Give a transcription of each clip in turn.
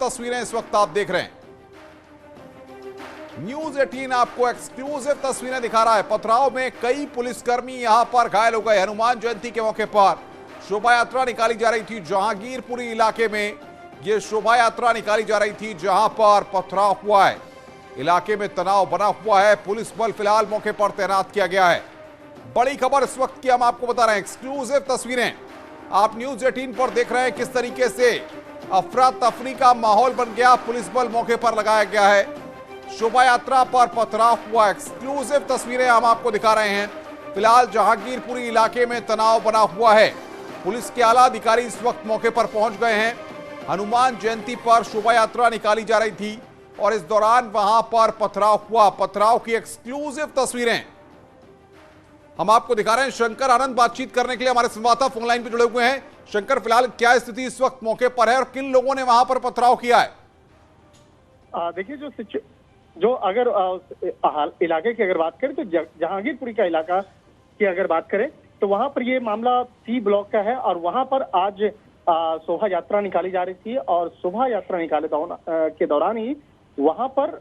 तस्वीरें इस वक्त आप देख रहे हैं। न्यूज 18 आपको एक्सक्लूसिव तस्वीरें दिखा रहा है। पथराव में कई पुलिसकर्मी यहां पर घायल हो गए। हनुमान जयंती के मौके पर शोभा यात्रा निकाली जा रही थी जहांगीरपुरी इलाके में। यह शोभा यात्रा निकाली जा रही थी जहां पर पथराव हुआ है। इलाके में तनाव बना हुआ है। पुलिस बल फिलहाल मौके पर तैनात किया गया है। बड़ी खबर इस वक्त की हम आपको बता रहे हैं। एक्सक्लूसिव तस्वीरें आप न्यूज 18 पर देख रहे हैं। किस तरीके से अफरा तफरी का माहौल बन गया। पुलिस बल मौके पर लगाया गया है। शोभा यात्रा पर पथराव हुआ। एक्सक्लूसिव तस्वीरें हम आपको दिखा रहे हैं। फिलहाल जहांगीरपुरी इलाके में तनाव बना हुआ है। पुलिस के आला अधिकारी इस वक्त मौके पर पहुंच गए हैं। हनुमान जयंती पर शोभा यात्रा निकाली जा रही थी और इस दौरान वहां पर पथराव हुआ। पथराव की एक्सक्लूसिव तस्वीरें हम आपको दिखा रहे हैं। शंकर आनंद बातचीत करने के लिए हमारे संवाददाता फोन लाइन पर जुड़े हुए हैं। शंकर, फिलहाल क्या स्थिति इस वक्त मौके पर है और किन लोगों ने वहां पर पथराव किया है? देखिए, जो अगर इलाके की अगर बात करें तो जहांगीरपुरी का इलाका की अगर बात करें तो वहां पर ये मामला सी ब्लॉक का है और वहां पर आज शोभा यात्रा निकाली जा रही थी और शोभा यात्रा निकाले के दौरान ही वहां पर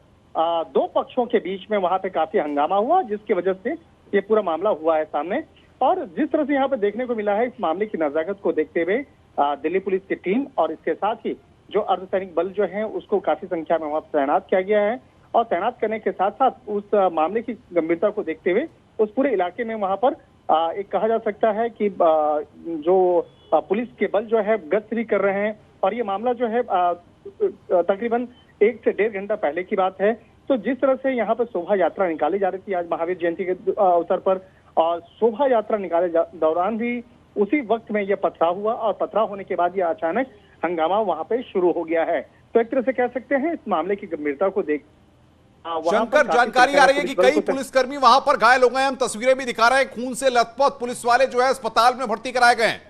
दो पक्षों के बीच में वहां पे काफी हंगामा हुआ, जिसकी वजह से ये पूरा मामला हुआ है सामने। और जिस तरह से यहाँ पे देखने को मिला है, इस मामले की नजाकत को देखते हुए दिल्ली पुलिस की टीम और इसके साथ ही जो अर्धसैनिक बल जो है उसको काफी संख्या में वहां तैनात किया गया है। और तैनात करने के साथ साथ उस मामले की गंभीरता को देखते हुए उस पूरे इलाके में वहां पर एक कहा जा सकता है कि जो पुलिस के बल जो है गश्त भी कर रहे हैं। और ये मामला जो है तकरीबन 1 से 1.5 घंटा पहले की बात है। तो जिस तरह से यहाँ पर शोभा यात्रा निकाली जा रही थी आज महावीर जयंती के अवसर पर, और शोभा यात्रा निकाले दौरान भी उसी वक्त में यह पथराव हुआ और पथराव होने के बाद यह अचानक हंगामा वहां पे शुरू हो गया है। तो एक तरह से कह सकते हैं इस मामले की गंभीरता को देख शंकर, जानकारी आ रही है कि कई पुलिसकर्मी वहां पर घायल हो गए हैं। हम तस्वीरें भी दिखा रहे हैं। खून से लथपथ पुलिस वाले जो है अस्पताल में भर्ती कराए गए हैं।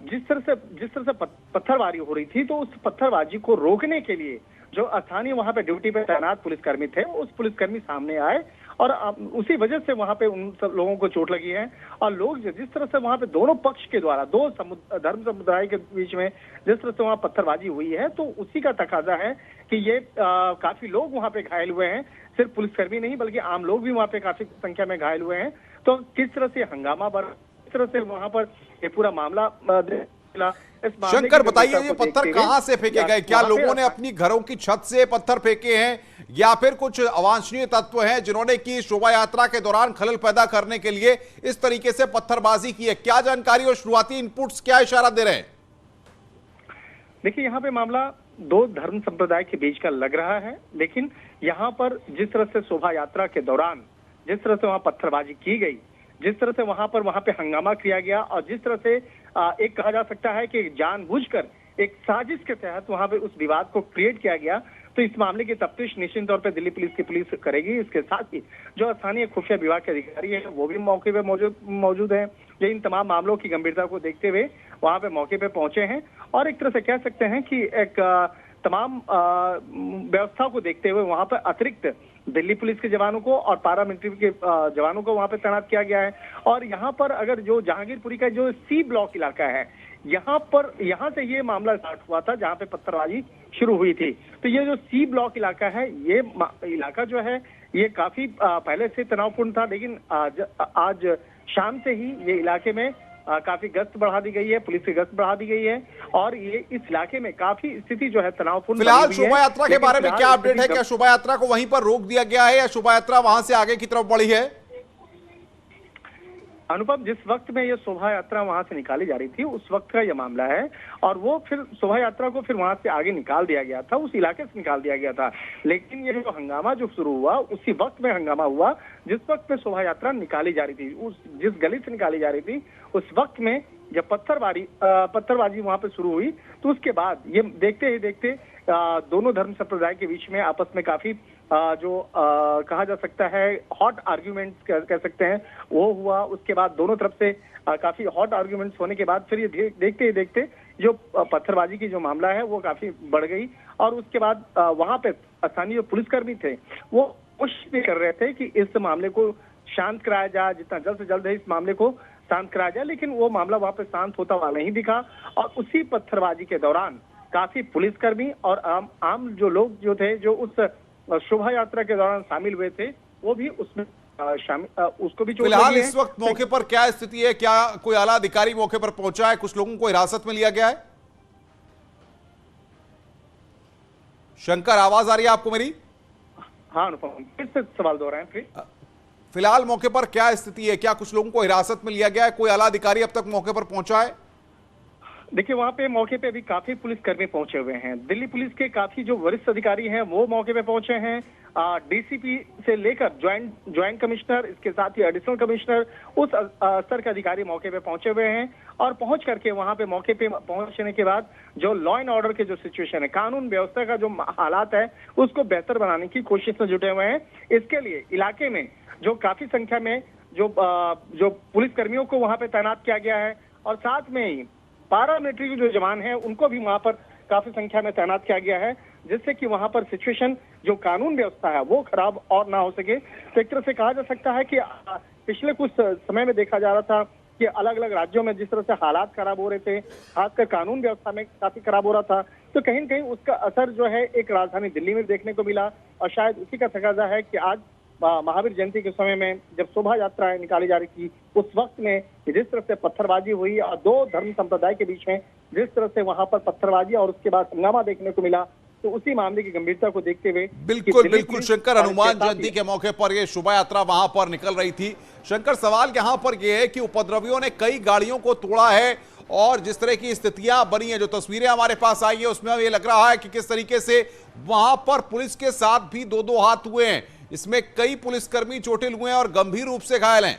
जिस तरह से पत्थरबाजी हो रही थी तो उस पत्थरबाजी को रोकने के लिए जो स्थानीय वहां पे ड्यूटी पे तैनात पुलिसकर्मी थे, उस पुलिसकर्मी सामने आए और उसी वजह से वहां पे उन सब लोगों को चोट लगी है। और लोग जिस तरह से वहां पे दोनों पक्ष के द्वारा दो धर्म समुदाय के बीच में जिस तरह से वहां पत्थरबाजी हुई है, तो उसी का तकाजा है कि ये काफी लोग वहां पे घायल हुए हैं। सिर्फ पुलिसकर्मी नहीं बल्कि आम लोग भी वहां पे काफी संख्या में घायल हुए हैं। तो किस तरह से हंगामा बढ़ा, किस तरह से वहां पर ये पूरा मामला शंकर, बताइए ये पत्थर कहां से फेंके गए? क्या लोगों ने अपनी घरों की छत से पत्थर फेंके हैं या फिर कुछ अवांछनीय तत्व हैं जिन्होंने की शोभा यात्रा के दौरान खलल पैदा करने के लिए इस तरीके से पत्थरबाजी की है? क्या जानकारी और शुरुआती इनपुट्स क्या इशारा दे रहे हैं? देखिए, यहाँ पे मामला दो धर्म संप्रदाय के बीच का लग रहा है, लेकिन यहाँ पर जिस तरह से शोभा यात्रा के दौरान जिस तरह से वहां पत्थरबाजी की गई, जिस तरह से वहां पे हंगामा किया गया और जिस तरह से एक कहा जा सकता है कि जानबूझकर एक साजिश के तहत वहां पे उस विवाद को क्रिएट किया गया, तो इस मामले की तफ्तीश निश्चित तौर पर दिल्ली पुलिस करेगी। इसके साथ ही जो स्थानीय खुफिया विभाग के अधिकारी हैं वो भी मौके पे मौजूद हैं। ये इन तमाम मामलों की गंभीरता को देखते हुए वहां पे मौके पे पहुंचे हैं और एक तरह से कह सकते हैं कि एक तमाम व्यवस्था को देखते हुए वहां पर अतिरिक्त दिल्ली पुलिस के जवानों को और पारामिलिट्री के जवानों को वहां पे तैनात किया गया है। और यहाँ पर अगर जो जहांगीरपुरी का जो सी ब्लॉक इलाका है, यहाँ से ये मामला स्टार्ट हुआ था जहाँ पे पत्थरबाजी शुरू हुई थी। तो ये जो सी ब्लॉक इलाका है, ये इलाका जो है ये काफी पहले से तनावपूर्ण था, लेकिन आज शाम से ही ये इलाके में काफी गश्त बढ़ा दी गई है, पुलिस की गश्त बढ़ा दी गई है और ये इस इलाके में काफी स्थिति जो है तनावपूर्ण। फिलहाल शोभा यात्रा के बारे में क्या अपडेट है? क्या शोभा यात्रा को वहीं पर रोक दिया गया है या शोभा यात्रा वहां से आगे की तरफ बढ़ी है? अनुपम, जिस वक्त में ये शोभा यात्रा वहां से निकाली जा रही थी उस वक्त का ये मामला है और वो फिर शोभा यात्रा को फिर वहां से आगे निकाल दिया गया था, उस इलाके से निकाल दिया गया था। लेकिन ये जो हंगामा जो शुरू हुआ उसी वक्त में हंगामा हुआ जिस वक्त में शोभा यात्रा निकाली जा रही थी। जिस गली से निकाली जा रही थी उस वक्त में जब पत्थरबाजी वहां पे शुरू हुई, तो उसके बाद ये देखते ही देखते दोनों धर्म संप्रदाय के बीच में आपस में काफी कहा जा सकता है हॉट आर्ग्यूमेंट्स कह सकते हैं वो हुआ। उसके बाद दोनों तरफ से काफी हॉट आर्ग्यूमेंट्स होने के बाद फिर ये देखते ही देखते जो पत्थरबाजी की जो मामला है वो काफी बढ़ गई और उसके बाद वहां पे स्थानीय जो पुलिसकर्मी थे वो कोशिश भी कर रहे थे कि इस मामले को शांत कराया जाए, जितना जल्द से जल्द है इस मामले को शांत कराया जाए, लेकिन वो मामला वहां पे शांत होता हुआ नहीं दिखा। और उसी पत्थरबाजी के दौरान काफी पुलिसकर्मी और आम जो लोग जो थे, जो उस शोभा यात्रा के दौरान शामिल हुए थे, वो भी उसमें शामिल, उसको भी चोट लगी है। फिलहाल इस वक्त मौके पर क्या स्थिति है? क्या कोई आला अधिकारी मौके पर पहुंचा है? कुछ लोगों को हिरासत में लिया गया है? शंकर, आवाज आ रही है आपको मेरी? हाँ अनुपम, फिर से सवाल दोहराएं प्लीज। फिलहाल मौके पर क्या स्थिति है? क्या कुछ लोगों को हिरासत में लिया गया है? कोई आला अधिकारी अब तक मौके पर पहुंचा है? देखिए, वहाँ पे मौके पे अभी काफी पुलिसकर्मी पहुंचे हुए हैं। दिल्ली पुलिस के काफी जो वरिष्ठ अधिकारी हैं वो मौके पे पहुंचे हैं। डीसीपी से लेकर ज्वाइंट कमिश्नर, इसके साथ ही एडिशनल कमिश्नर, उस स्तर के अधिकारी मौके पे पहुंचे हुए हैं। और पहुंच करके वहाँ पे मौके पे पहुंचने के बाद जो लॉ एंड ऑर्डर के जो सिचुएशन है, कानून व्यवस्था का जो हालात है, उसको बेहतर बनाने की कोशिश में जुटे हुए हैं। इसके लिए इलाके में जो काफी संख्या में जो पुलिसकर्मियों को वहाँ पे तैनात किया गया है, और साथ में ही पैरामिलिट्री के जो जवान हैं उनको भी वहां पर काफी संख्या में तैनात किया गया है, जिससे कि वहां पर सिचुएशन जो कानून व्यवस्था है वो खराब और ना हो सके। तो एक तरह से कहा जा सकता है कि पिछले कुछ समय में देखा जा रहा था कि अलग अलग राज्यों में जिस तरह से हालात खराब हो रहे थे, खासकर कानून व्यवस्था में काफी खराब हो रहा था, तो कहीं न कहीं उसका असर जो है एक राजधानी दिल्ली में देखने को मिला। और शायद उसी का तकाजा है कि आज महावीर जयंती के समय में जब शोभा यात्रा निकाली जा रही थी, उस वक्त में जिस तरह से पत्थरबाजी हुई और दो धर्म संप्रदाय के बीच में जिस तरह से वहां पर पत्थरबाजी और उसके बाद हंगामा देखने को मिला, तो उसी मामले की गंभीरता को देखते हुए बिल्कुल शंकर, हनुमान जयंती के मौके पर यह शोभा यात्रा वहां पर निकल रही थी। शंकर, सवाल यहां पर यह है कि उपद्रवियों ने कई गाड़ियों को तोड़ा है और जिस तरह की स्थितियां बनी है, जो तस्वीरें हमारे पास आई है, उसमें ये लग रहा है कि किस तरीके से वहां पर पुलिस के साथ भी दो हाथ हुए हैं। इसमें कई पुलिसकर्मी चोटिल हुए हैं और गंभीर रूप से घायल हैं।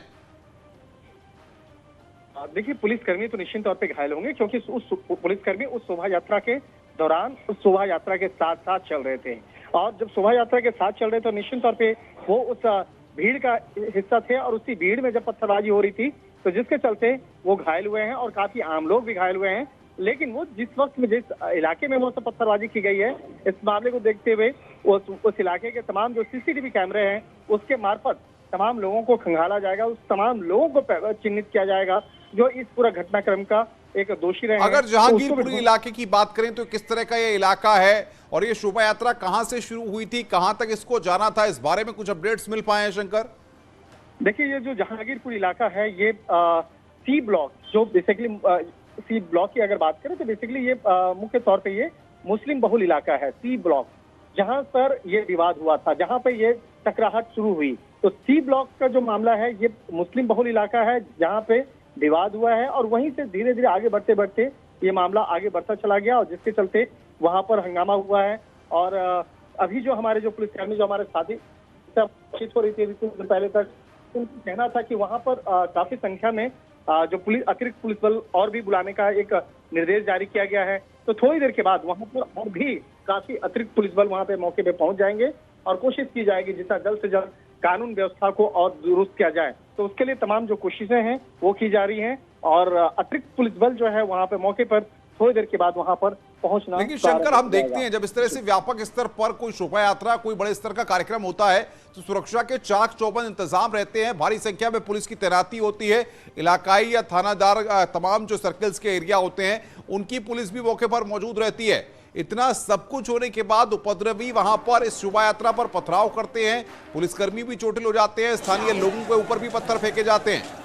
देखिए, पुलिसकर्मी तो निश्चित तौर पे घायल होंगे, क्योंकि उस पुलिसकर्मी उस शोभा यात्रा के दौरान उस शोभा यात्रा के साथ साथ चल रहे थे, और जब शोभा यात्रा के साथ चल रहे तो निश्चित तौर पे वो उस भीड़ का हिस्सा थे, और उसी भीड़ में जब पत्थरबाजी हो रही थी तो जिसके चलते वो घायल हुए हैं और काफी आम लोग भी घायल हुए हैं। लेकिन वो जिस वक्त में जिस इलाके में वो सब पत्थरबाजी की गई है, इस मामले को देखते हुए उस इलाके के तमाम जो सीसीटीवी कैमरे हैं उसके मार्फत तमाम लोगों को खंगाला जाएगा, उस तमाम लोगों को चिन्हित किया जाएगा जो इस पूरा घटनाक्रम का एक दोषी रहे। अगर जहांगीरपुरी इलाके की बात करें तो किस तरह का ये इलाका है और ये शोभा यात्रा कहां से शुरू हुई थी, कहां तक इसको जाना था, इस बारे में कुछ अपडेट्स मिल पाए हैं शंकर? देखिए, ये जो जहांगीरपुर इलाका है, ये सी ब्लॉक, जो बेसिकली सी ब्लॉक की अगर बात करें तो बेसिकली ये मुख्य तौर पे ये मुस्लिम बहुल इलाका है। सी ब्लॉक, जहां पर ये विवाद हुआ था, जहां पे ये टकराहट शुरू हुई, तो सी ब्लॉक का जो मामला है ये मुस्लिम बहुल इलाका है जहां पे विवाद हुआ है, और वहीं से धीरे धीरे आगे बढ़ते बढ़ते ये मामला आगे बढ़ता चला गया, और जिसके चलते वहां पर हंगामा हुआ है। और अभी जो हमारे जो पुलिसकर्मी, जो हमारे साथी बातचीत हो रही थी कुछ दिन पहले तक, उनका कहना था कि वहां पर काफी संख्या में जो अतिरिक्त पुलिस बल और भी बुलाने का एक निर्देश जारी किया गया है। तो थोड़ी देर के बाद वहां पर और भी काफी अतिरिक्त पुलिस बल वहां पे मौके पे पहुंच जाएंगे, और कोशिश की जाएगी जितना जल्द से जल्द कानून व्यवस्था को और दुरुस्त किया जाए। तो उसके लिए तमाम जो कोशिशें हैं वो की जा रही हैं, और अतिरिक्त पुलिस बल जो है वहां पे मौके पर थोड़ी देर के बाद वहां पर पहुंचना। लेकिन शंकर, हम देखते हैं जब इस तरह से व्यापक स्तर पर कोई शोभा यात्रा, कोई बड़े स्तर का कार्यक्रम होता है तो सुरक्षा के चाक चौबंद इंतजाम रहते हैं, भारी संख्या में पुलिस की तैनाती होती है, इलाकाई या थानादार तमाम जो सर्कल्स के एरिया होते हैं उनकी पुलिस भी मौके पर मौजूद रहती है। इतना सब कुछ होने के बाद उपद्रवी वहां पर इस शोभा यात्रा पर पथराव करते हैं, पुलिसकर्मी भी चोटिल हो जाते हैं, स्थानीय लोगों के ऊपर भी पत्थर फेंके जाते हैं।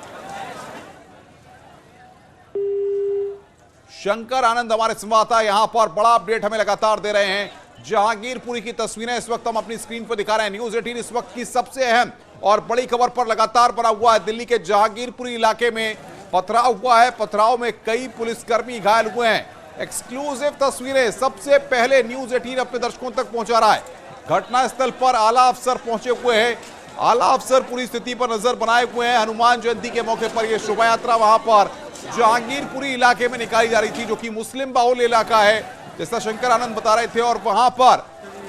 शंकर आनंद हमारे संवाददाता यहां पर बड़ा अपडेट हमें लगातार दे रहे हैं। जहांगीरपुरी की तस्वीरें इस वक्त हम अपनी स्क्रीन पर दिखा रहे हैं। न्यूज़ 18 इस वक्त की सबसे अहम और बड़ी खबर पर लगातार बना हुआ है। दिल्ली के जहांगीरपुरी इलाके में पथराव हुआ है, पथराव में कई पुलिसकर्मी घायल हुए हैं। एक्सक्लूसिव तस्वीरें सबसे पहले न्यूज़ 18 अपने दर्शकों तक पहुंचा रहा है। घटनास्थल पर आला अफसर पहुंचे हुए हैं, आला अफसर पूरी स्थिति पर नजर बनाए हुए हैं। हनुमान जयंती के मौके पर यह शोभा यात्रा वहां पर जहांगीरपुरी इलाके में निकाली जा रही थी, जो कि मुस्लिम बाहुल इलाका है, जैसा शंकर आनंद बता रहे थे। और वहां पर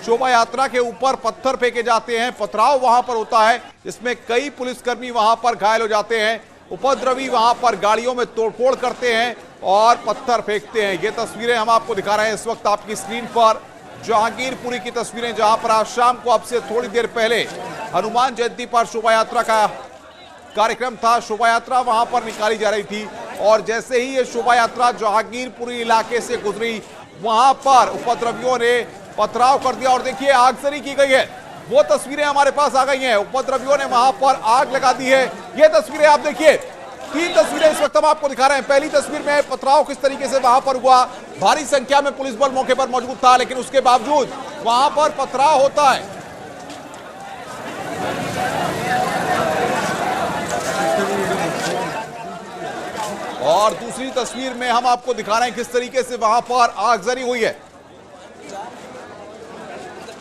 शोभा यात्रा के ऊपर पत्थर फेंके जाते हैं, पथराव वहां पर होता है, जिसमें कई पुलिसकर्मी वहां पर घायल हो जाते हैं। उपद्रवी वहां पर गाड़ियों में तोड़फोड़ करते हैं और पत्थर फेंकते हैं। ये तस्वीरें हम आपको दिखा रहे हैं इस वक्त आपकी स्क्रीन पर, जहांगीरपुरी की तस्वीरें, जहां पर आज शाम को अब से थोड़ी देर पहले हनुमान जयंती पर शोभा यात्रा का कार्यक्रम था। शोभा यात्रा वहां पर निकाली जा रही थी, और जैसे ही ये शोभा यात्रा जहांगीरपुरी इलाके से गुजरी, वहां पर उपद्रवियों ने पथराव कर दिया और देखिए आगजनी की गई है। वो तस्वीरें हमारे पास आ गई हैं, उपद्रवियों ने वहां पर आग लगा दी है। ये तस्वीरें आप देखिए, 3 तस्वीरें इस वक्त हम आपको दिखा रहे हैं। पहली तस्वीर में पथराव किस तरीके से वहां पर हुआ, भारी संख्या में पुलिस बल मौके पर मौजूद था, लेकिन उसके बावजूद वहां पर पथराव होता है। और दूसरी तस्वीर में हम आपको दिखा रहे हैं किस तरीके से वहां पर आगजनी हुई है।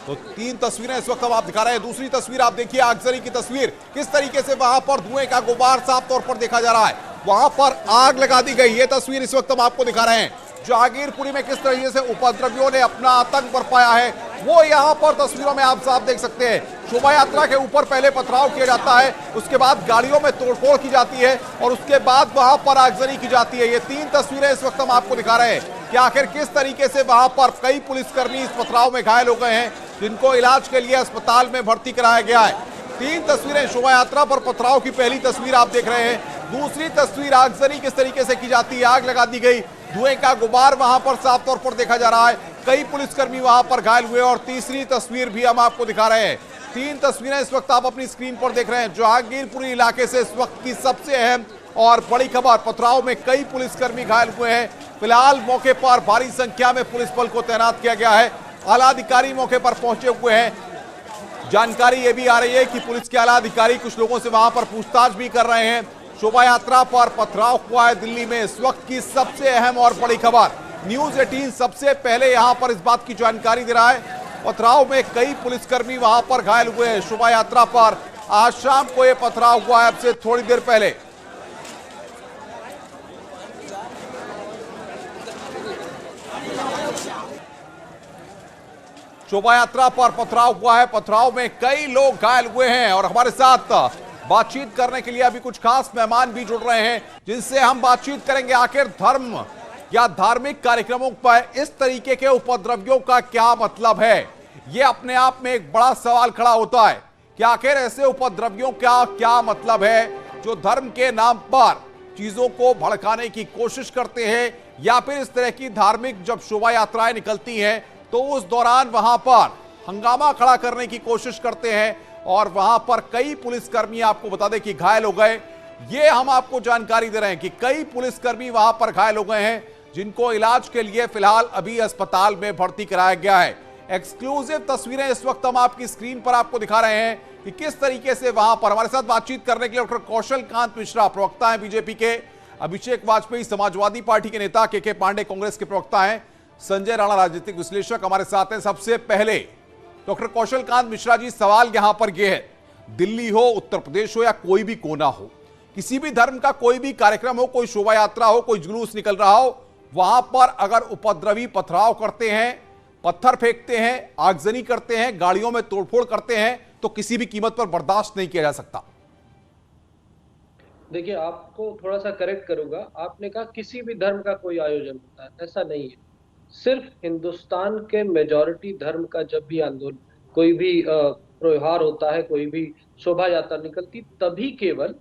तो 3 तस्वीरें इस वक्त हम आप दिखा रहे हैं। दूसरी तस्वीर आप देखिए, आगजनी की तस्वीर, किस तरीके से वहां पर धुएं का गुबार साफ तौर पर देखा जा रहा है, वहां पर आग लगा दी गई। ये तस्वीर इस वक्त हम आपको दिखा रहे हैं। जहांगीरपुरी में किस तरीके से उपद्रवियों ने अपना आतंक बरपाया है, वो यहां पर तस्वीरों में आप साफ देख सकते हैं। शोभा यात्रा के ऊपर पहले पथराव किया जाता है, उसके बाद गाड़ियों में तोड़फोड़ की जाती है और उसके बाद वहां पर आगजनी की जाती है। ये 3 तस्वीरें इस वक्त हम आपको दिखा रहे हैं कि आखिर किस तरीके से वहां पर कई पुलिसकर्मी इस पथराव में घायल हो गए हैं, जिनको इलाज के लिए अस्पताल में भर्ती कराया गया है। 3 तस्वीरें शोभा यात्रा पर पथराव की पहली तस्वीर आप देख रहे हैं। दूसरी तस्वीर आगजनी किस तरीके से की जाती है, आग लगा दी गई, धुएं का गुबार वहां पर साफ तौर पर देखा जा रहा है, कई पुलिसकर्मी वहां पर घायल हुए। और तीसरी तस्वीर भी हम आपको दिखा रहे हैं। 3 तस्वीरें इस वक्त आप अपनी स्क्रीन पर देख रहे हैं। जहांगीरपुरी इलाके से इस वक्त की सबसे अहम और बड़ी खबर, पथराव में कई पुलिसकर्मी घायल हुए हैं। फिलहाल मौके पर भारी संख्या में पुलिस बल को तैनात किया गया है। आला अधिकारी मौके पर पहुंचे हुए हैं। जानकारी यह भी आ रही है कि पुलिस के आला अधिकारी कुछ लोगों से वहां पर पूछताछ भी कर रहे हैं। शोभा यात्रा पर पथराव हुआ है दिल्ली में, इस वक्त की सबसे अहम और बड़ी खबर। न्यूज 18 सबसे पहले यहां पर इस बात की जानकारी दे रहा है। पथराव में कई पुलिसकर्मी वहां पर घायल हुए हैं। शोभा यात्रा पर आज शाम को यह पथराव हुआ है, अब से थोड़ी देर पहले। शोभा यात्रा पर पथराव हुआ है, पथराव में कई लोग घायल हुए हैं और हमारे साथ बातचीत करने के लिए अभी कुछ खास मेहमान भी जुड़ रहे हैं, जिनसे हम बातचीत करेंगे। आखिर धर्म या धार्मिक कार्यक्रमों पर इस तरीके के उपद्रवियों का क्या मतलब है, यह अपने आप में एक बड़ा सवाल खड़ा होता है कि आखिर ऐसे उपद्रवियों का क्या मतलब है जो धर्म के नाम पर चीजों को भड़काने की कोशिश करते हैं, या फिर इस तरह की धार्मिक जब शोभा यात्राएं निकलती हैं तो उस दौरान वहां पर हंगामा खड़ा करने की कोशिश करते हैं और वहां पर कई पुलिसकर्मी आपको बता दें कि घायल हो गए। ये हम आपको जानकारी दे रहे हैं कि कई पुलिसकर्मी वहां पर घायल हो गए हैं, जिनको इलाज के लिए फिलहाल अभी अस्पताल में भर्ती कराया गया है। एक्सक्लूसिव तस्वीरें इस वक्त हम आपकी स्क्रीन पर आपको दिखा रहे हैं कि किस तरीके से वहां पर हमारे साथ बातचीत करने के लिए डॉक्टर कौशल कांत मिश्रा, प्रवक्ता है बीजेपी के, अभिषेक वाजपेयी समाजवादी पार्टी के नेता, के पांडे कांग्रेस के प्रवक्ता हैं, संजय राणा राजनीतिक विश्लेषक हमारे साथ हैं। सबसे पहले डॉक्टर कौशल कांत मिश्रा जी, सवाल यहां पर यह है, दिल्ली हो, उत्तर प्रदेश हो या कोई भी कोना हो, किसी भी धर्म का कोई भी कार्यक्रम हो, कोई शोभा यात्रा हो, कोई जुलूस निकल रहा हो, वहां पर अगर उपद्रवी पथराव करते हैं, पत्थर फेंकते हैं, आगजनी करते हैं, गाड़ियों में तोड़फोड़ करते हैं, तो किसी भी कीमत पर बर्दाश्त नहीं किया जा सकता। देखिए, आपको थोड़ा सा करेक्ट करूंगा। आपने कहा किसी भी धर्म का कोई आयोजन होता है, ऐसा नहीं है। सिर्फ हिंदुस्तान के मेजॉरिटी धर्म का जब भी आंदोलन, कोई भी त्योहार होता है, कोई भी शोभा यात्रा निकलती, तभी केवल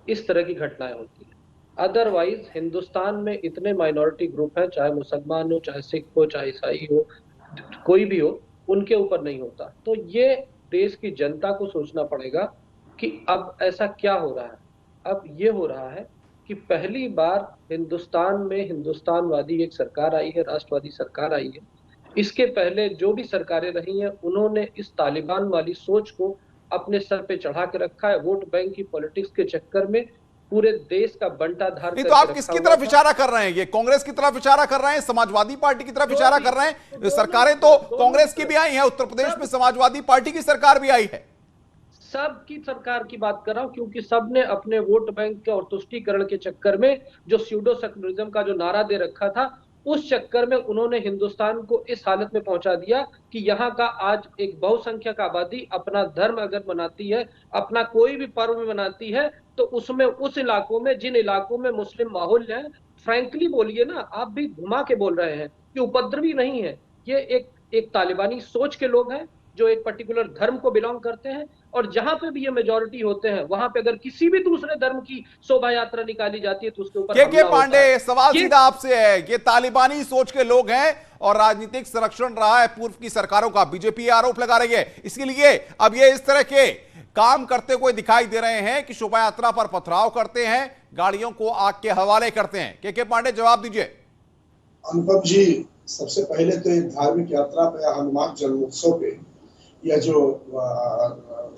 इस तरह की घटनाएं होती हैं। अदरवाइज हिंदुस्तान में इतने माइनॉरिटी ग्रुप हैं, चाहे मुसलमान हो, चाहे सिख हो, चाहे ईसाई हो, कोई भी हो, उनके ऊपर नहीं होता। तो ये देश की जनता को सोचना पड़ेगा कि अब ऐसा क्या हो रहा है। अब ये हो रहा है कि पहली बार हिंदुस्तान में हिंदुस्तानवादी एक सरकार आई है, राष्ट्रवादी सरकार आई है। इसके पहले जो भी सरकारें रही हैं, उन्होंने इस तालिबान वाली सोच को अपने सर पे चढ़ा के रखा है। वोट बैंक की पॉलिटिक्स के चक्कर में पूरे देश का बंटाधार। नहीं तो आप किसकी तरफ इशारा कर रहे हैं? ये कांग्रेस की तरफ इशारा कर रहे हैं, समाजवादी पार्टी की तरफ इशारा कर रहे हैं? सरकारें तो कांग्रेस की भी आई है, उत्तर प्रदेश में समाजवादी पार्टी की सरकार भी आई है। सबकी सरकार की बात कर रहा हूं, क्योंकि सबने अपने वोट बैंक और तुष्टीकरण के चक्कर में जो स्यूडो सेक्युलरिज्म का जो नारा दे रखा था, उस चक्कर में उन्होंने हिंदुस्तान को इस हालत में पहुंचा दिया कि यहाँ का आज एक बहुसंख्यक आबादी अपना धर्म अगर मनाती है, अपना कोई भी पर्व मनाती है, तो उसमें उस इलाकों में, जिन इलाकों में मुस्लिम माहौल है, फ्रैंकली बोलिए ना, आप भी घुमा के बोल रहे हैं कि उपद्रवी नहीं है, ये एक तालिबानी सोच के लोग हैं जो एक पर्टिकुलर धर्म को बिलोंग करते हैं। और जहां पे भी ये मेजोरिटी होते हैं वहां पे अगर किसी भी दूसरे धर्म की शोभा यात्रा निकाली जाती है तो उसके ऊपर के हमला होता पांडे, है। सवाल सीधा आपसे है, ये तालिबानी सोच के लोग हैं और राजनीतिक संरक्षण रहा है पूर्व की सरकारों का, बीजेपी आरोप लगा रही है, इसके लिए अब ये इस तरह के काम करते हुए दिखाई दे रहे हैं कि शोभा यात्रा पर पथराव करते हैं, गाड़ियों को आग के हवाले करते हैं। के पांडे, जवाब दीजिए। अनुपम जी, सबसे पहले तो एक धार्मिक यात्रा पे, हनुमान जन्मोत्सव पे यह जो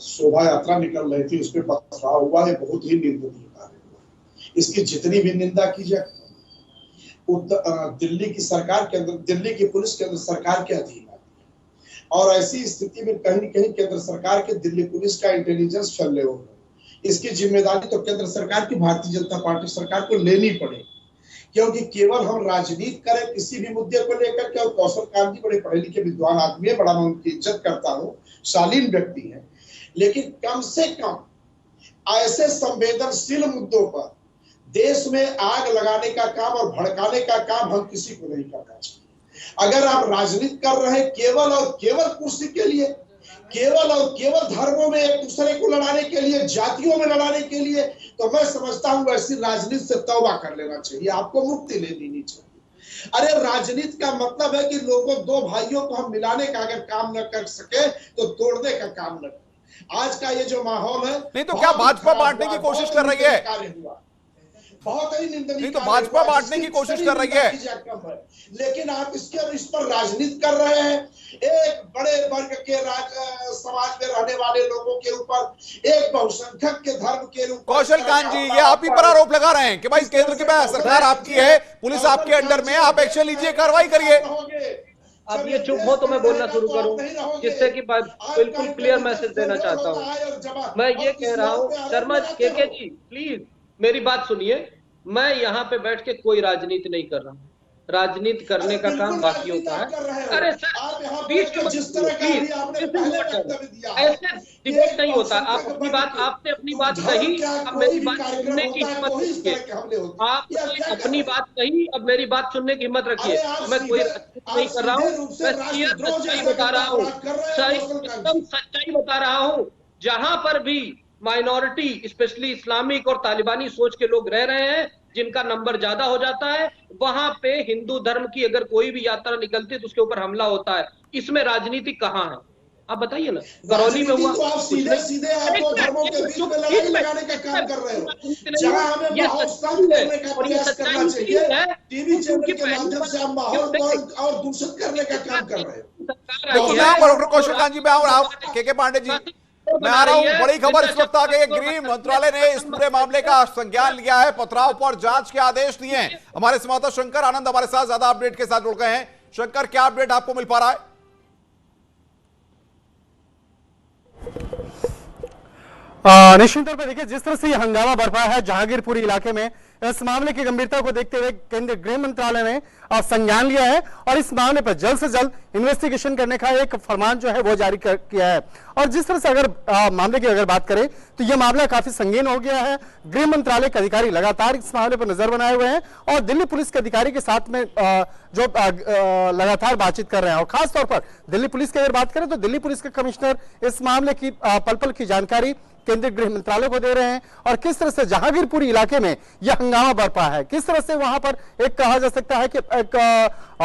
शोभा यात्रा निकल रही थी उस पर पथराव हुआ है, बहुत ही निंदनीय कार्य हुआ। इसकी जितनी भी निंदा की जाए, दिल्ली की सरकार के अंदर, दिल्ली की पुलिस के अंदर सरकार के अधीन आती है और ऐसी स्थिति में कहीं न कहीं केंद्र सरकार के दिल्ली पुलिस का इंटेलिजेंस फैले हुए, इसकी जिम्मेदारी तो केंद्र सरकार की, भारतीय जनता पार्टी सरकार को लेनी पड़ेगी। क्योंकि केवल हम राजनीति करें किसी भी मुद्दे को लेकर के, और कौशल कांत जी बड़े पढ़े लिखे विद्वान आदमी है, बड़ा मैं उनकी इज्जत करता हूँ, शालीन व्यक्ति है, लेकिन कम से कम ऐसे संवेदनशील मुद्दों पर देश में आग लगाने का काम और भड़काने का काम हम किसी को नहीं करना चाहिए। अगर आप राजनीति कर रहे हैं केवल और केवल कुर्सी के लिए, केवल और केवल धर्मों में एक दूसरे को लड़ाने के लिए, जातियों में लड़ाने के लिए, तो मैं समझता हूं ऐसी राजनीति से तौबा कर लेना चाहिए, आपको मुक्ति ले लेनी चाहिए। अरे राजनीति का मतलब है कि लोगों, दो भाइयों को हम मिलाने का अगर काम न कर सके तो तोड़ने का काम न करें। आज का ये जो माहौल है, नहीं तो क्या भाजपा बांटने की कोशिश कर रही है? बहुत ही निंदनीय, नहीं तो भाजपा बांटने की कोशिश कर रही है, लेकिन आप इस पर राजनीति कर रहे हैं। एक बड़े वर्ग के समाज में रहने वाले लोगों के ऊपर, एक बहुसंख्यक के धर्म के ऊपर। कौशल कांत जी, ये आप ही पर आरोप लगा रहे हैं कि भाई केंद्र की सरकार आपकी है, पुलिस आपके अंडर में है, आप एक्शन लीजिए, कार्रवाई करिए। अब ये चुप हो तो मैं बोलना शुरू करूं, जिससे कि बिल्कुल क्लियर मैसेज देना चाहता हूं। मैं ये कह रहा हूं, शर्मा के जी प्लीज मेरी बात सुनिए, मैं यहाँ पे बैठ के कोई राजनीति नहीं कर रहा हूँ, राजनीति करने का काम बाकियों का है। अरे सर, बीच में ऐसे डिबेट नहीं होता। आप अपनी बात, आपने अपनी बात कही, अब मेरी बात सुनने की हिम्मत रखिए। आपने अपनी बात कही, अब मेरी बात सुनने की हिम्मत रखिए। मैं कोई राजनीति नहीं कर रहा हूँ, मैं सच्चाई बता रहा हूँ, एकदम सच्चाई बता रहा हूँ। जहां पर भी माइनॉरिटी, स्पेशली इस्लामिक और तालिबानी सोच के लोग रह रहे हैं, जिनका नंबर ज्यादा हो जाता है, वहां पे हिंदू धर्म की अगर कोई भी यात्रा निकलती है तो उसके ऊपर हमला होता है। इसमें राजनीति कहां है? आप बताइए ना। करौली में हुआ, तो आप सीधे सीधे आपको धर्मों के बीच में लड़ाई लगाने का काम कर रहे हो। जहां हमें माहौल शांत करने का प्रयास करना चाहिए, टीवी चैनल के माध्यम से आप माहौल को और दूषित करने का काम कर रहे हो। कौशल कांत जी, मैं के पांडे जी, मैं आ रहा हूं। बड़ी खबर इस वक्त आ गई है, गृह मंत्रालय ने इस पूरे मामले का संज्ञान लिया है, पथराव पर जांच के आदेश दिए हैं। हमारे संवाददाता शंकर आनंद हमारे साथ ज्यादा अपडेट के साथ जुड़ गए हैं। शंकर, क्या अपडेट आपको मिल पा रहा है? निश्चित तौर पर देखिए, जिस तरह से यह हंगामा बरपा है जहांगीरपुरी इलाके में, इस मामले की गंभीरता को देखते हुए केंद्रीय गृह मंत्रालय ने संज्ञान लिया है और इस मामले पर जल्द से जल्द इन्वेस्टिगेशन करने का एक फरमान जो है वो जारी किया है। और जिस तरह से अगर मामले की अगर बात करें तो यह मामला काफी संगीन हो गया है। गृह मंत्रालय के अधिकारी लगातार इस मामले पर नजर बनाए हुए हैं और दिल्ली पुलिस के अधिकारी के साथ में जो लगातार बातचीत कर रहे हैं। और खासतौर पर दिल्ली पुलिस की अगर बात करें तो दिल्ली पुलिस के कमिश्नर इस मामले की पल पल की जानकारी केंद्रीय गृह मंत्रालय को दे रहे हैं और किस तरह से जहांगीरपुरी इलाके में यह हंगामा बरपा है, किस तरह से वहां पर एक कहा जा सकता है कि एक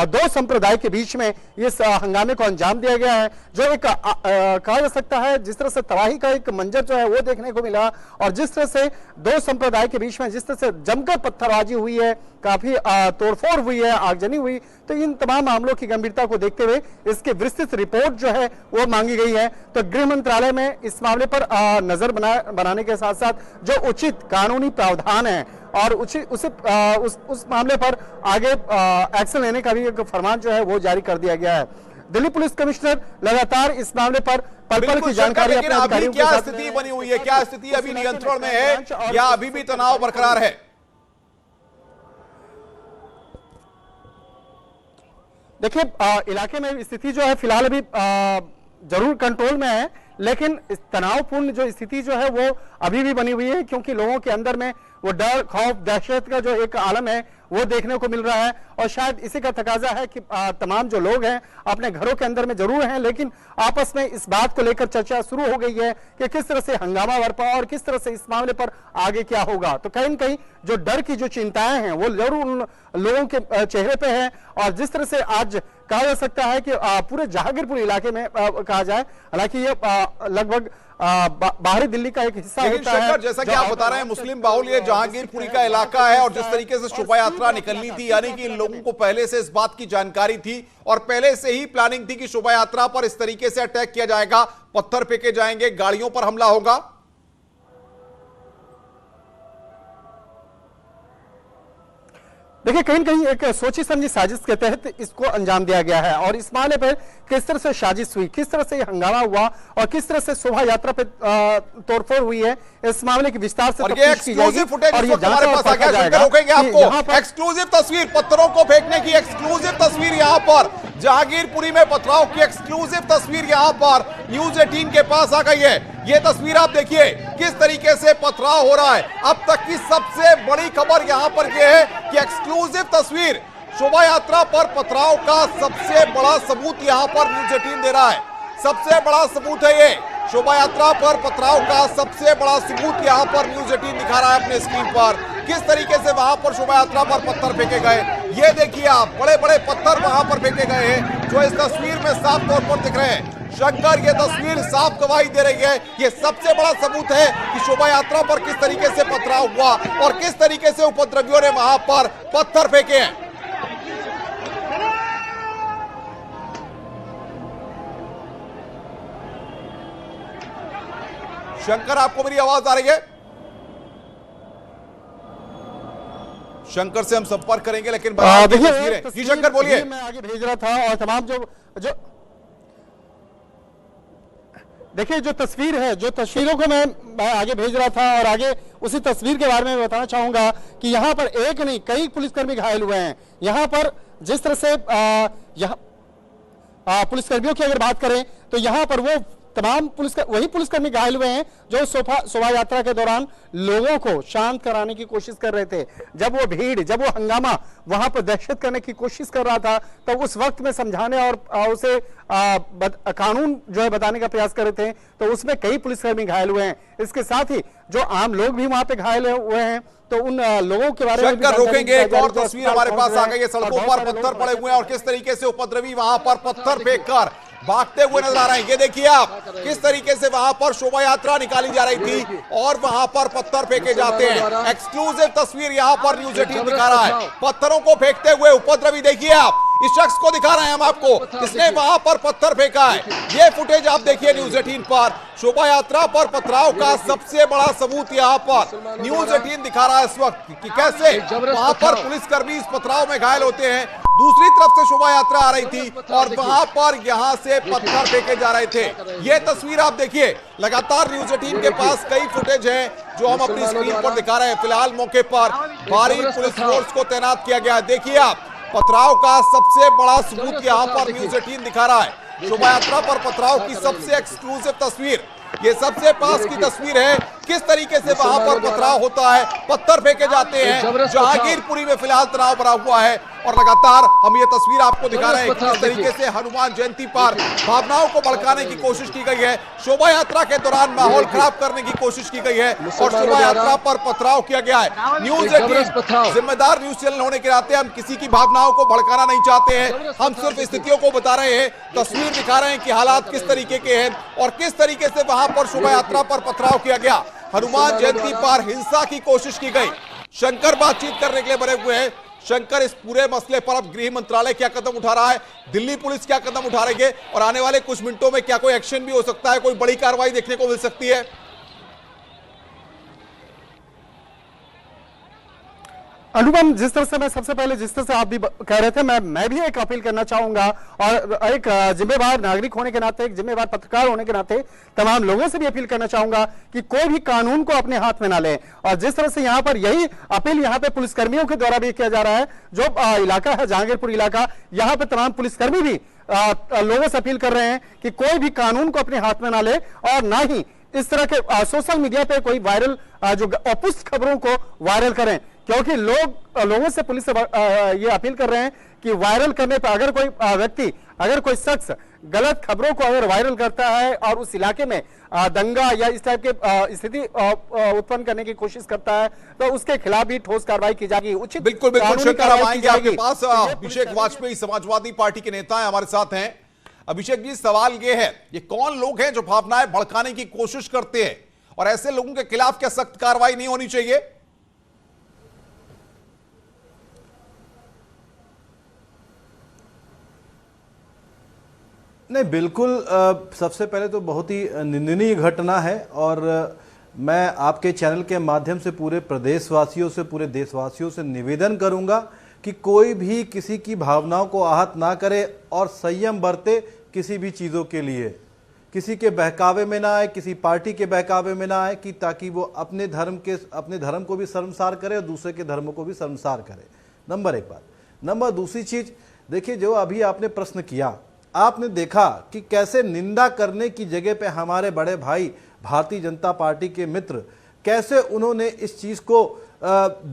दो संप्रदाय के बीच में इस हंगामे को अंजाम दिया गया है, जो एक कहा जा सकता है जिस तरह से तबाही का एक मंजर जो है वो देखने को मिला और जिस तरह से दो संप्रदाय के बीच में जिस तरह से जमकर पत्थरबाजी हुई है, काफी तोड़फोड़ हुई है, आगजनी हुई। तो इन तमाम मामलों की गंभीरता को देखते हुए इसकी विस्तृत रिपोर्ट जो है वो मांगी गई है। तो गृह मंत्रालय में इस मामले पर नजर बनाने के साथ साथ जो उचित कानूनी प्रावधान है और उस मामले पर आगे एक्शन लेने का भी एक फरमान जो है वो जारी कर दिया गया है। दिल्ली पुलिस कमिश्नर लगातार इस मामले पर पल पल की जानकारी अपने अधिकारियों के साथ। क्या स्थिति बनी हुई है? क्या स्थिति अभी नियंत्रण में है या अभी भी तनाव बरकरार है? देखिए, इलाके में स्थिति जो है फिलहाल अभी जरूर कंट्रोल में है, लेकिन इस तनावपूर्ण जो स्थिति जो है वो अभी भी बनी हुई है, क्योंकि लोगों के अंदर में वो डर, खौफ, दहशत का जो एक आलम है वो देखने को मिल रहा है। और शायद इसी का तकाजा है कि तमाम जो लोग हैं अपने घरों के अंदर में जरूर हैं, लेकिन आपस में इस बात को लेकर चर्चा शुरू हो गई है कि किस तरह से हंगामा बरपा और किस तरह से इस मामले पर आगे क्या होगा। तो कहीं न कहीं जो डर की जो चिंताएं हैं वो जरूर उन लोगों के चेहरे पे है। और जिस तरह से आज कहा जा सकता है कि पूरे जहांगीरपुर इलाके में कहा जाए, हालांकि ये लगभग बाहरी दिल्ली का एक हिस्सा होता है। शंकर, जैसा कि आप बता रहे हैं, मुस्लिम बाहुल ये जहांगीरपुरी का इलाका है और जिस तरीके से शोभा यात्रा निकलनी थी, यानी कि इन लोगों को पहले से इस बात की जानकारी थी और पहले से ही प्लानिंग थी कि शोभा यात्रा पर इस तरीके से अटैक किया जाएगा, पत्थर फेंके जाएंगे, गाड़ियों पर हमला होगा। देखिए, कहीं न कहीं एक सोची समझी साजिश के तहत इसको अंजाम दिया गया है। और इस मामले पर किस तरह से साजिश हुई, किस तरह से हंगामा हुआ और किस तरह से शोभा यात्रा पे तोड़फोड़ हुई है, इस मामले की विस्तार से तफ्तीश की जाएगी। और ये हमारे पास आ गया, शंकर रोकेंगे आपको। एक्सक्लूसिव तस्वीर, पत्थरों को फेंकने की एक्सक्लूसिव तस्वीर यहां पर जहांगीरपुरी में पथराव की एक्सक्लूसिव तस्वीर यहां पर न्यूज 18 के पास आ गई है। ये तस्वीर आप देखिए किस तरीके से पथराव हो रहा है। अब तक की सबसे बड़ी खबर यहां पर यह है कि एक्सक्लूसिव तस्वीर शोभा यात्रा पर पथराव का सबसे बड़ा सबूत यहां पर न्यूज 18 दे रहा है। सबसे बड़ा सबूत है ये शोभा यात्रा पर पथराव का सबसे बड़ा सबूत यहां पर न्यूज 18 दिखा रहा है अपने स्क्रीन पर। किस तरीके से वहां पर शोभा यात्रा पर पत्थर फेंके गए, ये देखिए आप, बड़े बड़े पत्थर वहां पर फेंके गए हैं जो इस तस्वीर में साफ तौर पर दिख रहे हैं। शंकर, ये तस्वीर साफ गवाही दे रही है, ये सबसे बड़ा सबूत है कि शोभा यात्रा पर किस तरीके से पथराव हुआ और किस तरीके से उपद्रवियों ने वहां पर पत्थर फेंके हैं। शंकर, आपको मेरी आवाज आ रही है? शंकर से हम संपर्क करेंगे, लेकिन देखिए शंकर बोलिए। मैं आगे भेज रहा था और तमाम जो देखिए जो तस्वीर है, जो तस्वीरों को मैं आगे भेज रहा था और आगे उसी तस्वीर के बारे में बताना चाहूंगा कि यहाँ पर एक नहीं कई पुलिसकर्मी घायल हुए हैं। यहाँ पर जिस तरह से पुलिसकर्मियों की अगर बात करें तो यहाँ पर वो तमाम वही पुलिसकर्मी घायल हुए हैं जो शोभा यात्रा के दौरान लोगों को शांत कराने की कोशिश कर रहे थे। जब वो भीड़, जब वो हंगामा वहां पर दहशत करने की कोशिश कर रहा था, तो उस वक्त में समझाने और उसे कानून जो है बताने का प्रयास कर रहे थे, तो उसमें कई पुलिसकर्मी घायल हुए हैं। इसके साथ ही जो आम लोग भी वहां पे घायल हुए हैं, तो उन लोगों के बारे में रोकेंगे। एक और तस्वीर हमारे पास आ गई है, सड़कों पर पत्थर पड़े हुए हैं और किस तरीके से उपद्रवी वहां पर पत्थर फेंककर भागते हुए नजर आ रहे हैं। ये देखिए आप, किस तरीके से वहां पर शोभा यात्रा निकाली जा रही थी और वहां पर पत्थर फेंके जाते हैं। एक्सक्लूसिव तस्वीर यहां पर न्यूज 18 दिखा रहा है, पत्थरों को फेंकते हुए उपद्रवी। देखिए आप, इस शख्स को दिखा रहे हैं हम आपको, इसने वहां पर पत्थर फेंका है। ये फुटेज आप देखिए न्यूज 18 पर। शोभा यात्रा पर पथराव का सबसे बड़ा सबूत यहां पर न्यूज 18 दिखा रहा है इस वक्त कि कैसे वहां पर पुलिसकर्मी इस पथराव में घायल होते हैं। दूसरी तरफ से शोभा यात्रा आ रही थी और वहां पर यहां से पत्थर फेंके जा रहे थे। ये तस्वीर आप देखिए, लगातार न्यूज 18 के पास कई फुटेज हैं जो हम अपनी स्क्रीन पर दिखा रहे हैं। फिलहाल मौके पर भारी पुलिस फोर्स को तैनात किया गया है। देखिए आप, पथराव का सबसे बड़ा सबूत यहां पर न्यूज 18 दिखा रहा है। शोभा यात्रा पर पथराव की सबसे एक्सक्लूसिव तस्वीर, ये सबसे पास की तस्वीर है। किस तरीके से वहां पर पथराव होता है, पत्थर फेंके जाते हैं। जहांगीरपुरी में फिलहाल तनाव बना हुआ है और लगातार हम ये तस्वीर आपको दिखा रहे हैं कि किस तरीके से हनुमान जयंती पर भावनाओं को भड़काने की कोशिश की गई है। शोभा यात्रा के दौरान माहौल खराब करने की कोशिश की गई है और शोभा यात्रा पर पथराव किया गया है। न्यूज 18 जिम्मेदार न्यूज चैनल होने के नाते हम किसी की भावनाओं को भड़काना नहीं चाहते हैं। हम सिर्फ स्थितियों को बता रहे हैं, तस्वीर दिखा रहे हैं कि हालात किस तरीके के हैं और किस तरीके से वहां पर शोभा यात्रा पर पथराव किया गया। हनुमान जयंती पर हिंसा की कोशिश की गई। शंकर बातचीत करने के लिए बने हुए हैं। शंकर, इस पूरे मसले पर अब गृह मंत्रालय क्या कदम उठा रहा है, दिल्ली पुलिस क्या कदम उठा रही है और आने वाले कुछ मिनटों में क्या कोई एक्शन भी हो सकता है, कोई बड़ी कार्रवाई देखने को मिल सकती है? अनुपम, जिस तरह से मैं सबसे पहले जिस तरह से आप भी कह रहे थे, मैं भी एक अपील करना चाहूंगा और एक जिम्मेदार नागरिक होने के नाते, एक जिम्मेदार पत्रकार होने के नाते तमाम लोगों से भी अपील करना चाहूंगा कि कोई भी कानून को अपने हाथ में ना ले। और जिस तरह से यहाँ पर यही अपील यहाँ पे पुलिसकर्मियों के द्वारा भी किया जा रहा है, जो इलाका है जहांगीरपुर इलाका, यहाँ पे तमाम पुलिसकर्मी भी लोगों से अपील कर रहे हैं कि कोई भी कानून को अपने हाथ में ना ले और ना ही इस तरह के सोशल मीडिया पे कोई वायरल जो अपुष्ट खबरों को वायरल करें, क्योंकि लोगों से पुलिस से ये अपील कर रहे हैं कि वायरल करने पर अगर कोई व्यक्ति, अगर कोई शख्स गलत खबरों को अगर वायरल करता है और उस इलाके में दंगा या इस टाइप के स्थिति उत्पन्न करने की कोशिश करता है तो उसके खिलाफ भी ठोस कार्रवाई की जाएगी। उचित बिल्कुल बिल्कुल शंकर, हम आएंगे आपके पास। अभिषेक वाजपेयी समाजवादी पार्टी के नेता हैं, हमारे साथ हैं। अभिषेक जी, सवाल ये है, ये कौन लोग हैं जो भावनाएं भड़काने की कोशिश करते हैं और ऐसे लोगों के खिलाफ क्या सख्त कार्रवाई नहीं होनी चाहिए? नहीं, बिल्कुल। सबसे पहले तो बहुत ही निंदनीय घटना है और मैं आपके चैनल के माध्यम से पूरे प्रदेशवासियों से, पूरे देशवासियों से निवेदन करूंगा कि कोई भी किसी की भावनाओं को आहत ना करे और संयम बरते किसी भी चीज़ों के लिए। किसी के बहकावे में ना आए, किसी पार्टी के बहकावे में ना आए, कि ताकि वो अपने धर्म को भी शर्मसार करे और दूसरे के धर्म को भी शर्मसार करे। नंबर एक बात। नंबर दूसरी चीज़, देखिए, जो अभी आपने प्रश्न किया, आपने देखा कि कैसे निंदा करने की जगह पे हमारे बड़े भाई भारतीय जनता पार्टी के मित्र कैसे उन्होंने इस चीज़ को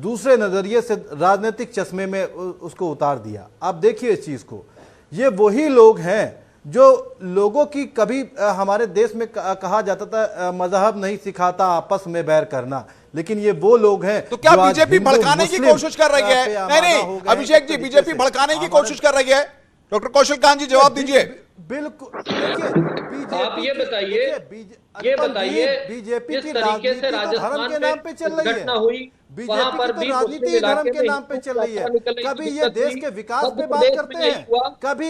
दूसरे नज़रिए से राजनीतिक चश्मे में उसको उतार दिया। आप देखिए इस चीज़ को। ये वही लोग हैं जो लोगों की कभी हमारे देश में कहा जाता था मजहब नहीं सिखाता आपस में बैर करना, लेकिन ये वो लोग हैं। तो क्या बीजेपी भड़काने की कोशिश कर रही है? नहीं, अभिषेक जी, बीजेपी भड़काने की कोशिश कर रही है? डॉक्टर कौशल कांत जी, जवाब दीजिए। बिल्कुल। आप ये बताइए बीजेपी की तरीके से राजनीति धर्म के नाम पे चल रही है। घटना हुई, वहां पर भी राजनीति धर्म के नाम पे चल रही है। कभी ये देश के विकास पे बात करते हैं, कभी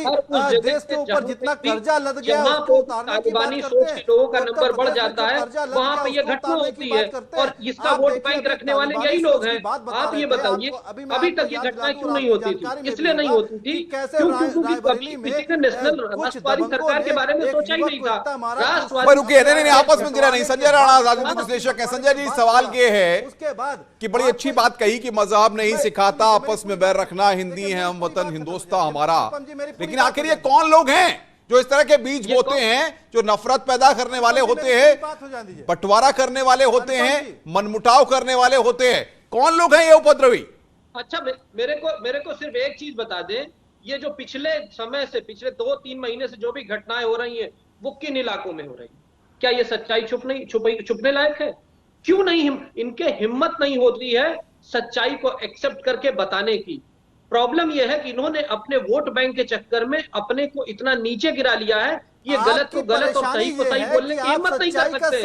देश के ऊपर जितना कर्जा लद गया उसको उतारने की बात करते हैं। लोगों का नंबर बढ़ जाता है, वहां पे ये घटना होती है और इसका वोट बैंक रखने वाले यही लोग हैं। आप ये बताइए, अभी तक ये घटना क्यों नहीं होती थी? इसलिए नहीं होती थी क्योंकि कभी नेशनल राष्ट्रवादी सरकार के बारे में सोचा ही नहीं था। रुकिए, नहीं, आपस में गिरा नहीं। संजय राणा राजनीतिक विश्लेषक हैं। संजय जी, सवाल ये है उसके बाद कि बड़ी अच्छी बात कही कि मजहब नहीं सिखाता आपस में बैर रखना, हिंदी है हम वतन हिंदुस्तान हमारा, लेकिन आखिर ये कौन लोग हैं जो इस तरह के बीज बोते हैं, जो नफरत पैदा करने वाले होते हैं, बंटवारा करने वाले होते हैं, मनमुटाव करने वाले होते हैं? कौन लोग हैं ये उपद्रवी? अच्छा, मेरे को सिर्फ एक चीज बता दें, ये जो पिछले समय से, पिछले 2-3 महीने से जो भी घटनाएं हो रही हैं, वो किन इलाकों में हो रही है? क्या ये सच्चाई छुपने लायक है? क्यों नहीं इनके हिम्मत नहीं होती है सच्चाई को एक्सेप्ट करके बताने की? प्रॉब्लम यह है कि इन्होंने अपने वोट बैंक के चक्कर में अपने को इतना नीचे गिरा लिया है, ये गलत को गलत और सही को सही बोलने की हिम्मत नहीं कर सकते।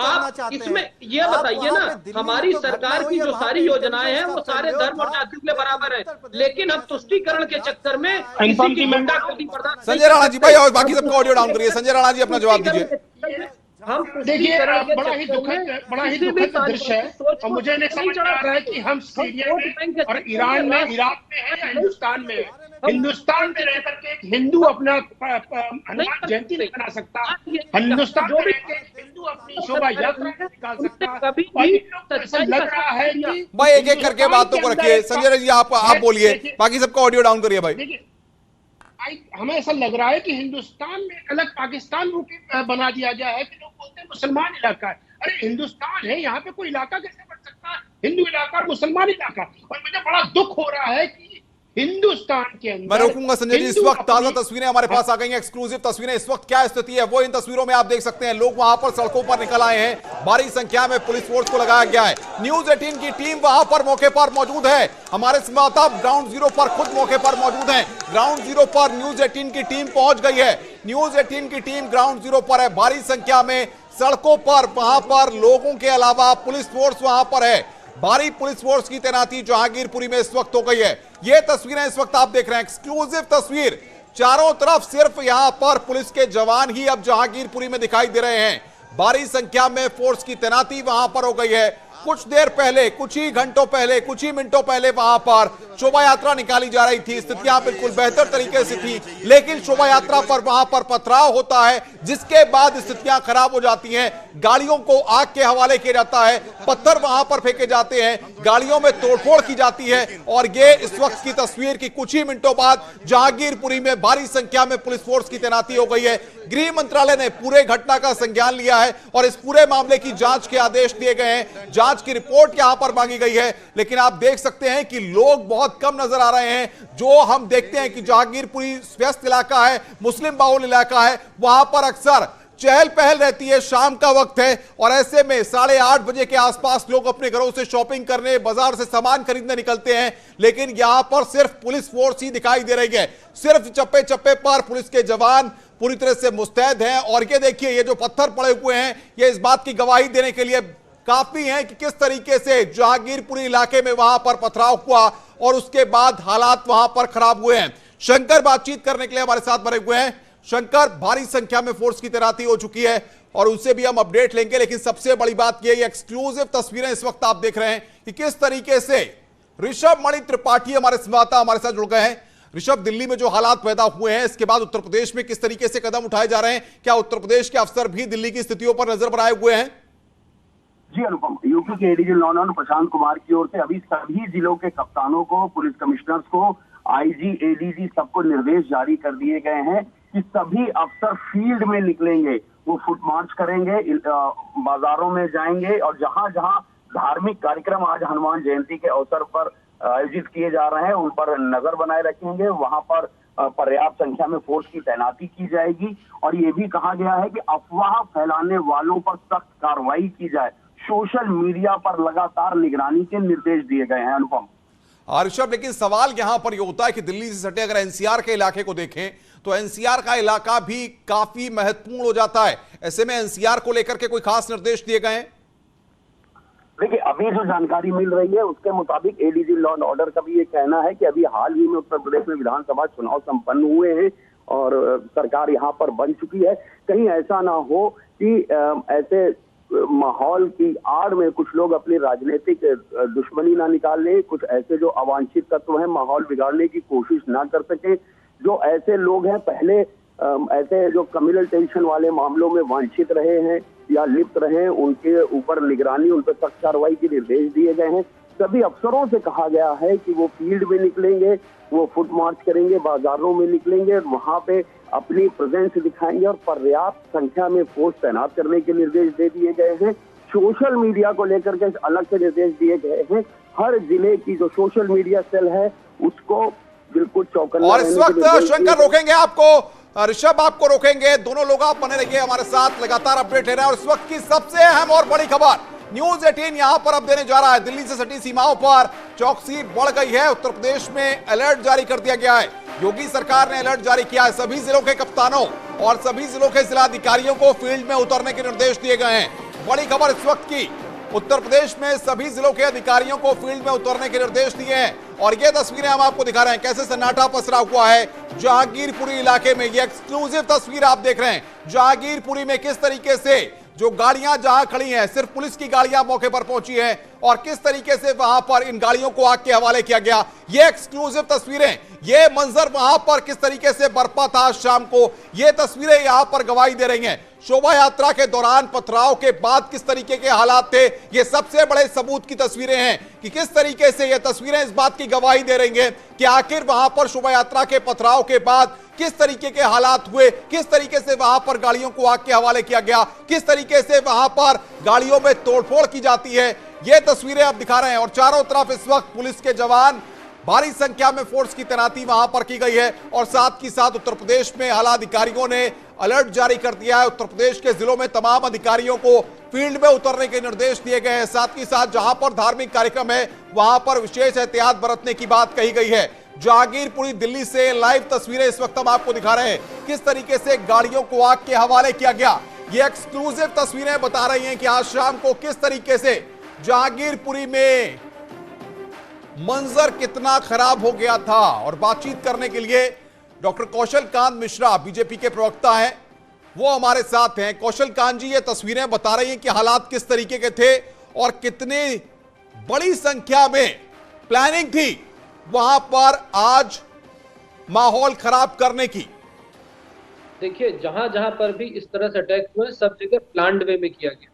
आप इसमें ये बताइए ना, हमारी सरकार की जो सारी योजनाएं हैं वो सारे धर्म और जातियों के लिए बराबर है, लेकिन हम तुष्टीकरण के चक्कर में किसी की गुंडागर्दी बर्दाश्त। संजय राणा जी भाई, और बाकी सबका ऑडियो डाउन करिए। संजय राणा जी, अपना जवाब दीजिए। हम देखिए, बड़ा ही दुखद दृश्य है और मुझे नहीं समझ आ रहा है कि हम सीरिया में और ईरान में, इराक में है या हिंदुस्तान में। हिंदुस्तान में रहकर के एक हिंदू अपना हनुमान जयंती नहीं बना सकता, हिंदुस्तान में हिंदू अपनी शोभा यात्रा निकाल सकता। ऐसा लग रहा है कि भाई एक एक करके बातों को रखिए। संजय जी, आप बोलिए, बाकी सबका ऑडियो डाउन करिए भाई। हमें ऐसा लग रहा है कि हिंदुस्तान में अलग पाकिस्तान बना दिया गया है कि लोग बोलते हैं मुसलमान इलाका है। अरे हिंदुस्तान है, यहाँ पे कोई इलाका कैसे बन सकता है? हिंदू इलाका और मुसलमान इलाका। और मुझे बड़ा दुख हो रहा है कि हिंदुस्तान के अंदर, मैं रोकूंगा संजय जी, इस वक्त ताजा तस्वीरें हमारे पास आ गई हैं, एक्सक्लूसिव तस्वीरें। इस वक्त क्या स्थिति है वो इन तस्वीरों में आप देख सकते हैं। लोग वहां पर सड़कों पर निकल आए हैं, भारी संख्या में पुलिस फोर्स को लगाया गया है। न्यूज 18 की टीम वहां पर मौके पर मौजूद है। हमारे संवाददाता ग्राउंड जीरो पर खुद मौके पर मौजूद हैं। ग्राउंड जीरो पर न्यूज 18 की टीम पहुंच गई है। न्यूज 18 की टीम ग्राउंड जीरो पर है। भारी संख्या में सड़कों पर वहां पर लोगों के अलावा पुलिस फोर्स वहां पर है। भारी पुलिस फोर्स की तैनाती जहांगीरपुरी में इस वक्त हो गई है। ये तस्वीरें इस वक्त आप देख रहे हैं, एक्सक्लूसिव तस्वीर। चारों तरफ सिर्फ यहां पर पुलिस के जवान ही अब जहांगीरपुरी में दिखाई दे रहे हैं। भारी संख्या में फोर्स की तैनाती वहां पर हो गई है। कुछ देर पहले, कुछ ही घंटों पहले, कुछ ही मिनटों पहले वहां पर शोभा यात्रा निकाली जा रही थी। स्थितियां बिल्कुल बेहतर तरीके से थी, लेकिन शोभा यात्रा पर वहां पर पथराव होता है, जिसके बाद स्थितियां खराब हो जाती हैं। गाड़ियों को आग के हवाले किया जाता है, पत्थर वहां पर फेंके जाते हैं, गाड़ियों में तोड़फोड़ की जाती है। और ये इस वक्त की तस्वीर की कुछ ही मिनटों बाद जहांगीरपुरी में भारी संख्या में पुलिस फोर्स की तैनाती हो गई है। गृह मंत्रालय ने पूरे घटना का संज्ञान लिया है और इस पूरे मामले की जांच के आदेश दिए गए हैं। जांच की रिपोर्ट यहां पर मांगी गई है, लेकिन आप देख सकते हैं कि लोग बहुत कम नजर आ रहे हैं। जो हम देखते हैं कि जहांगीरपुरी व्यस्त इलाका है, मुस्लिम बाहुल इलाका है, वहां पर अक्सर चहल पहल रहती है, शाम का वक्त है और ऐसे में 8:30 बजे के आसपास लोग अपने घरों से शॉपिंग करने, बाजार से सामान खरीदने निकलते हैं। लेकिन यहां पर सिर्फ पुलिस फोर्स ही दिखाई दे रही है, सिर्फ चप्पे चप्पे पर पुलिस के जवान पूरी तरह से मुस्तैद हैं। और ये देखिए, ये जो पत्थर पड़े हुए हैं, ये इस बात की गवाही देने के लिए काफी हैं कि किस तरीके से जहांगीरपुरी इलाके में वहां पर पथराव हुआ और उसके बाद हालात वहां पर खराब हुए हैं। शंकर बातचीत करने के लिए हमारे साथ बने हुए हैं। शंकर, भारी संख्या में फोर्स की तैनाती हो चुकी है और उनसे भी हम अपडेट लेंगे, लेकिन सबसे बड़ी बात यह एक्सक्लूसिव तस्वीरें इस वक्त आप देख रहे हैं कि किस तरीके से ऋषभ मणि त्रिपाठी हमारे संवाददाता हमारे साथ जुड़ गए हैं। ऋषभ, दिल्ली में जो हालात पैदा हुए हैं, इसके बाद उत्तर प्रदेश में किस तरीके से कदम उठाए जा रहे हैं? क्या उत्तर प्रदेश के अफसर भी दिल्ली की स्थितियों पर नजर बनाए हुए हैं? जी अनुपम, यूपी के ADG law and Prashant Kumar की ओर से अभी सभी जिलों के कप्तानों को, पुलिस कमिश्नर्स को, आईजी, एडीजी सबको निर्देश जारी कर दिए गए हैं कि सभी अफसर फील्ड में निकलेंगे, वो फुट मार्च करेंगे, बाजारों में जाएंगे और जहां जहां धार्मिक कार्यक्रम आज हनुमान जयंती के अवसर पर आयोजित किए जा रहे हैं उन पर नजर बनाए रखेंगे। वहां पर पर्याप्त संख्या में फोर्स की तैनाती की जाएगी और ये भी कहा गया है कि अफवाह फैलाने वालों पर सख्त कार्रवाई की जाए। सोशल मीडिया पर लगातार निगरानी के निर्देश दिए गए हैं। अनुपम, ऋषभ, लेकिन सवाल यहां पर यह होता है कि दिल्ली से सटे अगर एनसीआर के इलाके को देखें तो एनसीआर का इलाका भी काफी महत्वपूर्ण हो जाता है। ऐसे में एनसीआर को लेकर के कोई खास निर्देश दिए गए हैं? देखिए, अभी जो जानकारी मिल रही है उसके मुताबिक एडीजी लॉ एंड ऑर्डर का भी ये कहना है कि अभी हाल ही में उत्तर प्रदेश में विधानसभा चुनाव संपन्न हुए हैं और सरकार यहाँ पर बन चुकी है। कहीं ऐसा ना हो कि ऐसे माहौल की आड़ में कुछ लोग अपनी राजनीतिक दुश्मनी ना निकाल लें, कुछ ऐसे जो अवांछित तत्व हैं माहौल बिगाड़ने की कोशिश ना कर सके। जो ऐसे लोग हैं पहले ऐसे जो कम्युनल टेंशन वाले मामलों में वांछित रहे हैं या लिप्त रहे, उनके ऊपर निगरानी, उन पर सख्त कार्रवाई के निर्देश दिए गए हैं। सभी अफसरों से कहा गया है कि वो फील्ड में निकलेंगे, वो फुट मार्च करेंगे, बाजारों में निकलेंगे, वहां पे अपनी प्रेजेंस दिखाएंगे और पर्याप्त संख्या में फोर्स तैनात करने के निर्देश दे दिए गए हैं। सोशल मीडिया को लेकर के अलग से निर्देश दिए गए हैं। हर जिले की जो सोशल मीडिया सेल है उसको बिल्कुल चौकन्ना। और इस वक्त शंकर रोकेंगे आपको, ऋषभ आपको रोकेंगे, दोनों लोग आप बने रहिए हमारे साथ, लगातार अपडेट ले रहे हैं। और इस वक्त की सबसे अहम और बड़ी खबर न्यूज 18 यहां पर अब देने जा रहा है। दिल्ली से सटी सीमाओं पर चौकसी बढ़ गई है। उत्तर प्रदेश में अलर्ट जारी कर दिया गया है। योगी सरकार ने अलर्ट जारी किया है। सभी जिलों के कप्तानों और सभी जिलों के जिलाधिकारियों को फील्ड में उतरने के निर्देश दिए गए हैं। बड़ी खबर इस वक्त की, उत्तर प्रदेश में सभी जिलों के अधिकारियों को फील्ड में उतरने के निर्देश दिए हैं। और ये तस्वीरें हम आपको दिखा रहे हैं कैसे सन्नाटा पसरा हुआ है जहांगीरपुरी इलाके में। ये एक्सक्लूसिव तस्वीर आप देख रहे हैं जहांगीरपुरी में, किस तरीके से जो गाड़ियां जहां खड़ी हैं, सिर्फ पुलिस की गाड़ियां मौके पर पहुंची हैं और किस तरीके से वहां पर इन गाड़ियों को आग के हवाले किया गया। ये एक्सक्लूसिव तस्वीरें, ये मंजर वहां पर किस तरीके से बरपा था शाम को, ये तस्वीरें यहां पर गवाही दे रही हैं। शोभा यात्रा के दौरान पथराव के बाद किस तरीके के हालात थे, ये सबसे बड़े सबूत की तस्वीरें हैं कि किस तरीके से ये तस्वीरें इस बात की गवाही दे रही हैं कि आखिर वहां पर शोभा यात्रा के पथराव के बाद किस तरीके के हालात हुए, किस तरीके से वहां पर गाड़ियों को आग के हवाले किया गया, किस तरीके से वहां पर गाड़ियों में तोड़फोड़ की जाती है। ये तस्वीरें आप दिखा रहे हैं और चारों तरफ इस वक्त पुलिस के जवान, भारी संख्या में फोर्स की तैनाती वहां पर की गई है। और साथ ही साथ उत्तर प्रदेश में आला अधिकारियों ने अलर्ट जारी कर दिया है। उत्तर प्रदेश के जिलों में तमाम अधिकारियों को फील्ड में उतरने के निर्देश दिए गए हैं। साथ ही साथ जहां पर धार्मिक कार्यक्रम है वहां पर विशेष एहतियात बरतने की बात कही गई है। जहांगीरपुरी दिल्ली से लाइव तस्वीरें इस वक्त हम आपको दिखा रहे हैं किस तरीके से गाड़ियों को आग के हवाले किया गया। ये एक्सक्लूसिव तस्वीरें बता रही हैं कि आज शाम को किस तरीके से जहांगीरपुरी में मंजर कितना खराब हो गया था। और बातचीत करने के लिए डॉक्टर कौशल कांत मिश्रा, बीजेपी के प्रवक्ता हैं, वो हमारे साथ हैं। कौशल कांत जी, ये तस्वीरें बता रही हैं कि हालात किस तरीके के थे और कितनी बड़ी संख्या में प्लानिंग थी वहां पर आज माहौल खराब करने की। देखिए, जहां जहां पर भी इस तरह से अटैक हुए सब जगह प्लान्ड वे में किया गया।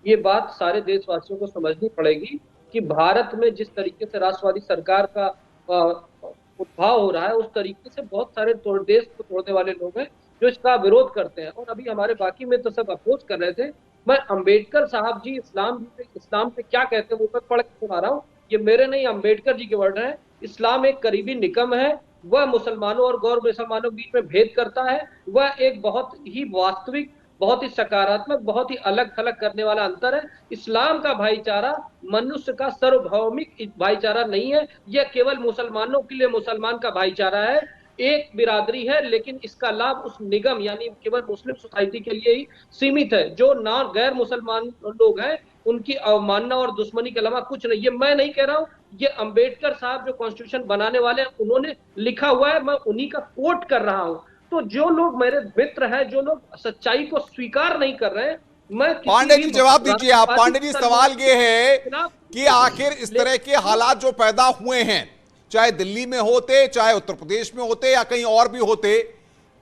ये बात सारे देशवासियों को समझनी पड़ेगी कि भारत में जिस तरीके से राष्ट्रवादी सरकार का उद्भाव हो रहा है, उस तरीके से बहुत सारे देश को तोड़ने वाले लोग हैं जो इसका विरोध करते हैं। और अभी हमारे बाकी में तो सब अपोज कर रहे थे, मैं अंबेडकर साहब जी इस्लाम पे क्या कहते हैं वो मैं पढ़ के सुना रहा हूँ। ये मेरे नहीं, अंबेडकर जी के वर्ड हैं। इस्लाम एक करीबी निकम है, वह मुसलमानों और गैर मुसलमानों के बीच में भेद करता है। वह एक बहुत ही वास्तविक, बहुत ही सकारात्मक, बहुत ही अलग थलग करने वाला अंतर है। इस्लाम का भाईचारा मनुष्य का सार्वभौमिक भाईचारा नहीं है, यह केवल मुसलमानों के लिए मुसलमान का भाईचारा है। एक बिरादरी है, लेकिन इसका लाभ उस निगम यानी केवल मुस्लिम सोसाइटी के लिए ही सीमित है। जो ना गैर मुसलमान लोग हैं उनकी अवमानना और दुश्मनी के अलावा कुछ नहीं। ये मैं नहीं कह रहा हूं, ये अंबेडकर साहब जो कॉन्स्टिट्यूशन बनाने वाले हैं उन्होंने लिखा हुआ है, मैं उन्हीं का कोट कर रहा हूं। तो जो लोग मेरे मित्र हैं, जो लोग सच्चाई को स्वीकार नहीं कर रहे हैं, मैं पांडे जी जवाब दीजिए आप। पांडे जी सवाल ये है कि आखिर इस तरह के हालात जो पैदा हुए हैं, चाहे दिल्ली में होते, चाहे उत्तर प्रदेश में होते या कहीं और भी होते,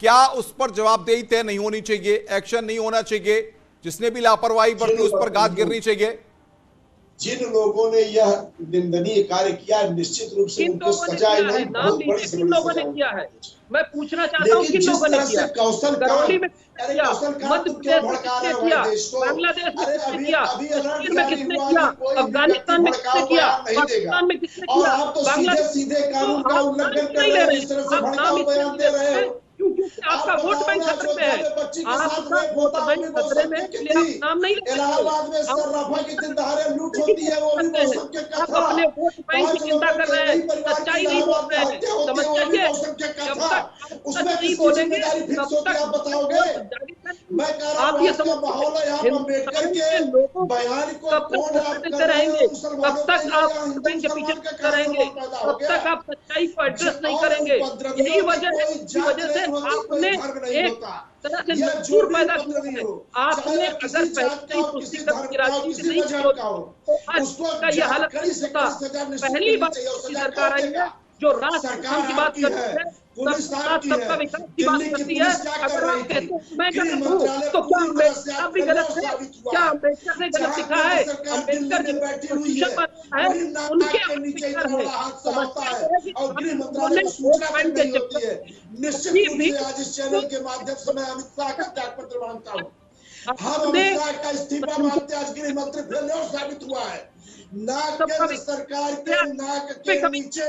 क्या उस पर जवाबदेही तय नहीं होनी चाहिए, एक्शन नहीं होना चाहिए? जिसने भी लापरवाही बरती उस पर गाज गिरनी चाहिए। जिन लोगों ने यह निंदनीय कार्य किया, निश्चित रूप से उनकी सजा नहीं, बहुत बड़ी से बड़ी सजा किया है। मैं पूछना चाहता हूं किन लोगों ने किया? कौशल करौली में अरे किया, कौशल मध्य प्रदेश में किसने किया, बांग्लादेश में किसने किया, कश्मीर में किसने किया, अफगानिस्तान में किसने किया, पाकिस्तान में किसने किया? आप तो सीधे सीधे कानून का उल्लंघन कर रहे हो, इस तरह से भड़काऊ बयान दे रहे हो। क्योंकि आपका वोट बैंक खतरे में है, आपका वोट बैंक खतरे में, इसलिए आप नाम नहीं ले सकते। इलाहाबाद में सर्राफा की दिनदहाड़े लूट होती है, वो भी मौसम के आप अपने वोट बैंक की चिंता कर रहे हैं, सच्चाई नहीं बोल रहे हैं। समझिए, जब तक उसमें नहीं बोलेंगे तब तक आप बताओगे। मैं कह रहा हूं आपका माहौल है, आप अम्बेडकर के बयान को देते रहेंगे, तब तक आप बैंक के पीछे रहेंगे, तब तक आप सच्चाई को एड्रेस नहीं करेंगे। यही वजह से आपने एक तरह से नसूर पैदा किया है। आपने अगर पहले तुष्टिकरण की राजनीति नहीं की तो आज का यह हालत होता। पहली बार की सरकार आई है जो राष्ट्र की बात करती है, सबका विकास की बात करती है। अगर आप कहते हैं मैं गलत हूँ तो क्या आप भी गलत है? क्या अम्बेडकर ने गलत लिखा है? अम्बेडकर है उनके अम्बेडकर है, समझता है कि उन्होंने वोट बैंक के निश्चित रूप से आज इस चैनल के माध्यम से मैं अमित शाह का त्यागपत्र मांगता हूँ। हम अमित शाह का इस्तीफा मांगते, आज गृह मंत्री फेल्योर साबित हुआ है। नाक केंद्र सरकार के नाक के नीचे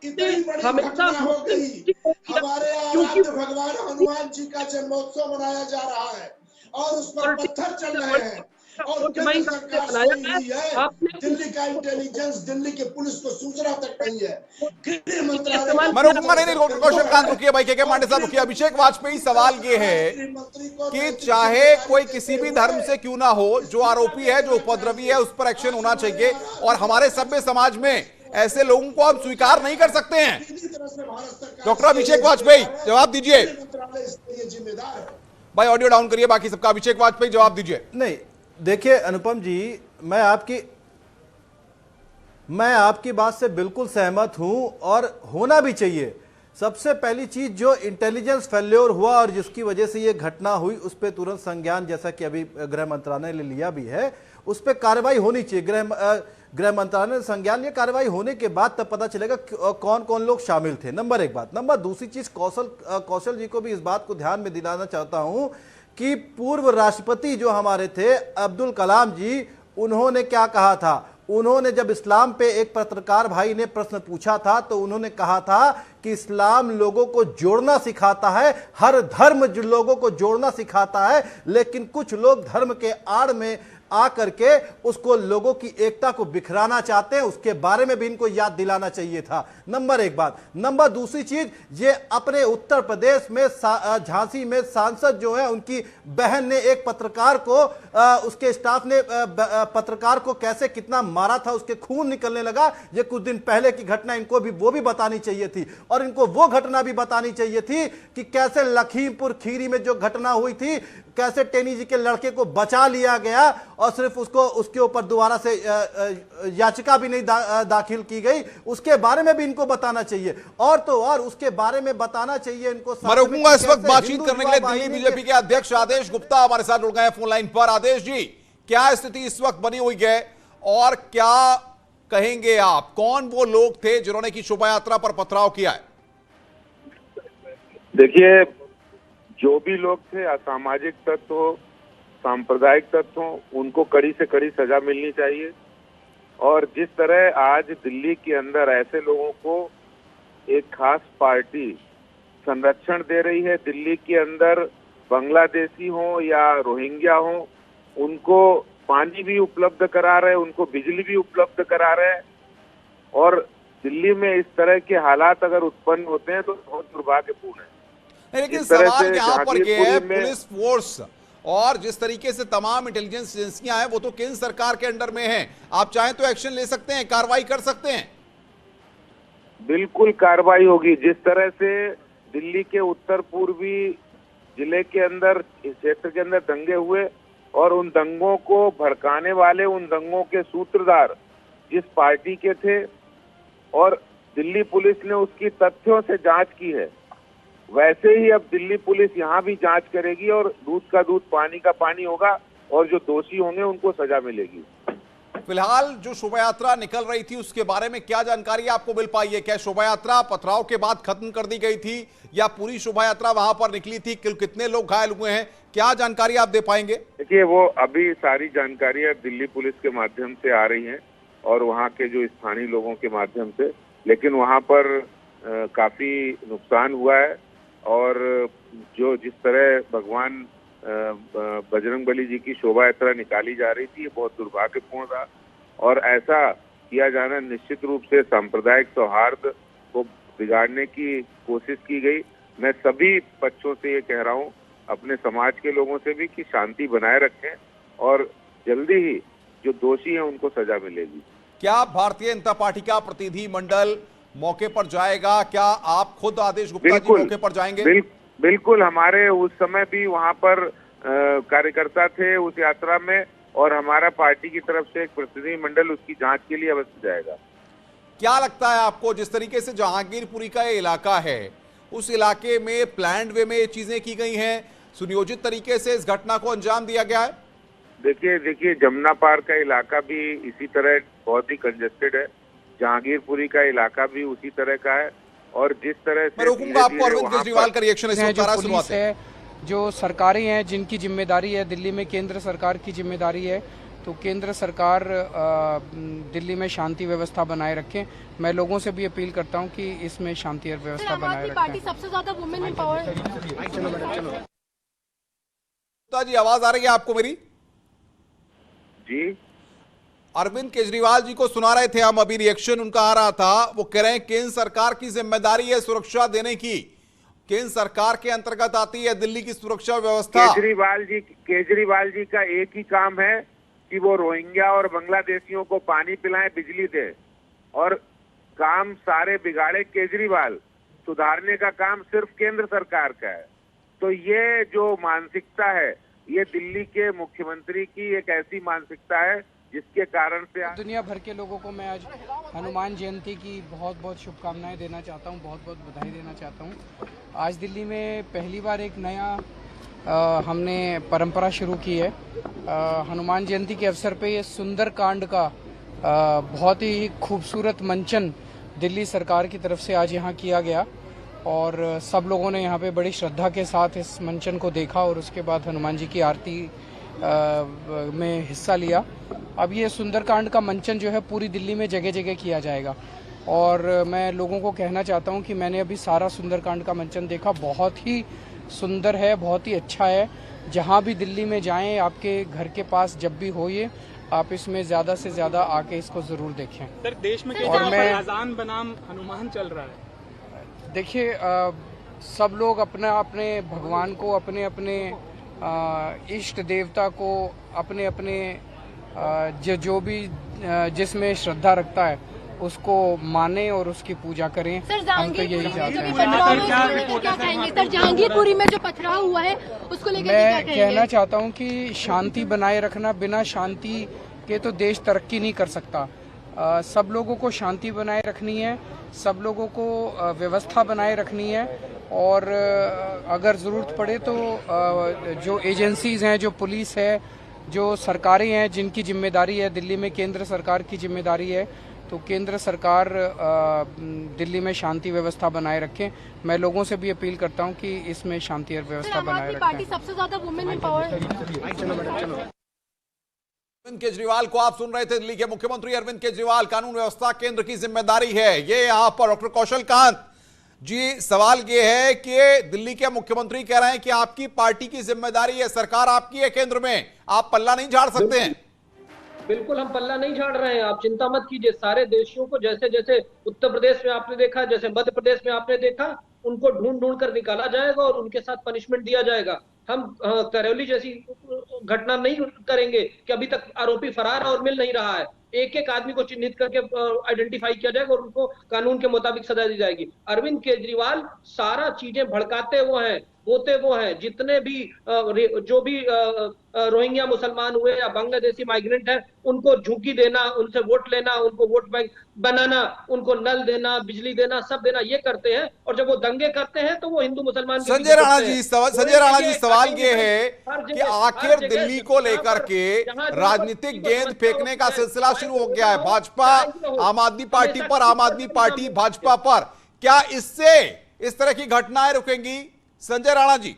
इतनी बड़ी घटना हो गई। हमारे आराध्य भगवान हनुमान जी का जन्मोत्सव मनाया जा रहा है और उस पर पत्थर चल रहे हैं और केंद्र सरकार सोई हुई है। दिल्ली का इंटेलिजेंस, दिल्ली के पुलिस को सूचना तक नहीं है। गृह मंत्रालय रुकिए भाई, के पांडे साहब रुकिए। अभिषेक वाजपेयी, सवाल ये है कि चाहे कोई किसी भी धर्म से क्यों ना हो, जो आरोपी है, जो उपद्रवी है, उस पर एक्शन होना चाहिए। और हमारे सभ्य समाज में ऐसे लोगों को हम स्वीकार नहीं कर सकते हैं। डॉक्टर अभिषेक वाजपेयी जवाब दीजिए भाई। ऑडियो डाउन करिए बाकी सबका। अभिषेक वाजपेयी जवाब दीजिए। नहीं, देखिए अनुपम जी, मैं आपकी बात से बिल्कुल सहमत हूं और होना भी चाहिए। सबसे पहली चीज, जो इंटेलिजेंस फेल्योर हुआ और जिसकी वजह से ये घटना हुई, उस पर तुरंत संज्ञान, जैसा कि अभी गृह मंत्रालय ने लिया भी है, उस पर कार्रवाई होनी चाहिए। गृह मंत्रालय ने संज्ञान लिया, कार्रवाई होने के बाद तब पता चलेगा कौन कौन लोग शामिल थे। नंबर एक बात। नंबर दूसरी चीज, कौशल जी को भी इस बात को ध्यान में दिलाना चाहता हूं कि पूर्व राष्ट्रपति जो हमारे थे अब्दुल कलाम जी, उन्होंने क्या कहा था? उन्होंने जब इस्लाम पे एक पत्रकार भाई ने प्रश्न पूछा था तो उन्होंने कहा था कि इस्लाम लोगों को जोड़ना सिखाता है, हर धर्म लोगों को जोड़ना सिखाता है, लेकिन कुछ लोग धर्म के आड़ में आकर के उसको, लोगों की एकता को बिखराना चाहते हैं। उसके बारे में भी इनको याद दिलाना चाहिए था। नंबर एक बात। नंबर दूसरी चीज, ये अपने उत्तर प्रदेश में झांसी में सांसद जो है, उनकी बहन ने एक पत्रकार को, उसके स्टाफ ने पत्रकार को कैसे कितना मारा था, उसके खून निकलने लगा। ये कुछ दिन पहले की घटना, इनको भी वो भी बतानी चाहिए थी। और इनको वो घटना भी बतानी चाहिए थी कि कैसे लखीमपुर खीरी में जो घटना हुई थी, कैसे टेनी जी के लड़के को बचा लिया गया और सिर्फ उसके ऊपर दोबारा से याचिका भी नहीं दाखिल की गई। उसके बारे में भी इनको बताना चाहिए। और तो और उसके बारे में बताना चाहिए इनको। मैं रुकूंगा इस वक्त बातचीत करने के लिए। दिल्ली बीजेपी के अध्यक्ष आदेश गुप्ता हमारे साथ जुड़ गए हैं फोन लाइन पर। आदेश जी, क्या स्थिति इस वक्त बनी हुई है और क्या कहेंगे आप? कौन वो लोग थे जिन्होंने की शोभा यात्रा पर पथराव किया है? देखिए, जो भी लोग थे, असामाजिक तत्व सांप्रदायिक तत्वों उनको कड़ी से कड़ी सजा मिलनी चाहिए। और जिस तरह आज दिल्ली के अंदर ऐसे लोगों को एक खास पार्टी संरक्षण दे रही है, दिल्ली के अंदर बांग्लादेशी हो या रोहिंग्या हो, उनको पानी भी उपलब्ध करा रहे, उनको बिजली भी उपलब्ध करा रहे, और दिल्ली में इस तरह के हालात अगर उत्पन्न होते हैं तो बहुत दुर्भाग्यपूर्ण है। लेकिन सवाल यहाँ पर यह है, पुलिस फोर्स और जिस तरीके से तमाम इंटेलिजेंस एजेंसियां हैं वो तो केंद्र सरकार के अंडर में हैं, आप चाहें तो एक्शन ले सकते हैं, कार्रवाई कर सकते हैं। बिल्कुल कार्रवाई होगी। जिस तरह से दिल्ली के उत्तर पूर्वी जिले के अंदर, क्षेत्र के अंदर दंगे हुए और उन दंगों को भड़काने वाले, उन दंगों के सूत्रधार जिस पार्टी के थे और दिल्ली पुलिस ने उसकी तथ्यों से जांच की है, वैसे ही अब दिल्ली पुलिस यहाँ भी जांच करेगी और दूध का दूध पानी का पानी होगा और जो दोषी होंगे उनको सजा मिलेगी। फिलहाल जो शोभा यात्रा निकल रही थी उसके बारे में क्या जानकारी आपको मिल पाई है? क्या शोभा यात्रा पथराव के बाद खत्म कर दी गई थी या पूरी शोभा यात्रा वहां पर निकली थी? कितने लोग घायल हुए हैं, क्या जानकारी आप दे पाएंगे? देखिए, वो अभी सारी जानकारियां दिल्ली पुलिस के माध्यम से आ रही हैं और वहाँ के जो स्थानीय लोगों के माध्यम से, लेकिन वहाँ पर काफी नुकसान हुआ है और जो जिस तरह भगवान बजरंगबली जी की शोभा यात्रा निकाली जा रही थी, ये बहुत दुर्भाग्यपूर्ण था और ऐसा किया जाना निश्चित रूप से सांप्रदायिक सौहार्द को बिगाड़ने की कोशिश की गई। मैं सभी पक्षों से ये कह रहा हूँ, अपने समाज के लोगों से भी, कि शांति बनाए रखें और जल्दी ही जो दोषी हैं उनको सजा मिलेगी। क्या भारतीय जनता पार्टी का प्रतिनिधि मंडल मौके पर जाएगा? क्या आप खुद आदेश गुप्ता जी मौके पर जाएंगे? बिल्कुल, हमारे उस समय भी वहां पर कार्यकर्ता थे उस यात्रा में और हमारा पार्टी की तरफ से एक प्रतिनिधि मंडल उसकी जांच के लिए अवश्य जाएगा। क्या लगता है आपको, जिस तरीके से जहांगीरपुरी का ये इलाका है, उस इलाके में प्लान्ड वे में ये चीजें की गई हैं, सुनियोजित तरीके से इस घटना को अंजाम दिया गया है? देखिए जमुना पार का इलाका भी इसी तरह बहुत ही कंजेस्टेड है, जहांगीरपुरी का इलाका भी उसी तरह का है और जिस तरह से मैं रोकूंगा आपको अरविंद केजरीवाल का रिएक्शन इस वक्त पुलिस है, जो सरकारें हैं जिनकी जिम्मेदारी है, दिल्ली में केंद्र सरकार की जिम्मेदारी है, तो केंद्र सरकार दिल्ली में शांति व्यवस्था बनाए रखें। मैं लोगों से भी अपील करता हूं कि इसमें शांति व्यवस्था बनाए रखें। पार्टी सबसे ज्यादा वुमेन एम्पावर। जी, आवाज आ रही है आपको मेरी? जी, अरविंद केजरीवाल जी को सुना रहे थे हम अभी, रिएक्शन उनका आ रहा था। वो कह रहे हैं केंद्र सरकार की जिम्मेदारी है सुरक्षा देने की, केंद्र सरकार के अंतर्गत आती है दिल्ली की सुरक्षा व्यवस्था। केजरीवाल जी का एक ही काम है कि वो रोहिंग्या और बांग्लादेशियों को पानी पिलाएं, बिजली दे, और काम सारे बिगाड़े केजरीवाल, सुधारने का काम सिर्फ केंद्र सरकार का है। तो ये जो मानसिकता है, ये दिल्ली के मुख्यमंत्री की एक ऐसी मानसिकता है जिसके कारण से दुनिया भर के लोगों को मैं आज हनुमान जयंती की बहुत बहुत शुभकामनाएं देना चाहता हूं, बहुत बहुत बधाई देना चाहता हूं। आज दिल्ली में पहली बार एक नया हमने परंपरा शुरू की है। हनुमान जयंती के अवसर पे ये सुंदरकांड का बहुत ही खूबसूरत मंचन दिल्ली सरकार की तरफ से आज यहाँ किया गया और सब लोगों ने यहाँ पे बड़ी श्रद्धा के साथ इस मंचन को देखा और उसके बाद हनुमान जी की आरती में हिस्सा लिया। अब ये सुंदरकांड का मंचन जो है पूरी दिल्ली में जगह जगह किया जाएगा और मैं लोगों को कहना चाहता हूँ कि मैंने अभी सारा सुंदरकांड का मंचन देखा, बहुत ही सुंदर है, बहुत ही अच्छा है। जहाँ भी दिल्ली में जाएं, आपके घर के पास जब भी हो, ये आप इसमें ज़्यादा से ज़्यादा आके इसको ज़रूर देखें। सर, देश में और मैं अजान बनाम हनुमान चल रहा है। देखिए, सब लोग अपना अपने भगवान को, अपने अपने इष्ट देवता को, अपने अपने जो भी जिसमें श्रद्धा रखता है उसको माने और उसकी पूजा करें। हम तो यही चाहते हैं। सर, जहांगीरपुरी में जो पथराव हुआ है उसको लेकर मैं कहना चाहता हूं कि शांति बनाए रखना, बिना शांति के तो देश तरक्की नहीं कर सकता। सब लोगों को शांति बनाए रखनी है, सब लोगों को व्यवस्था बनाए रखनी है और अगर ज़रूरत पड़े तो जो एजेंसीज हैं, जो पुलिस है, जो सरकारें हैं जिनकी जिम्मेदारी है, दिल्ली में केंद्र सरकार की जिम्मेदारी है तो केंद्र सरकार दिल्ली में शांति व्यवस्था बनाए रखे। मैं लोगों से भी अपील करता हूं कि इसमें शांति और व्यवस्था बनाए रखें। पार्टी सबसे ज्यादा वुमेन एम्पावर्ड। अरविंद केजरीवाल को आप सुन रहे थे। दिल्ली के मुख्यमंत्री अरविंद केजरीवाल, कानून व्यवस्था केंद्र की जिम्मेदारी है। ये यहां पर डॉक्टर कौशल कांत जी, सवाल ये है कि दिल्ली के मुख्यमंत्री कह रहे हैं कि आपकी पार्टी की जिम्मेदारी है, सरकार आपकी है केंद्र में, आप पल्ला नहीं झाड़ सकते हैं। बिल्कुल हम पल्ला नहीं झाड़ रहे हैं, आप चिंता मत कीजिए। सारे देशों को जैसे जैसे उत्तर प्रदेश में आपने देखा, जैसे मध्य प्रदेश में आपने देखा, उनको ढूंढ ढूंढ कर निकाला जाएगा और उनके साथ पनिशमेंट दिया जाएगा। हम करौली जैसी घटना नहीं करेंगे कि अभी तक आरोपी फरार और मिल नहीं रहा है। एक एक आदमी को चिन्हित करके आइडेंटिफाई किया जाएगा और उनको कानून के मुताबिक सजा दी जाएगी। अरविंद केजरीवाल सारा चीजें भड़काते हुए हैं, होते वो हैं। जितने भी जो भी रोहिंग्या मुसलमान हुए या बांग्लादेशी माइग्रेंट हैं, उनको झुकी देना, उनसे वोट लेना, उनको वोट बैंक बनाना, उनको नल देना, बिजली देना, सब देना, ये करते हैं। और जब वो दंगे करते हैं तो वो हिंदू मुसलमान। संजय राणा जी, सवाल ये है कि आखिर दिल्ली को लेकर के राजनीतिक गेंद फेंकने का सिलसिला शुरू हो गया है। भाजपा आम आदमी पार्टी पर, आम आदमी पार्टी भाजपा पर। क्या इससे इस तरह की घटनाएं रुकेंगी? संजय राणा जी,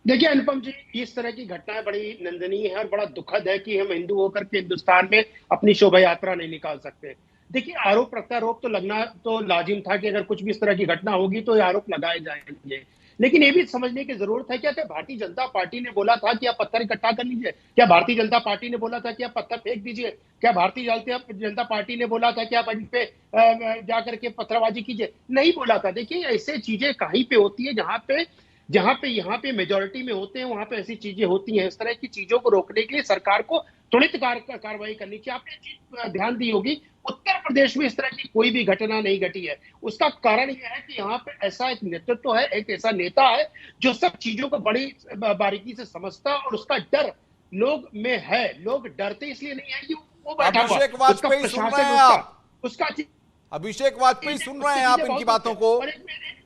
देखिए अनुपम जी, इस तरह की घटनाएं बड़ी निंदनीय है और बड़ा दुखद है कि हम हिंदू होकर के हिंदुस्तान में अपनी शोभा यात्रा नहीं निकाल सकते। देखिए, आरोप प्रत्यारोप तो लगना तो लाजिम था कि अगर कुछ भी इस तरह की घटना होगी तो ये आरोप लगाए जाएंगे, लेकिन ये भी समझने की जरूरत है क्या भारतीय जनता पार्टी ने बोला था कि आप पत्थर इकट्ठा कर लीजिए? क्या भारतीय जनता पार्टी ने बोला था कि आप पत्थर फेंक दीजिए? क्या भारतीय जनता पार्टी ने बोला था कि आप इन पे जाकर के पत्थरबाजी कीजिए? नहीं बोला था। देखिए, ऐसे चीजें कहीं पे होती है जहां पे यहाँ पे मेजोरिटी में होते हैं, वहां पे ऐसी चीजें होती हैं। इस तरह की चीजों को रोकने के लिए सरकार को त्वरित कार्रवाई करनी चाहिए। आपने ध्यान दी होगी, उत्तर प्रदेश में इस तरह की कोई भी घटना नहीं घटी है। उसका कारण यह है कि यहाँ पे ऐसा एक नेतृत्व है, एक ऐसा नेता है जो सब चीजों को बड़ी बारीकी से समझता और उसका डर लोग में है। लोग डरते इसलिए नहीं है कि वो बैठा हुआ, अभिषेक वाजपेयी सुन रहे हैं आप? अभिषेक वाजपेयी सुन रहे हैं आप इनकी बातों को?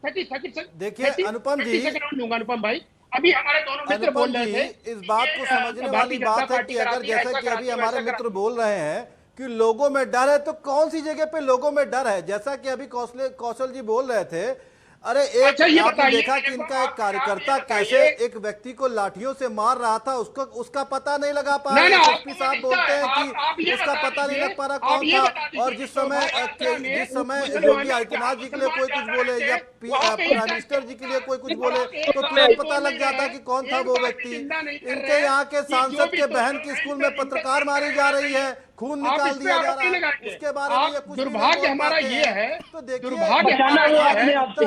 देखिए अनुपम जी, अनुपम भाई, अभी हमारे दोनों मित्र बोल रहे थे, इस बात को समझने वाली बात है कि अगर जैसा कि अभी हमारे मित्र बोल रहे हैं कि लोगों में डर है, तो कौन सी जगह पे लोगों में डर है? जैसा कि अभी कौशल जी बोल रहे थे, अरे आपने देखा कि इनका एक कार्यकर्ता कैसे एक व्यक्ति को लाठियों से मार रहा था, उसका पता नहीं लगा पा रहा। एसपी साहब बोलते हैं कि उसका पता नहीं लग पा रहा कौन था। और जिस समय योगी आदित्यनाथ जी के लिए कोई कुछ बोले या प्राइम मिनिस्टर जी के लिए कोई कुछ बोले तो तुरंत पता लग जाता कि कौन था वो व्यक्ति। इनके यहाँ के सांसद के बहन की स्कूल में पत्रकार मारी जा रही है, खून निकाल दिया जा रहा है, उसके बारे में कुछ दुर्भाग्य हमारा ये है, तो देखिए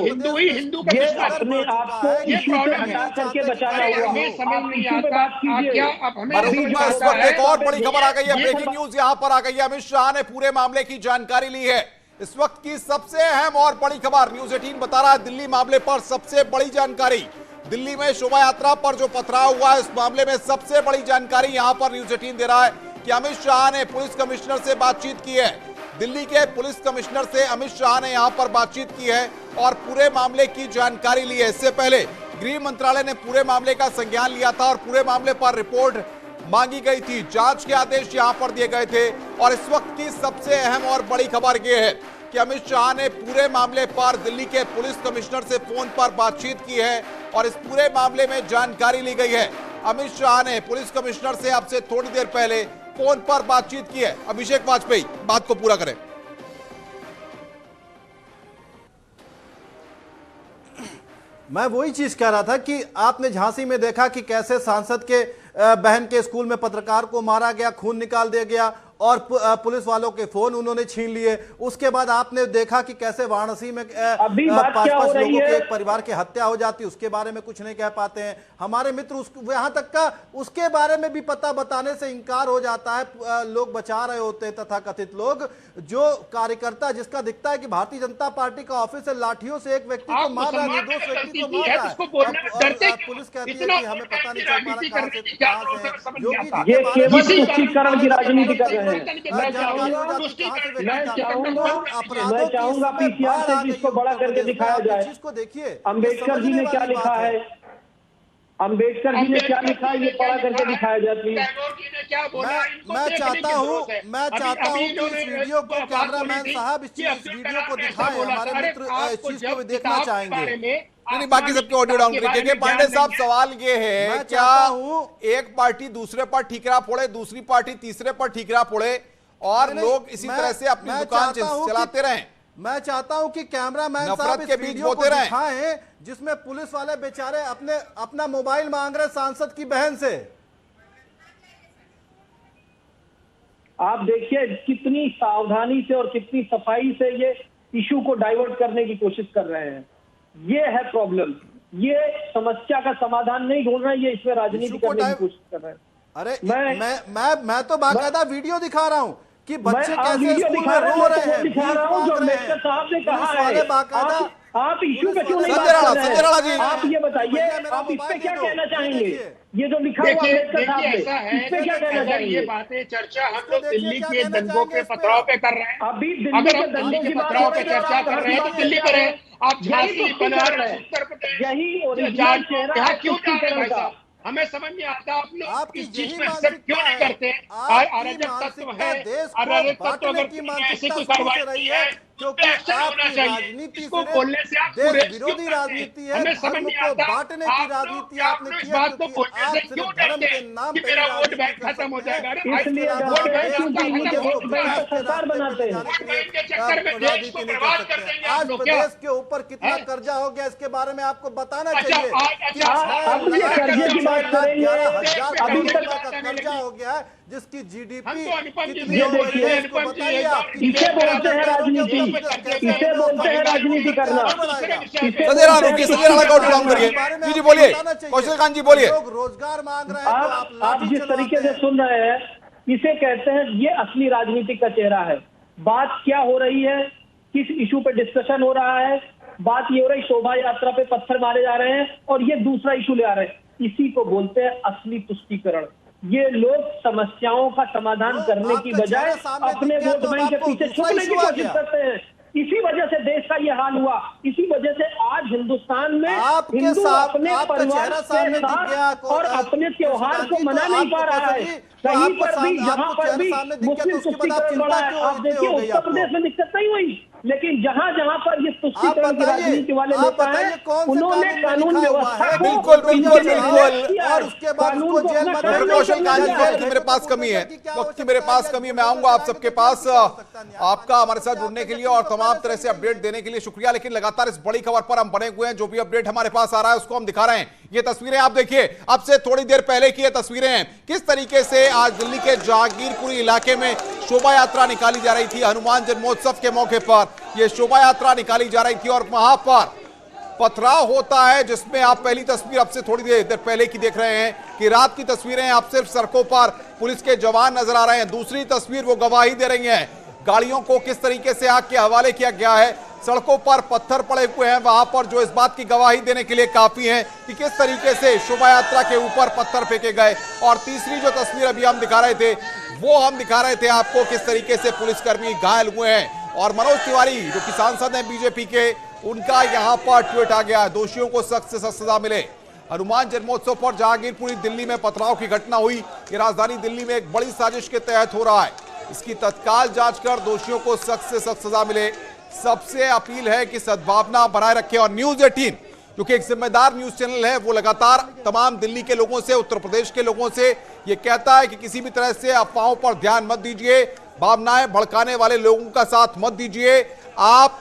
हिंदू ही हिंदू का अपने आप को इश्यू से हटा करके बचाना हुआ। हमें समझ नहीं आता क्या अब हमें इस वक्त एक और बड़ी खबर आ गई है, ब्रेकिंग न्यूज यहां पर आ गई है। अमित शाह ने पूरे मामले की जानकारी ली है। इस वक्त की सबसे अहम और बड़ी खबर न्यूज 18 बता रहा है, दिल्ली मामले पर सबसे बड़ी जानकारी। दिल्ली में शोभा यात्रा पर जो पथराव हुआ है, इस मामले में सबसे बड़ी जानकारी यहां पर न्यूज 18 दे रहा है कि अमित शाह ने पुलिस कमिश्नर से बातचीत की है। दिल्ली के पुलिस कमिश्नर से अमित शाह ने यहां पर बातचीत की है और पूरे मामले की जानकारी ली है। इससे पहले गृह मंत्रालय ने पूरे मामले का संज्ञान लिया था और पूरे मामले पर रिपोर्ट मांगी गई थी। जांच के आदेश यहां पर दिए गए थे और इस वक्त की सबसे अहम और बड़ी खबर यह है कि अमित शाह ने पूरे मामले पर दिल्ली के पुलिस कमिश्नर से फोन पर बातचीत की है और इस पूरे मामले में जानकारी ली गई है। अमित शाह ने पुलिस कमिश्नर से अब से थोड़ी देर पहले फोन पर बातचीत की है। अभिषेक वाजपेयी बात को पूरा करें। मैं वही चीज कह रहा था कि आपने झांसी में देखा कि कैसे सांसद के बहन के स्कूल में पत्रकार को मारा गया, खून निकाल दिया गया और पुलिस वालों के फोन उन्होंने छीन लिए। उसके बाद आपने देखा कि कैसे वाराणसी में 5-5 लोगों के एक परिवार की हत्या हो जाती, उसके बारे में कुछ नहीं कह पाते हैं हमारे मित्र। यहाँ तक का उसके बारे में भी पता बताने से इनकार हो जाता है। लोग बचा रहे होते हैं तथाकथित लोग, जो कार्यकर्ता जिसका दिखता है कि भारतीय जनता पार्टी का ऑफिस से लाठियों से एक व्यक्ति को मार रहा है, निर्दोष व्यक्ति को मार रहा है, पुलिस कहती है कि हमें पता नहीं चल पा रहा कहां से ये केवल तुष्टीकरण की राजनीति कर रहे हैं। मैं चाहूंगा पीसीआर से जिसको बड़ा करके दिखाया जाए। चीज को देखिए, अम्बेडकर जी ने क्या लिखा है, अम्बेडकर जी ने क्या लिखा है ये पढ़ा करके दिखाया जाती है। मैं चाहता हूँ कि इस वीडियो को कैमरामैन साहब इस वीडियो को दिखाएं, हमारे मित्र इस चीज को भी देखना चाहेंगे। नहीं, बाकी सबके ऑडियो डाउन करिए। पांडे साहब, सवाल ये है, क्या एक पार्टी दूसरे पर ठीकरा फोड़े, दूसरी पार्टी तीसरे पर ठीकरा फोड़े और लोग इसी तरह से अपनी दुकान चलाते रहें? मैं चाहता हूं कि कैमरामैन साहब इस वीडियो को दिखाएं जिसमें पुलिस वाले बेचारे अपना मोबाइल मांग रहे सांसद की बहन से। आप देखिए कितनी सावधानी से और कितनी सफाई से ये इशू को डाइवर्ट करने की कोशिश कर रहे हैं। ये है प्रॉब्लम, ये समस्या का समाधान नहीं ढूंढ रहे हैं, ये इसमें राजनीति करने की कोशिश कर रहे हैं। अरे मैं तो बाकायदा वीडियो दिखा रहा हूं कि बच्चे कैसे स्कूल में रो रहे हैं, दिखा रहा हूं जो अम्बेडकर साहब ने कहा है। आप इशू पे क्यों नहीं बात कर रहे हैं? आप ये बताइए, आप इस पे क्या कहना चाहेंगे? ये जो लिखा हुआ अम्बेडकर साहब ने, इस पे क्या कहना चाहेंगे? ये बातें चर्चा हम लोग दिल्ली के दंगों के पथराव पे कर रहे हैं। अभी दिल्ली के दंगों की पथराव पे चर्चा कर रहे हैं तो दिल्ली पर है। आप झांसी, बनारस, उत्तर प्रदेश, यही ओरिजिनल चेहरा है क्यों जा रहे हैं भाई साहब? हमें समझ नहीं आता आप लोग इस चीज में एक्सेप्ट क्यों नहीं करते? अराजक तत्व है, अराजक तत्व अगर ऐसी कोई कार्रवाई है क्योंकि राजनीति इसको बोलने से आप विरोधी राजनीति है, हमें समझ नहीं आता बांटने की राजनीति आपने इस बात को बोलने से क्यों डरते हैं कि मेरा वोट बैंक खत्म हो जाएगा? इसलिए वोट बैंक सरकार बनाते हैं, के चक्कर में देश को बर्बाद कर देंगे। आज प्रदेश के ऊपर कितना कर्जा हो गया इसके बारे में आपको बताना चाहिए। कर्जे की बात करेंगे, 11,000 का कर्जा हो गया है जिसकी जीडीपी इसे बोलते हैं राजनीति, इसे बोलते हैं राजनीति करना। जी बोलिए, कौशल जी बोलिए। लोग रोजगार मांग रहे हैं, आप जिस तरीके से सुन रहे हैं इसे कहते हैं ये असली राजनीति का चेहरा है। बात क्या हो रही है, किस इशू पे डिस्कशन हो रहा है, बात ये हो रही शोभा यात्रा पे पत्थर मारे जा रहे हैं और ये दूसरा इशू ले आ रहे हैं। इसी को बोलते हैं असली तुष्टीकरण। ये लोग समस्याओं का समाधान करने की बजाय अपने वोट बैंक के पीछे छुपने की कोशिश करते हैं। इसी वजह से देश का ये हाल हुआ, इसी वजह से आज हिंदुस्तान में हिंदू अपने परिवार के साथ और अपने त्योहार को मना नहीं पा रहा है। कहीं पर भी, जहां पर भी मुस्लिम तुष्टीकरण बढ़ा है, आप देखिए उत्तर प्रदेश में दिक्कत नहीं हुई, लेकिन जहां जहां पर ये तुष्टीकरण की राजनीति वाले नेता हैं, उन्होंने कानून व्यवस्था को और उसके बाद कौशल कांजी, मेरे पास कमी है, वक्त की मेरे पास कमी है। मैं आऊंगा आप सबके पास, आपका हमारे साथ जुड़ने के लिए और तमाम तरह से अपडेट देने के लिए शुक्रिया। लेकिन लगातार इस बड़ी खबर पर हम बने हुए हैं, जो भी अपडेट हमारे पास आ रहा है उसको हम दिखा रहे हैं। ये तस्वीरें आप देखिए, अब से थोड़ी देर पहले की ये तस्वीरें हैं, किस तरीके से आज दिल्ली के जहांगीरपुरी इलाके में शोभा यात्रा निकाली जा रही थी। हनुमान जन्मोत्सव के मौके पर यह शोभा यात्रा निकाली जा रही थी और वहां पर पथराव होता है, जिसमें आप पहली तस्वीर अब से थोड़ी देर पहले की देख रहे हैं कि रात की तस्वीरें आप सिर्फ सड़कों पर पुलिस के जवान नजर आ रहे हैं। दूसरी तस्वीर वो गवाही दे रही है, गाड़ियों को किस तरीके से आग के हवाले किया गया है, सड़कों पर पत्थर पड़े हुए हैं वहां पर, जो इस बात की गवाही देने के लिए काफी है कि किस तरीके से शोभा यात्रा के ऊपर पत्थर फेंके गए। और तीसरी जो तस्वीर अभी हम दिखा रहे थे वो हम दिखा रहे थे आपको किस तरीके से पुलिसकर्मी घायल हुए हैं। और मनोज तिवारी जो कि सांसद हैं बीजेपी के, उनका यहां पर ट्वीट आ गया है, दोषियों को सख्त से सख्त सजा मिले। हनुमान जन्मोत्सव पर जहांगीरपुरी दिल्ली में पथराव की घटना हुई, ये राजधानी दिल्ली में एक बड़ी साजिश के तहत हो रहा है, इसकी तत्काल जांच कर दोषियों को सख्त से सख्त सजा मिले। सबसे अपील है कि सद्भावना बनाए रखें। और न्यूज 18 जो कि एक जिम्मेदार न्यूज चैनल है, वो लगातार तमाम दिल्ली के लोगों से, उत्तर प्रदेश के लोगों से ये कहता है कि किसी भी तरह से अफवाहों पर ध्यान मत दीजिए, भावनाएं भड़काने वाले लोगों का साथ मत दीजिए, आप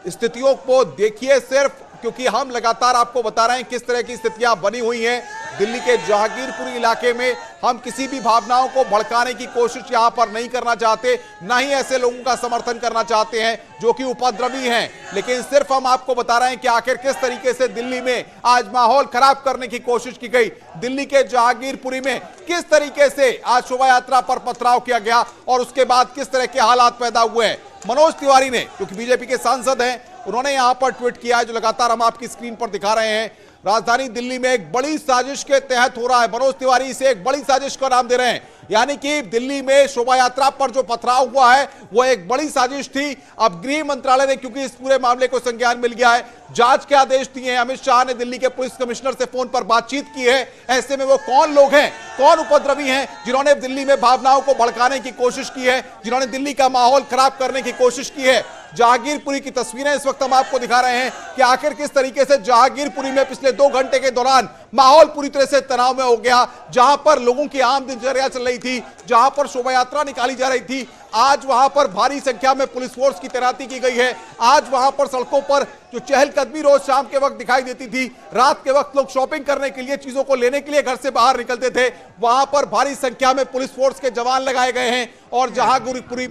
स्थितियों को देखिए सिर्फ, क्योंकि हम लगातार आपको बता रहे हैं किस तरह की स्थितियां बनी हुई हैं दिल्ली के जहांगीरपुरी इलाके में। हम किसी भी भावनाओं को भड़काने की कोशिश यहां पर नहीं करना चाहते, ना ही ऐसे लोगों का समर्थन करना चाहते हैं जो कि उपद्रवी हैं, लेकिन सिर्फ हम आपको बता रहे हैं कि आखिर किस तरीके से दिल्ली में आज माहौल खराब करने की कोशिश की गई। दिल्ली के जहांगीरपुरी में किस तरीके से आज शोभा यात्रा पर पथराव किया गया और उसके बाद किस तरह के हालात पैदा हुए हैं। मनोज तिवारी ने, जो कि बीजेपी के सांसद हैं, उन्होंने यहां पर ट्वीट किया है, जो लगातार हम आपकी स्क्रीन पर दिखा रहे हैं। राजधानी दिल्ली में एक बड़ी साजिश के तहत हो रहा है। मनोज तिवारी इसे एक बड़ी साजिश का नाम दे रहे हैं। यानी कि दिल्ली में शोभा यात्रा पर जो पथराव हुआ है वो एक बड़ी साजिश थी। अब गृह मंत्रालय ने, क्योंकि इस पूरे मामले को संज्ञान मिल गया है, जांच के आदेश दिए हैं। अमित शाह ने दिल्ली के पुलिस कमिश्नर से फोन पर बातचीत की है। ऐसे में वो कौन लोग हैं, कौन उपद्रवी हैं जिन्होंने दिल्ली में भावनाओं को भड़काने की कोशिश की है, जिन्होंने दिल्ली का माहौल खराब करने की कोशिश की है। जहांगीरपुरी की तस्वीरें इस वक्त हम आपको दिखा रहे हैं कि आखिर किस तरीके से जहांगीरपुरी में पिछले 2 घंटे के दौरान माहौल पूरी तरह से तनाव में हो गया। जहां पर लोगों की आम दिनचर्या चल रही थी, जहां पर शोभा यात्रा निकाली जा रही थी, आज वहां पर भारी संख्या में पुलिस फोर्स की तैनाती की गई है। आज वहां पर सड़कों पर जो चहलकदमी रोज शाम के वक्त दिखाई देती थी, रात के वक्त लोग शॉपिंग करने के लिए, चीजों को लेने के लिए घर से बाहर निकलते थे, वहां पर भारी संख्या में पुलिस फोर्स के जवान लगाए गए हैं। और जहांगीरपुरी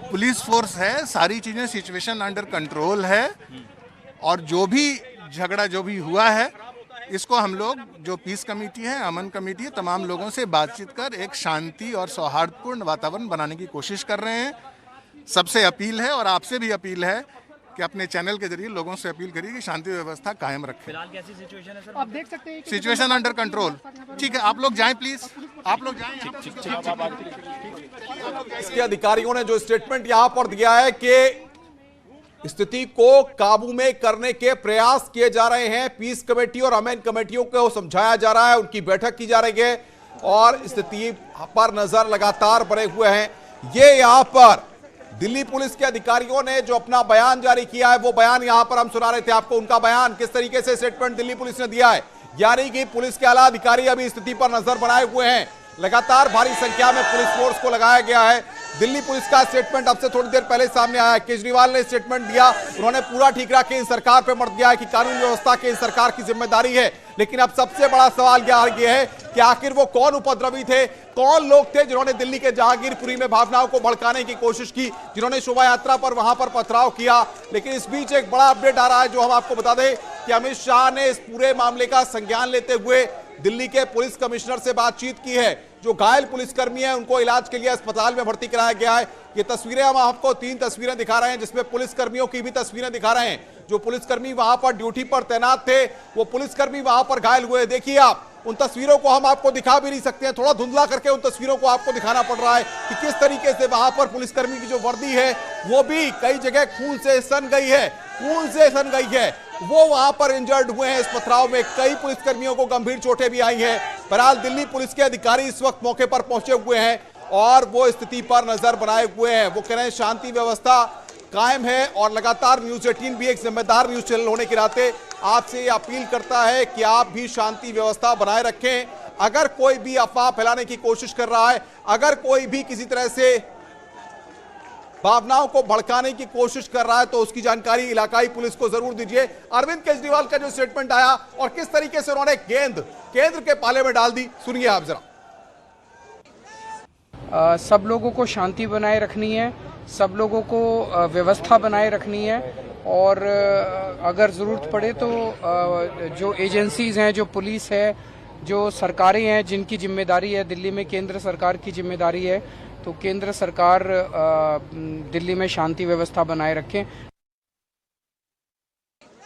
पुलिस फोर्स है, सारी चीजें, सिचुएशन अंडर कंट्रोल है। और जो भी झगड़ा जो भी हुआ है, इसको हम लोग, जो पीस कमेटी है, अमन कमेटी है, तमाम लोगों से बातचीत कर एक शांति और सौहार्दपूर्ण वातावरण बनाने की कोशिश कर रहे हैं। सबसे अपील है और आपसे भी अपील है कि अपने चैनल के जरिए लोगों से अपील करिए कि शांति व्यवस्था कायम रखें। फिलहाल कैसी सिचुएशन है सर? आप देख सकते हैं सिचुएशन अंडर कंट्रोल। ठीक है, आप लोग जाएं प्लीज, आप लोग जाएं। इसके अधिकारियों ने जो स्टेटमेंट यहां पर दिया है कि स्थिति को काबू में करने के प्रयास किए जा रहे हैं। पीस कमेटी और अमेन कमेटियों को समझाया जा रहा है, उनकी बैठक की जा रही है और स्थिति पर नजर लगातार बने हुए हैं। ये यहां पर दिल्ली पुलिस के अधिकारियों ने जो अपना बयान जारी किया है, वो बयान यहां पर हम सुना रहे थे आपको। उनका बयान किस तरीके से स्टेटमेंट दिल्ली पुलिस ने दिया है, यानी कि पुलिस के आला अधिकारी अभी स्थिति पर नजर बनाए हुए हैं। लगातार भारी संख्या में पुलिस फोर्स को लगाया गया है। दिल्ली पुलिस का स्टेटमेंट अब से थोड़ी देर पहले सामने आया है। केजरीवाल ने स्टेटमेंट दिया, उन्होंने पूरा ठीकरा केंद्र सरकार पर मत दिया है कि कानून व्यवस्था केंद्र सरकार की जिम्मेदारी है। लेकिन अब सबसे बड़ा सवाल यह है कि आखिर वो कौन उपद्रवी थे, कौन लोग थे जिन्होंने दिल्ली के जहांगीरपुरी में भावनाओं को भड़काने की कोशिश की, जिन्होंने शोभा यात्रा पर वहां पर पथराव किया। लेकिन इस बीच एक बड़ा अपडेट आ रहा है जो हम आपको बता दें कि अमित शाह ने इस पूरे मामले का संज्ञान लेते हुए दिल्ली के पुलिस कमिश्नर से बातचीत की है। जो घायल पुलिसकर्मी हैं उनको इलाज के लिए अस्पताल में भर्ती कराया गया है। ये तस्वीरें हम आपको 3 तस्वीरें दिखा रहे हैं, जिसमें पुलिसकर्मियों की भी तस्वीरें दिखा रहे हैं। जो पुलिसकर्मी वहां पर ड्यूटी पर तैनात थे, वो पुलिसकर्मी वहां पर घायल हुए। देखिए आप, उन तस्वीरों को हम आपको दिखा भी नहीं सकते हैं, थोड़ा धुंधला करके उन तस्वीरों को आपको दिखाना पड़ रहा है कि किस तरीके से वहां पर पुलिसकर्मी की जो वर्दी है वो भी कई जगह खून से सन गई है, खून से सन गई है। वो वहां पर इंजर्ड हुए हैं इस पथराव में। कई पुलिसकर्मियों को गंभीर चोटें भी आई हैं। बहरहाल दिल्ली पुलिस के अधिकारी इस वक्त मौके पर पहुंचे हुए हैं और वो स्थिति पर नजर बनाए हुए हैं। वो कह रहे हैं शांति व्यवस्था कायम है और लगातार न्यूज़ 18 भी एक जिम्मेदार न्यूज चैनल होने के नाते आपसे ये अपील करता है कि आप भी शांति व्यवस्था बनाए रखें। अगर कोई भी अफवाह फैलाने की कोशिश कर रहा है, अगर कोई भी किसी तरह से भावनाओं को भड़काने की कोशिश कर रहा है, तो उसकी जानकारी इलाकाई पुलिस को जरूर दीजिए। अरविंद केजरीवाल का जो स्टेटमेंट आया और किस तरीके से उन्होंने गेंद केंद्र के पाले में डाल दी, सुनिए आप जरा। सब लोगों को शांति बनाए रखनी है, सब लोगों को व्यवस्था बनाए रखनी है और अगर ज़रूरत पड़े तो जो एजेंसीज़ हैं, जो पुलिस है, जो सरकारें हैं जिनकी जिम्मेदारी है, दिल्ली में केंद्र सरकार की जिम्मेदारी है, तो केंद्र सरकार दिल्ली में शांति व्यवस्था बनाए रखें।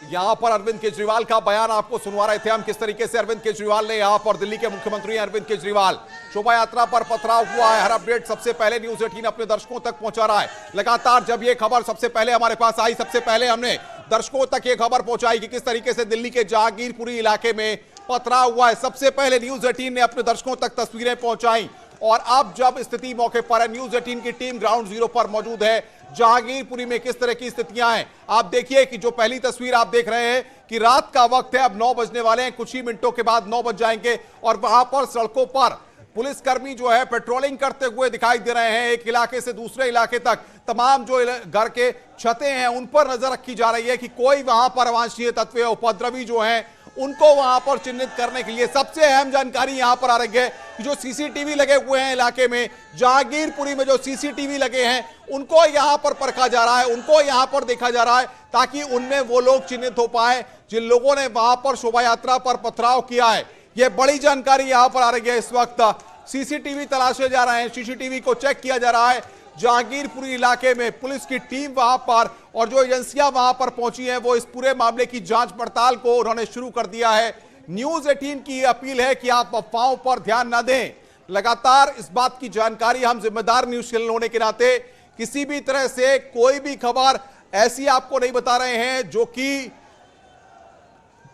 यहां पर अरविंद केजरीवाल का बयान आपको सुनवा रहे थे हम, किस तरीके से अरविंद केजरीवाल ने यहां पर, दिल्ली के मुख्यमंत्री अरविंद केजरीवाल, शोभा यात्रा पर पथराव हुआ है, हर अपडेट सबसे पहले न्यूज़ 18 अपने दर्शकों तक पहुंचा रहा है। लगातार जब ये खबर सबसे पहले हमारे पास आई, सबसे पहले हमने दर्शकों तक ये खबर पहुंचाई कि किस तरीके से दिल्ली के जहांगीरपुरी इलाके में पथराव हुआ है। सबसे पहले न्यूज़ 18 ने अपने दर्शकों तक तस्वीरें पहुंचाई और अब जब स्थिति मौके पर है, न्यूज़ 18 की टीम ग्राउंड जीरो पर मौजूद है। जहांगीरपुरी में किस तरह की स्थितियां हैं आप देखिए कि जो पहली तस्वीर आप देख रहे हैं कि रात का वक्त है, अब 9 बजने वाले हैं, कुछ ही मिनटों के बाद 9 बज जाएंगे और वहां पर सड़कों पर पुलिसकर्मी जो है पेट्रोलिंग करते हुए दिखाई दे रहे हैं। एक इलाके से दूसरे इलाके तक तमाम जो घर के छतें हैं उन पर नजर रखी जा रही है कि कोई वहां पर अवांछनीय तत्व उपद्रवी जो हैं उनको वहां पर चिन्हित करने के लिए। सबसे अहम जानकारी यहां पर आ रही है कि जो सीसीटीवी लगे हुए हैं इलाके में, जहांगीरपुरी में जो सीसीटीवी लगे हैं उनको यहां पर परखा जा रहा है, उनको यहां पर देखा जा रहा है ताकि उनमें वो लोग चिन्हित हो पाए जिन लोगों ने वहां पर शोभा यात्रा पर पथराव किया है। यह बड़ी जानकारी यहां पर आ रही है। इस वक्त सीसीटीवी तलाशे जा रहे हैं, सीसीटीवी को चेक किया जा रहा है। जहांगीरपुरी इलाके में पुलिस की टीम वहां पर और जो एजेंसियां वहां पर पहुंची हैं वो इस पूरे मामले की जांच पड़ताल को उन्होंने शुरू कर दिया है। न्यूज़ 18 की अपील है कि आप अफवाहों पर ध्यान न दें, लगातार इस बात की जानकारी हम जिम्मेदार न्यूज चैनल होने के नाते किसी भी तरह से कोई भी खबर ऐसी आपको नहीं बता रहे हैं जो कि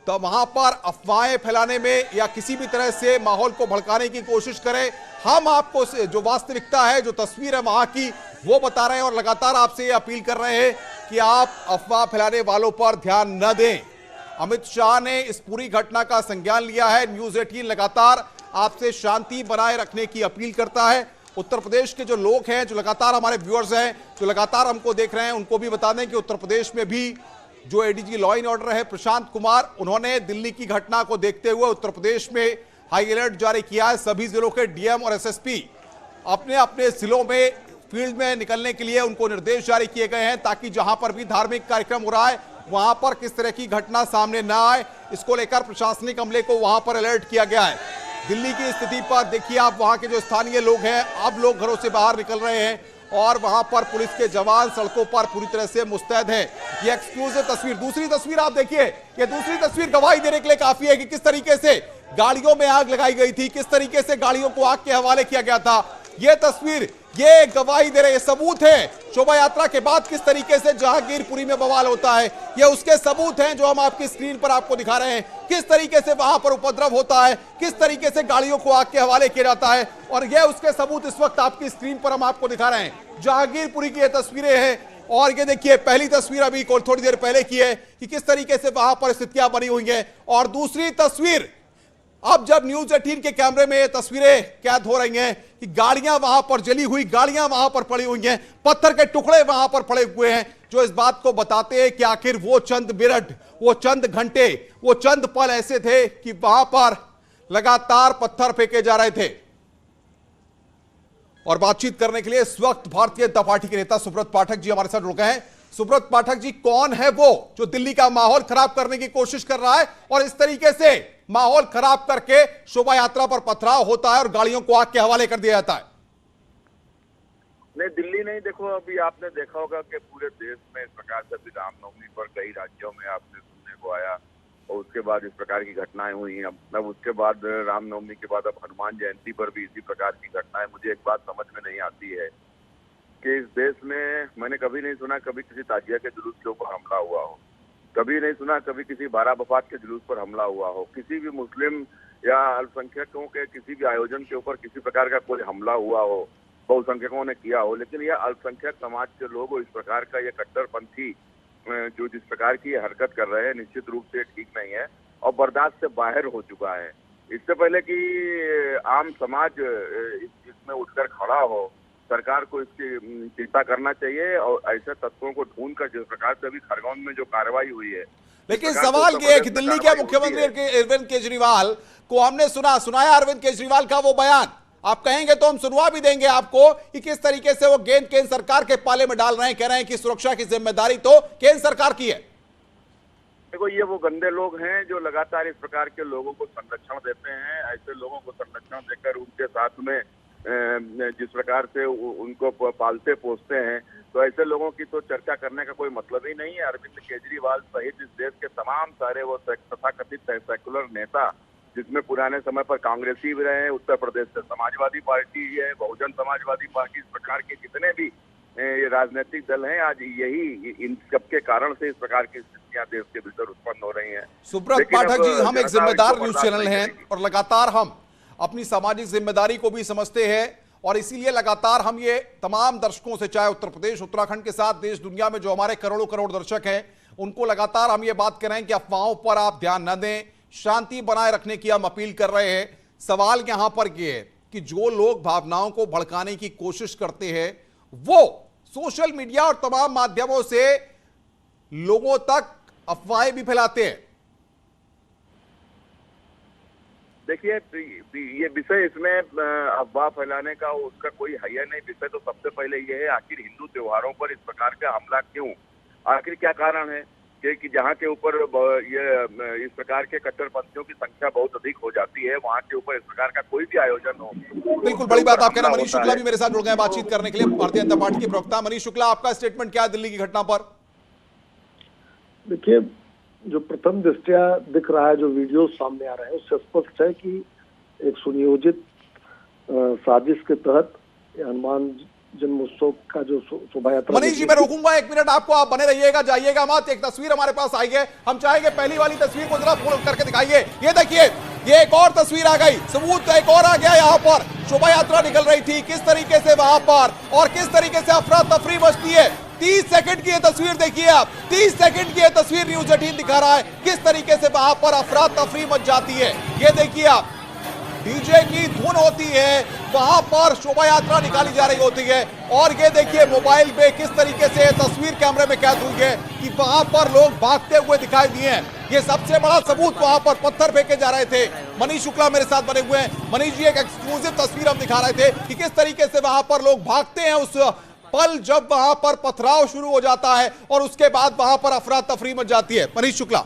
तो वहां पर अफवाहें फैलाने में या किसी भी तरह से माहौल को भड़काने की कोशिश करें। हम आपको जो वास्तविकता है, जो तस्वीर है वहां की, वो बता रहे हैं और लगातार आपसे ये अपील कर रहे हैं कि आप अफवाह फैलाने वालों पर ध्यान न दें। अमित शाह ने इस पूरी घटना का संज्ञान लिया है। न्यूज 18 लगातार आपसे शांति बनाए रखने की अपील करता है। उत्तर प्रदेश के जो लोग हैं, जो लगातार हमारे व्यूअर्स हैं, जो लगातार हमको देख रहे हैं, उनको भी बता दें कि उत्तर प्रदेश में भी जो एडीजी लॉ एंड ऑर्डर है प्रशांत कुमार, उन्होंने दिल्ली की घटना को देखते हुए उत्तर प्रदेश में हाई अलर्ट जारी किया है। सभी जिलों के डीएम और एसएसपी अपने अपने जिलों में फील्ड में निकलने के लिए उनको निर्देश जारी किए गए हैं ताकि जहां पर भी धार्मिक कार्यक्रम हो रहा है वहां पर किस तरह की घटना सामने ना आए। इसको लेकर प्रशासनिक अमले को वहां पर अलर्ट किया गया है। दिल्ली की स्थिति पर देखिए आप, वहां के जो स्थानीय लोग हैं, अब लोग घरों से बाहर निकल रहे हैं और वहां पर पुलिस के जवान सड़कों पर पूरी तरह से मुस्तैद हैं। ये एक्सक्लूसिव तस्वीर, दूसरी तस्वीर आप देखिए, ये दूसरी तस्वीर गवाही देने के लिए काफी है कि किस तरीके से गाड़ियों में आग लगाई गई थी, किस तरीके से गाड़ियों को आग के हवाले किया गया था। ये तस्वीर, ये गवाही दे रहे सबूत है शोभा यात्रा के बाद किस तरीके से जहांगीरपुरी में बवाल होता है। ये उसके सबूत हैं जो हम आपकी स्क्रीन पर आपको दिखा रहे हैं, किस तरीके से वहां पर उपद्रव होता है, किस तरीके से गाड़ियों को आग के हवाले किया जाता है। और ये उसके सबूत इस वक्त आपकी स्क्रीन पर हम आपको दिखा रहे हैं। जहांगीरपुरी की ये तस्वीरें हैं और ये देखिए पहली तस्वीर अभी थोड़ी देर पहले की है कि किस तरीके से वहां पर स्थितियां बनी हुई हैं। और दूसरी तस्वीर अब जब न्यूज 18 के कैमरे में ये तस्वीरें कैद हो रही हैं कि गाड़ियां वहां पर जली हुई, गाड़ियां वहां पर पड़ी हुई हैं, पत्थर के टुकड़े वहां पर पड़े हुए हैं, जो इस बात को बताते हैं कि आखिर वो चंद मिनट, वो चंद घंटे, वो चंद पल ऐसे थे कि वहां पर लगातार पत्थर फेंके जा रहे थे। और बातचीत करने के लिए इस वक्त भारतीय जनता पार्टी के नेता सुब्रत पाठक जी हमारे साथ जुड़ गए हैं। सुब्रत पाठक जी, कौन है वो जो दिल्ली का माहौल खराब करने की कोशिश कर रहा है और इस तरीके से माहौल खराब करके शोभा यात्रा पर पथराव होता है और गाड़ियों को आग के हवाले कर दिया जाता है? नहीं, दिल्ली नहीं, देखो अभी आपने देखा होगा कि पूरे देश में इस प्रकार से भी रामनवमी पर कई राज्यों में आपने सुनने को आया और उसके बाद इस प्रकार की घटनाएं हुई। अब उसके बाद रामनवमी के बाद अब हनुमान जयंती पर भी इसी प्रकार की घटनाएं। मुझे एक बात समझ में नहीं आती है कि इस देश में मैंने कभी नहीं सुना कभी किसी ताजिया के जुलूस के ऊपर हमला हुआ हो, कभी नहीं सुना कभी किसी बारह वफात के जुलूस पर हमला हुआ हो, किसी भी मुस्लिम या अल्पसंख्यकों के किसी भी आयोजन के ऊपर किसी प्रकार का कोई हमला हुआ हो, बहुसंख्यकों ने किया हो। लेकिन यह अल्पसंख्यक समाज के लोग इस प्रकार का ये कट्टरपंथी जो जिस प्रकार की हरकत कर रहे हैं, निश्चित रूप से ठीक नहीं है और बर्दाश्त से बाहर हो चुका है। इससे पहले कि आम समाज इसमें उठकर खड़ा हो, सरकार को इसकी चिंता करना चाहिए और ऐसे तत्वों को ढूंढ कर जिस प्रकार से अभी खरगोन में जो कार्रवाई हुई है। लेकिन सवाल ये है कि दिल्ली के मुख्यमंत्री अरविंद केजरीवाल को हमने सुनाया अरविंद केजरीवाल का वो बयान, आप कहेंगे तो हम सुनवा भी देंगे आपको कि किस तरीके से वो गेंद केंद्र सरकार के पाले में डाल रहे हैं, कह रहे हैं कि सुरक्षा की जिम्मेदारी तो केंद्र सरकार की है। देखो, ये वो गंदे लोग हैं जो लगातार इस प्रकार के लोगों को संरक्षण देते हैं। ऐसे लोगों को संरक्षण देकर उनके साथ में जिस प्रकार से उनको पालते पोसते हैं, तो ऐसे लोगों की तो चर्चा करने का कोई मतलब ही नहीं है। अरविंद केजरीवाल सहित इस देश के तमाम सारे वो तथाकथित सेकुलर नेता, जिसमें पुराने समय पर कांग्रेसी भी रहे हैं, उत्तर प्रदेश से समाजवादी पार्टी है, बहुजन समाजवादी पार्टी, इस प्रकार के जितने भी ये राजनीतिक दल हैं, आज यही इन सबके कारण से इस प्रकार की स्थितियां देश के भीतर उत्पन्न हो रही हैं। सुब्रत पाठक जी, हम एक जिम्मेदार न्यूज चैनल हैं और लगातार हम अपनी सामाजिक जिम्मेदारी को भी समझते हैं और इसीलिए लगातार हम ये तमाम दर्शकों से, चाहे उत्तर प्रदेश, उत्तराखंड के साथ देश दुनिया में जो हमारे करोड़ों करोड़ दर्शक हैं, उनको लगातार हम ये बात कर रहे हैं कि अफवाहों पर आप ध्यान न दें, शांति बनाए रखने की हम अपील कर रहे हैं। सवाल यहां पर यह है कि जो लोग भावनाओं को भड़काने की कोशिश करते हैं वो सोशल मीडिया और तमाम माध्यमों से लोगों तक अफवाहें भी फैलाते हैं। देखिए, ये विषय इसमें अफवाह फैलाने का उसका कोई है नहीं। विषय तो सबसे पहले ये है, आखिर हिंदू त्योहारों पर इस प्रकार का हमला क्यों, आखिर क्या कारण है कि जहाँ के ऊपर ये इस प्रकार के कट्टरपंथियों की संख्या बहुत अधिक हो जाती है, वहाँ के ऊपर इस प्रकार का कोई भी आयोजन हो। बिल्कुल बड़ी बात आप कहना। मनीष शुक्ला भी मेरे साथ जुड़ गए बातचीत करने के लिए, भारतीय जनता पार्टी के प्रवक्ता। मनीष शुक्ला, आपका स्टेटमेंट क्या है दिल्ली की घटना पर? देखिए, जो प्रथम दृष्टया दिख रहा है, जो वीडियो सामने आ रहे हैं, उससे स्पष्ट है कि एक सुनियोजित साजिश के तहत हनुमान जन्मोत्सव का जो शोभा यात्रा। मनीष जी मैं रोकूंगा 1 मिनट आपको, आप बने रहिएगा, जाइएगा मत। एक तस्वीर हमारे पास आई है, हम चाहेंगे पहली वाली तस्वीर को जरा फोल्ड करके दिखाइए। ये देखिए, ये एक और तस्वीर आ गई, सबूत एक और आ गया। यहाँ पर शोभा यात्रा निकल रही थी, किस तरीके से वहां पर और किस तरीके से अफरा तफरी मचती है। 30 सेकंड की ये तस्वीर देखिए आप, 30 सेकंड की ये तस्वीर न्यूज 18 दिखा रहा है किस तरीके से वहां पर अफरा तफरी मच जाती है। ये देखिए आप, डीजे की धुन होती है, वहां पर शोभा यात्रा निकाली जा रही होती है और ये देखिए मोबाइल पे किस तरीके से तस्वीर कैमरे में कैद हुई है कि वहां पर लोग भागते हुए दिखाई दिए हैं। ये सबसे बड़ा सबूत, वहां पर पत्थर फेंके जा रहे थे। मनीष शुक्ला मेरे साथ बने हुए हैं। मनीष जी, एक एक्सक्लूसिव तस्वीर हम दिखा रहे थे कि किस तरीके से वहां पर लोग भागते हैं उस पल जब वहां पर पथराव शुरू हो जाता है और उसके बाद वहां पर अफरा तफरी मच जाती है। मनीष शुक्ला,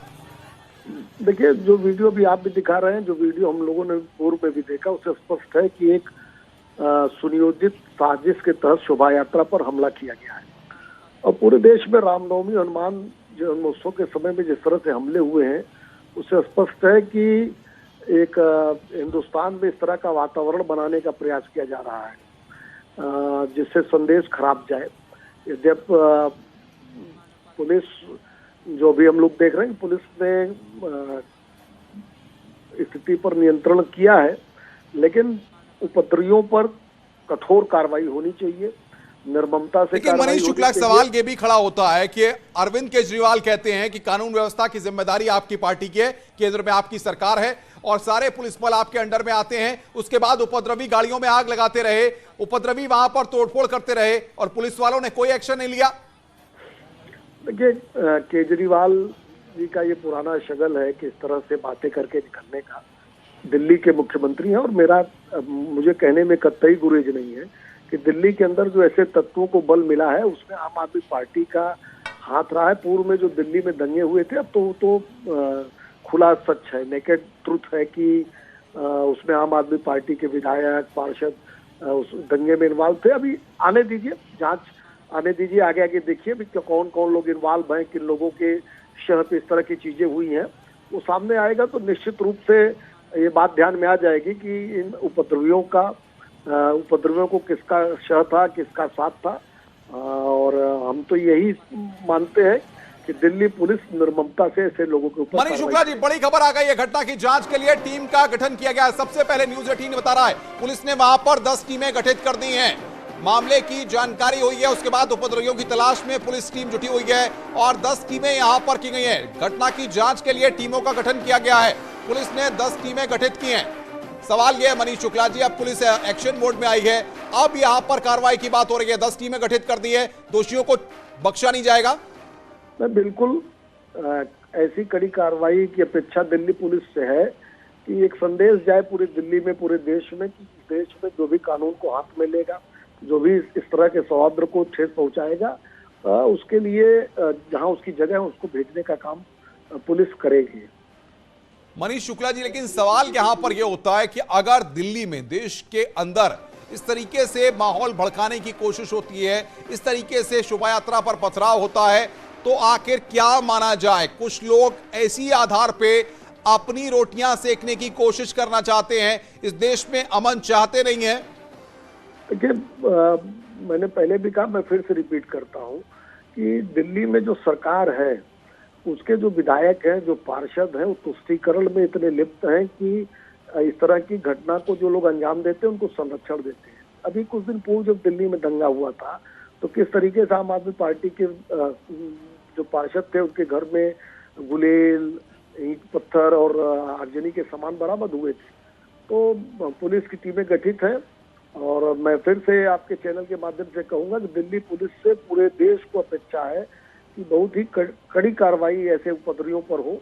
देखिए, जो वीडियो भी आप भी दिखा रहे हैं, जो वीडियो हम लोगों ने पूर्व में भी देखा, उससे स्पष्ट है कि एक सुनियोजित साजिश के तहत शोभा यात्रा पर हमला किया गया है। और पूरे देश में रामनवमी हनुमान जन्मोत्सव के समय में जिस तरह से हमले हुए हैं, उससे स्पष्ट है कि एक हिंदुस्तान में इस तरह का वातावरण बनाने का प्रयास किया जा रहा है जिससे संदेश खराब जाए। यद्यप पुलिस, जो भी हम लोग देख रहे हैं, पुलिस ने स्थिति पर नियंत्रण किया है, लेकिन उपद्रवियों पर कठोर कार्रवाई होनी चाहिए, निर्ममता से। लेकिन मनीष शुक्ला, सवाल ये भी खड़ा होता है कि अरविंद केजरीवाल कहते हैं कि कानून व्यवस्था की जिम्मेदारी आपकी पार्टी की है, केंद्र में आपकी सरकार है और सारे पुलिस बल आपके अंडर में आते हैं। उसके बाद उपद्रवी गाड़ियों में आग लगाते रहे, उपद्रवी वहां पर तोड़फोड़ करते रहे और पुलिस वालों ने कोई एक्शन नहीं लिया। देखिए, केजरीवाल जी का ये पुराना शगल है कि इस तरह से बातें करके निकलने का। दिल्ली के मुख्यमंत्री हैं और मुझे कहने में कतई गुरेज नहीं है कि दिल्ली के अंदर जो ऐसे तत्वों को बल मिला है उसमें आम आदमी पार्टी का हाथ रहा है। पूर्व में जो दिल्ली में दंगे हुए थे, अब तो खुला सच है, नेकेड ट्रुथ है कि उसमें आम आदमी पार्टी के विधायक, पार्षद उस दंगे में इन्वॉल्व थे। अभी आने दीजिए, जांच आने दीजिए, आगे आगे देखिए भी कौन कौन लोग इन्वॉल्व हैं, किन लोगों के शहर इस तरह की चीजें हुई हैं, वो सामने आएगा तो निश्चित रूप से ये बात ध्यान में आ जाएगी कि इन उपद्रवियों को किसका शह था, किसका साथ था। और हम तो यही मानते हैं कि दिल्ली पुलिस निर्ममता से ऐसे लोगों के ऊपर। मनीष शुक्ला जी, बड़ी खबर आ गई है, घटना की जांच के लिए टीम का गठन किया गया है। सबसे पहले न्यूज 18 बता रहा है पुलिस ने वहां पर 10 टीमें गठित कर दी हैं। मामले की जानकारी हुई है, उसके बाद उपद्रवियों की तलाश में पुलिस टीम जुटी हुई है और 10 टीमें यहां पर की गई हैं। घटना की जांच के लिए टीमों का गठन किया गया है, पुलिस ने 10 टीमें गठित की हैं। सवाल यह है मनीष शुक्ला जी, अब पुलिस एक्शन मोड में आई है, अब यहां पर कार्रवाई की बात हो रही है, 10 टीमें गठित कर दी है, दोषियों को बख्शा नहीं जाएगा। बिल्कुल ऐसी कड़ी कार्रवाई की अपेक्षा दिल्ली पुलिस से है कि एक संदेश जाए पूरी दिल्ली में, पूरे देश में, कि देश में जो भी कानून को हाथ में लेगा, जो भी इस तरह के सौहार्द को ठेस पहुंचाएगा, उसके लिए जहां उसकी जगह है उसको भेजने का काम पुलिस करेगी। मनीष शुक्ला जी, लेकिन सवाल यहां पर यह होता है कि अगर दिल्ली में, देश के अंदर इस तरीके से माहौल भड़काने की कोशिश होती है, इस तरीके से शोभा यात्रा पर पथराव होता है, तो आखिर क्या माना जाए? कुछ लोग ऐसी आधार पे अपनी रोटियां सेकने की कोशिश करना चाहते हैं, इस देश में अमन चाहते नहीं है। देखिए, मैंने पहले भी कहा, मैं फिर से रिपीट करता हूं कि दिल्ली में जो सरकार है, उसके जो विधायक हैं, जो पार्षद हैं, वो तुष्टीकरण में इतने लिप्त हैं कि इस तरह की घटना को जो लोग अंजाम देते हैं उनको संरक्षण देते हैं। अभी कुछ दिन पूर्व जब दिल्ली में दंगा हुआ था तो किस तरीके से आम आदमी पार्टी के जो पार्षद थे उनके घर में गुलेल, ईंट पत्थर और आगजनी के सामान बरामद हुए थे। तो पुलिस की टीमें गठित हैं और मैं फिर से आपके चैनल के माध्यम से कहूंगा कि दिल्ली पुलिस से पूरे देश को अपेक्षा है कि बहुत ही कड़ी कार्रवाई ऐसे उपद्रवियों पर हो,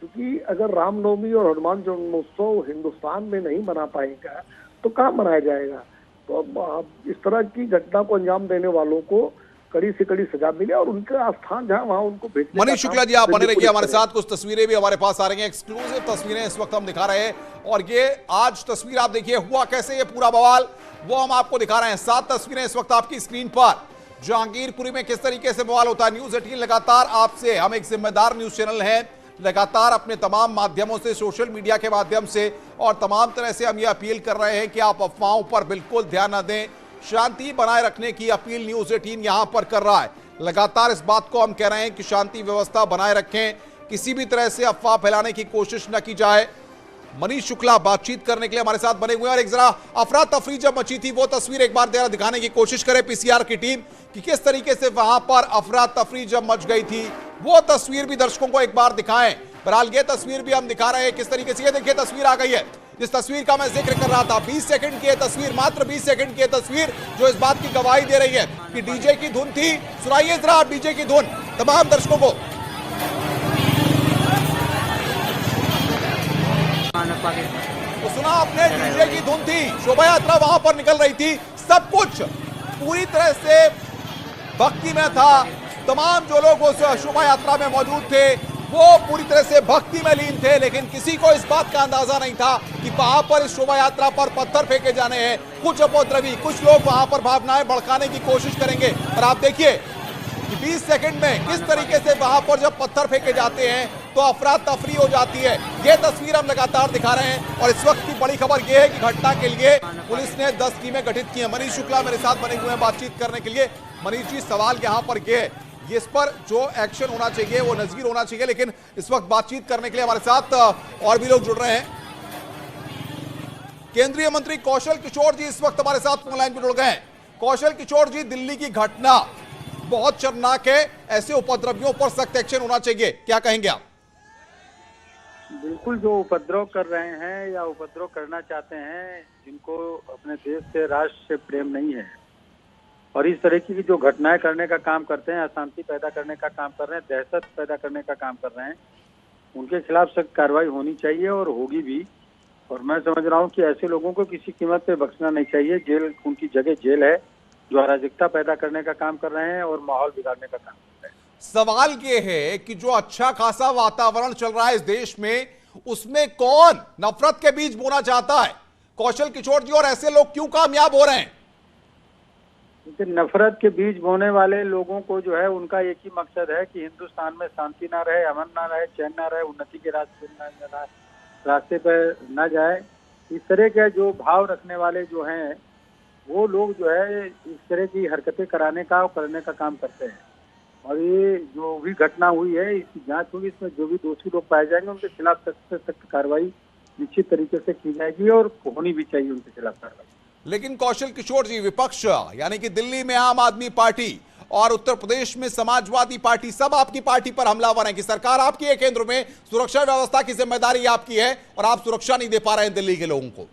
क्योंकि अगर रामनवमी और हनुमान जन्मोत्सव हिंदुस्तान में नहीं मना पाएगा तो कहाँ मनाया जाएगा। तो इस तरह की घटना को अंजाम देने वालों को कड़ी से कड़ी सजा मिले और उनका स्थान जहां वहां उनको भेजने। मनीष शुक्ला जी, आप बने रहिए हमारे साथ, कुछ तस्वीरें भी हमारे पास आ रही हैं, एक्सक्लूसिव तस्वीरें इस वक्त हम दिखा रहे हैं और ये आज तस्वीर आप देखिए हुआ कैसे ये पूरा बवाल, वो हम आपको दिखा रहे हैं। 7 तस्वीरें इस वक्त आपकी स्क्रीन पर, जहांगीरपुरी में किस तरीके से बवाल होता है। न्यूज 18 लगातार आपसे, हम एक जिम्मेदार न्यूज चैनल है, लगातार अपने तमाम माध्यमों से, सोशल मीडिया के माध्यम से और तमाम तरह से हम ये अपील कर रहे हैं कि आप अफवाहों पर बिल्कुल ध्यान न दें। शांति बनाए रखने की अपील न्यूज़ 18 यहां पर कर रहा है। लगातार इस बात को हम कह रहे हैं कि शांति व्यवस्था बनाए रखें, किसी भी तरह से अफवाह फैलाने की कोशिश न की जाए। मनीष शुक्ला बातचीत करने के लिए हमारे साथ बने हुए हैं और एक जरा अफरा तफरी जब मची थी वो तस्वीर एक बार जरा दिखाने की कोशिश करे पीसीआर की टीम कि किस तरीके से वहां पर अफरा तफरी जब मच गई थी, वो तस्वीर भी दर्शकों को एक बार दिखाएं। बहरहाल ये तस्वीर भी हम दिखा रहे हैं किस तरीके से। ये देखिए तस्वीर आ गई है, जिस तस्वीर का मैं जिक्र कर रहा था। 20 सेकंड की तस्वीर, मात्र 20 सेकंड की तस्वीर जो इस बात की गवाही दे रही है कि डीजे की धुन थी। सुनाइए जरा डीजे की धुन तमाम दर्शकों को। तो सुना आपने, डीजे की धुन थी, शोभा यात्रा वहां पर निकल रही थी, सब कुछ पूरी तरह से भक्ति में था। तमाम जो लोग उस शोभा यात्रा में मौजूद थे वो पूरी तरह से भक्ति में लीन थे, लेकिन किसी को इस बात का अंदाजा नहीं था कि वहां पर इस शोभा यात्रा पर पत्थर फेंके जाने हैं। कुछ उपद्रवी, कुछ लोग वहां पर भावनाएं भड़काने की कोशिश करेंगे। और आप देखिए कि 20 सेकंड में किस तरीके से वहां पर जब पत्थर फेंके जाते हैं तो अफरा तफरी हो जाती है। यह तस्वीर हम लगातार दिखा रहे हैं और इस वक्त की बड़ी खबर यह है कि घटना के लिए पुलिस ने 10 टीमें गठित की हैं। मनीष शुक्ला मेरे साथ बने हुए हैं बातचीत करने के लिए। मनीष जी, सवाल यहां पर यह है, इस पर जो एक्शन होना चाहिए वो नजदीक होना चाहिए, लेकिन इस वक्त बातचीत करने के लिए हमारे साथ और भी लोग जुड़ रहे हैं। केंद्रीय मंत्री कौशल किशोर जी इस वक्त हमारे साथ फोन लाइन पर जुड़ गए हैं। कौशल किशोर जी, दिल्ली की घटना बहुत शर्मनाक है, ऐसे उपद्रवियों पर सख्त एक्शन होना चाहिए, क्या कहेंगे आप? बिल्कुल, जो उपद्रव कर रहे हैं या उपद्रव करना चाहते हैं, जिनको अपने देश से, राष्ट्र से प्रेम नहीं है और इस तरह की जो घटनाएं करने का काम करते हैं, अशांति पैदा करने का काम कर रहे हैं, दहशत पैदा करने का काम कर रहे हैं, उनके खिलाफ सख्त कार्रवाई होनी चाहिए और होगी भी। और मैं समझ रहा हूं कि ऐसे लोगों को किसी कीमत पे बख्शना नहीं चाहिए। जेल, उनकी जगह जेल है, जो अराजकता पैदा करने का काम कर रहे हैं और माहौल बिगाड़ने का काम कर रहे हैं। सवाल ये है कि जो अच्छा खासा वातावरण चल रहा है इस देश में, उसमें कौन नफरत के बीज बोना चाहता है? कौशल किशोर जी, और ऐसे लोग क्यों कामयाब हो रहे हैं? नफरत के बीज बोने वाले लोगों को जो है, उनका एक ही मकसद है कि हिंदुस्तान में शांति ना रहे, अमन ना रहे, चैन ना रहे, उन्नति के रास्ते पर न जाए। इस तरह के जो भाव रखने वाले जो हैं, वो लोग जो है इस तरह की हरकतें कराने का और करने का काम करते हैं। और ये जो भी घटना हुई है, इसकी जांच होगी, इसमें जो भी दोषी लोग पाए जाएंगे उनके खिलाफ सख्त से सख्त कार्रवाई निश्चित तरीके से की जाएगी और होनी भी चाहिए उनके खिलाफ कार्रवाई। लेकिन कौशल किशोर जी, विपक्ष यानी कि दिल्ली में आम आदमी पार्टी और उत्तर प्रदेश में समाजवादी पार्टी, सब आपकी पार्टी पर हमलावर हैं कि सरकार आपकी है, केंद्र में सुरक्षा व्यवस्था की जिम्मेदारी आपकी है और आप सुरक्षा नहीं दे पा रहे हैं दिल्ली के लोगों को।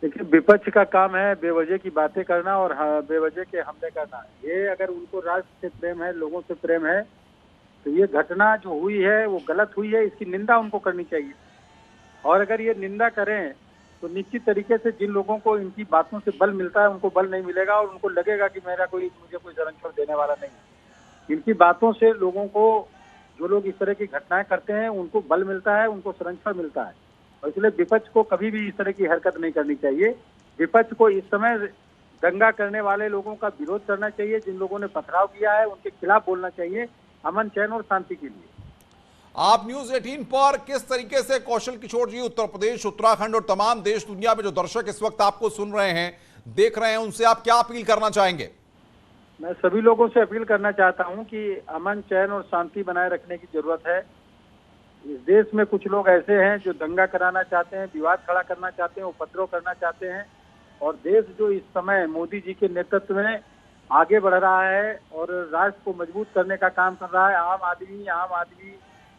देखिए, विपक्ष का काम है बेवजह की बातें करना और बेवजह के हमले करना। ये अगर उनको राष्ट्र से प्रेम है, लोगों से प्रेम है, तो ये घटना जो हुई है वो गलत हुई है, इसकी निंदा उनको करनी चाहिए। और अगर ये निंदा करें तो निश्चित तरीके से जिन लोगों को इनकी बातों से बल मिलता है, उनको बल नहीं मिलेगा और उनको लगेगा कि मुझे कोई संरक्षण देने वाला नहीं। इनकी बातों से लोगों को, जो लोग इस तरह की घटनाएं करते हैं, उनको बल मिलता है, उनको संरक्षण मिलता है। और इसलिए विपक्ष को कभी भी इस तरह की हरकत नहीं करनी चाहिए। विपक्ष को इस समय दंगा करने वाले लोगों का विरोध करना चाहिए, जिन लोगों ने पथराव किया है उनके खिलाफ बोलना चाहिए, अमन, चैन और शांति के लिए। आप न्यूज़ 18 पर किस तरीके से कौशल किशोर जी, उत्तर प्रदेश, उत्तराखंड और तमाम देश दुनिया में जो दर्शक इस वक्त आपको सुन रहे हैं, देख रहे हैं, उनसे आप क्या अपील करना चाहेंगे? मैं सभी लोगों से अपील करना चाहता हूं कि अमन, चैन और शांति बनाए रखने की जरूरत है। इस देश में कुछ लोग ऐसे हैं जो दंगा कराना चाहते हैं, विवाद खड़ा करना चाहते हैं, उपद्रव करना चाहते हैं। और देश जो इस समय मोदी जी के नेतृत्व में आगे बढ़ रहा है और राष्ट्र को मजबूत करने का काम कर रहा है, आम आदमी,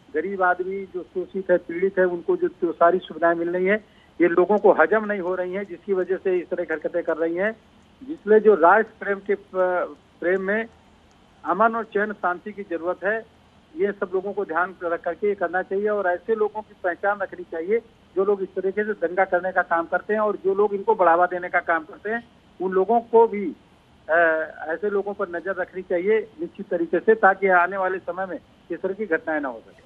गरीब आदमी जो शोषित है, पीड़ित है, उनको जो सारी सुविधाएं मिल रही है, ये लोगों को हजम नहीं हो रही हैं, जिसकी वजह से इस तरह हरकतें कर रही हैं। जिसलिए जो राष्ट्र प्रेम में अमन और चैन, शांति की जरूरत है, ये सब लोगों को ध्यान रख करके ये करना चाहिए। और ऐसे लोगों की पहचान रखनी चाहिए जो लोग इस तरीके से दंगा करने का काम करते हैं और जो लोग इनको बढ़ावा देने का काम करते हैं, उन लोगों को भी ऐसे लोगों पर नजर रखनी चाहिए निश्चित तरीके से, ताकि आने वाले समय में इस तरह की घटनाएं ना हो सके।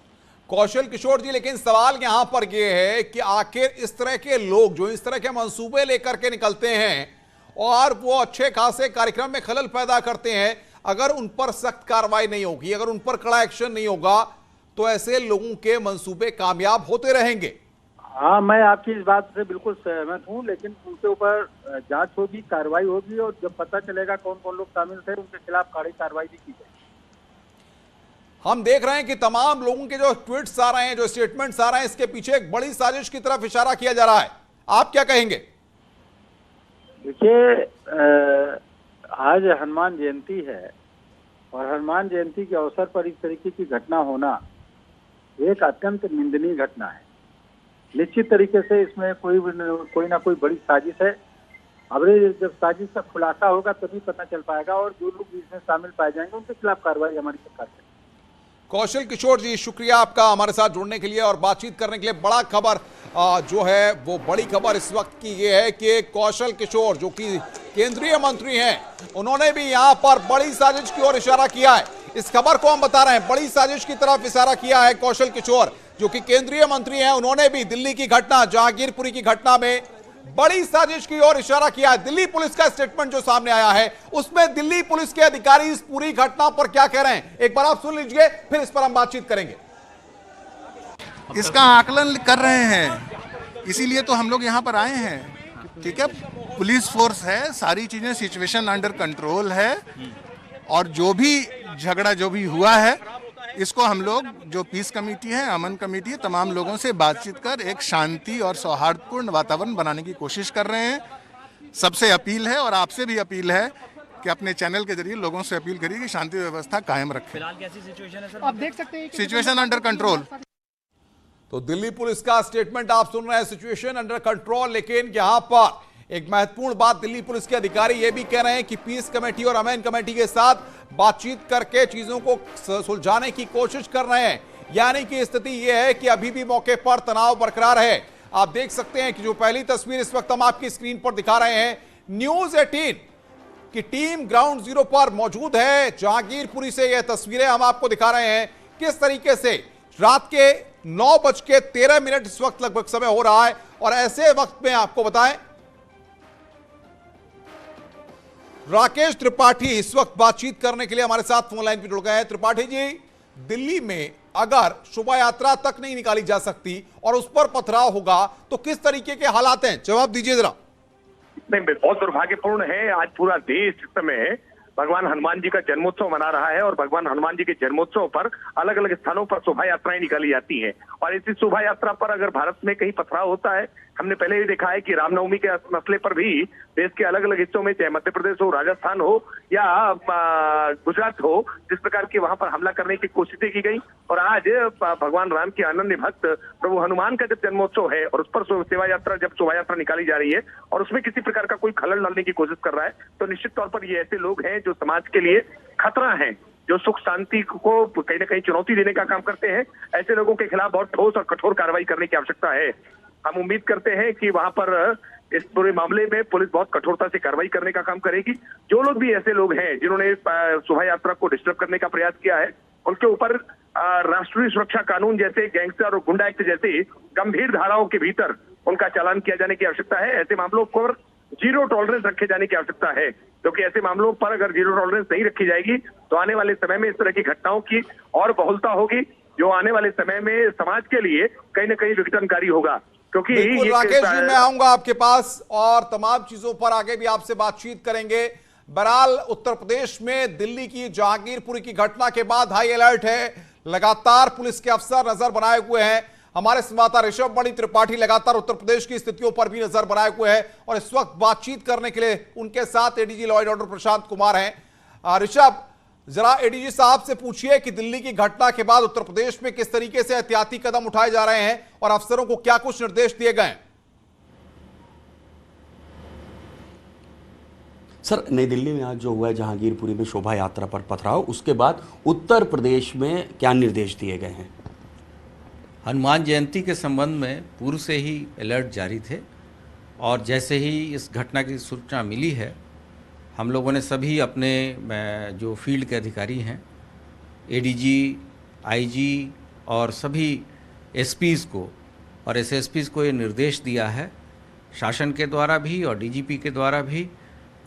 कौशल किशोर जी, लेकिन सवाल यहां पर यह है कि आखिर इस तरह के लोग जो इस तरह के मंसूबे लेकर के निकलते हैं और वो अच्छे खासे कार्यक्रम में खलल पैदा करते हैं, अगर उन पर सख्त कार्रवाई नहीं होगी, अगर उन पर कड़ा एक्शन नहीं होगा, तो ऐसे लोगों के मंसूबे कामयाब होते रहेंगे। हाँ, मैं आपकी इस बात से बिल्कुल सहमत हूँ, लेकिन उनके ऊपर जांच होगी, कार्रवाई होगी, और जब पता चलेगा कौन कौन लोग शामिल थे उनके खिलाफ कड़ी कार्रवाई भी की जाएगी। हम देख रहे हैं कि तमाम लोगों के जो ट्वीट्स आ रहे हैं, जो स्टेटमेंट्स आ रहे हैं, इसके पीछे एक बड़ी साजिश की तरफ इशारा किया जा रहा है। आप क्या कहेंगे? देखिए, आज हनुमान जयंती है और हनुमान जयंती के अवसर पर इस तरीके की घटना होना एक अत्यंत निंदनीय घटना है। निश्चित तरीके से इसमें कोई ना कोई बड़ी साजिश है। अब जब साजिश का खुलासा होगा तभी पता चल पाएगा, और जो लोग इसमें शामिल पाए जाएंगे उनके खिलाफ कार्रवाई हमारी सरकार करेगी। कौशल किशोर जी, शुक्रिया आपका हमारे साथ जुड़ने के लिए और बातचीत करने के लिए। बड़ा खबर जो है वो बड़ी खबर इस वक्त की ये है कि कौशल किशोर जो कि केंद्रीय मंत्री हैं, उन्होंने भी यहां पर बड़ी साजिश की ओर इशारा किया है। इस खबर को हम बता रहे हैं, बड़ी साजिश की तरफ इशारा किया है कौशल किशोर जो कि केंद्रीय मंत्री हैं। उन्होंने भी दिल्ली की घटना, जहांगीरपुरी की घटना में बड़ी साजिश की ओर इशारा किया है। दिल्ली पुलिस का स्टेटमेंट जो सामने आया है उसमें दिल्ली पुलिस के अधिकारी इस पूरी घटना पर क्या कह रहे हैं, एक बार आप सुन लीजिए, फिर इस पर हम बातचीत करेंगे। इसका आकलन कर रहे हैं, इसीलिए तो हम लोग यहाँ पर आए हैं। ठीक है, पुलिस फोर्स है, सारी चीजें सिचुएशन अंडर कंट्रोल है, और जो भी झगड़ा जो भी हुआ है इसको हम लोग जो पीस कमेटी है, अमन कमेटी है, तमाम लोगों से बातचीत कर एक शांति और सौहार्दपूर्ण वातावरण बनाने की कोशिश कर रहे हैं। सबसे अपील है और आपसे भी अपील है कि अपने चैनल के जरिए लोगों से अपील करिए कि शांति व्यवस्था कायम रखें। फिलहाल कैसी सिचुएशन है सर? आप देख सकते हैं सिचुएशन अंडर कंट्रोल। तो दिल्ली पुलिस का स्टेटमेंट आप सुन रहे हैं, सिचुएशन अंडर कंट्रोल। लेकिन यहां पर एक महत्वपूर्ण बात दिल्ली पुलिस के अधिकारी ये भी कह रहे हैं कि पीस कमेटी और अमेन कमेटी के साथ बातचीत करके चीजों को सुलझाने की कोशिश कर रहे हैं। यानी कि स्थिति यह है कि अभी भी मौके पर तनाव बरकरार है। आप देख सकते हैं कि जो पहली तस्वीर इस वक्त हम आपकी स्क्रीन पर दिखा रहे हैं, न्यूज 18 की टीम ग्राउंड जीरो पर मौजूद है। जहांगीरपुरी से यह तस्वीरें हम आपको दिखा रहे हैं किस तरीके से रात के 9:13 इस वक्त लगभग समय हो रहा है। और ऐसे वक्त में आपको बताएं, राकेश त्रिपाठी इस वक्त बातचीत करने के लिए हमारे साथ फोन लाइन पर जुड़ गए हैं। त्रिपाठी जी, दिल्ली में अगर शोभा यात्रा तक नहीं निकाली जा सकती और उस पर पथराव होगा तो किस तरीके के हालात हैं, जवाब दीजिए जरा। नहीं, बहुत दुर्भाग्यपूर्ण है। आज पूरा देश इस समय भगवान हनुमान जी का जन्मोत्सव मना रहा है और भगवान हनुमान जी के जन्मोत्सव पर अलग अलग स्थानों पर शोभा यात्राएं निकाली जाती हैं। और इसी शोभा यात्रा पर अगर भारत में कहीं पथराव होता है, हमने पहले ही देखा है कि रामनवमी के मसले पर भी देश के अलग अलग हिस्सों में, चाहे मध्य प्रदेश हो, राजस्थान हो या गुजरात हो, जिस प्रकार की वहां पर हमला करने की कोशिशें की गई। और आज भगवान राम के अनन्य भक्त प्रभु हनुमान का जब जन्मोत्सव है और उस पर जब शोभा यात्रा निकाली जा रही है और उसमें किसी प्रकार का कोई खलल डालने की कोशिश कर रहा है, तो निश्चित तौर पर ये ऐसे लोग हैं जो समाज के लिए खतरा है, जो सुख शांति को कहीं ना कहीं चुनौती देने का काम करते हैं। ऐसे लोगों के खिलाफ बहुत ठोस और कठोर कार्रवाई करने की आवश्यकता है। हम उम्मीद करते हैं कि वहां पर इस पूरे मामले में पुलिस बहुत कठोरता से कार्रवाई करने का काम करेगी। जो लोग भी ऐसे लोग हैं जिन्होंने शोभा यात्रा को डिस्टर्ब करने का प्रयास किया है, उनके ऊपर राष्ट्रीय सुरक्षा कानून जैसे, गैंगस्टर और गुंडा एक्ट जैसे गंभीर धाराओं के भीतर उनका चालान किया जाने की आवश्यकता है। ऐसे मामलों पर जीरो टॉलरेंस रखे जाने की आवश्यकता है, क्योंकि ऐसे मामलों पर अगर जीरो टॉलरेंस नहीं रखी जाएगी तो आने वाले समय में इस तरह की घटनाओं की और बहुलता होगी, जो आने वाले समय में समाज के लिए कहीं ना कहीं विघटनकारी होगा। क्योंकि राकेश जी, मैं आऊंगा आपके पास और तमाम चीजों पर आगे भी आपसे बातचीत करेंगे। बहरहाल उत्तर प्रदेश में दिल्ली की जहांगीरपुरी की घटना के बाद हाई अलर्ट है, लगातार पुलिस के अफसर नजर बनाए हुए हैं। हमारे संवाददाता ऋषभ मणि त्रिपाठी लगातार उत्तर प्रदेश की स्थितियों पर भी नजर बनाए हुए हैं और इस वक्त बातचीत करने के लिए उनके साथ ADG law and order Prashant Kumar हैं। ऋषभ, जरा एडीजी साहब से पूछिए कि दिल्ली की घटना के बाद उत्तर प्रदेश में किस तरीके से एहतियाती कदम उठाए जा रहे हैं और अफसरों को क्या कुछ निर्देश दिए गए हैं। सर, नई दिल्ली में आज जो हुआ है जहांगीरपुरी में शोभा यात्रा पर पथराव, उसके बाद उत्तर प्रदेश में क्या निर्देश दिए गए हैं? हनुमान जयंती के संबंध में पूर्व से ही अलर्ट जारी थे और जैसे ही इस घटना की सूचना मिली है, हम लोगों ने सभी अपने जो फील्ड के अधिकारी हैं, एडीजी, आईजी और सभी एसपीज़ को और एसएसपीज़ को ये निर्देश दिया है शासन के द्वारा भी और डीजीपी के द्वारा भी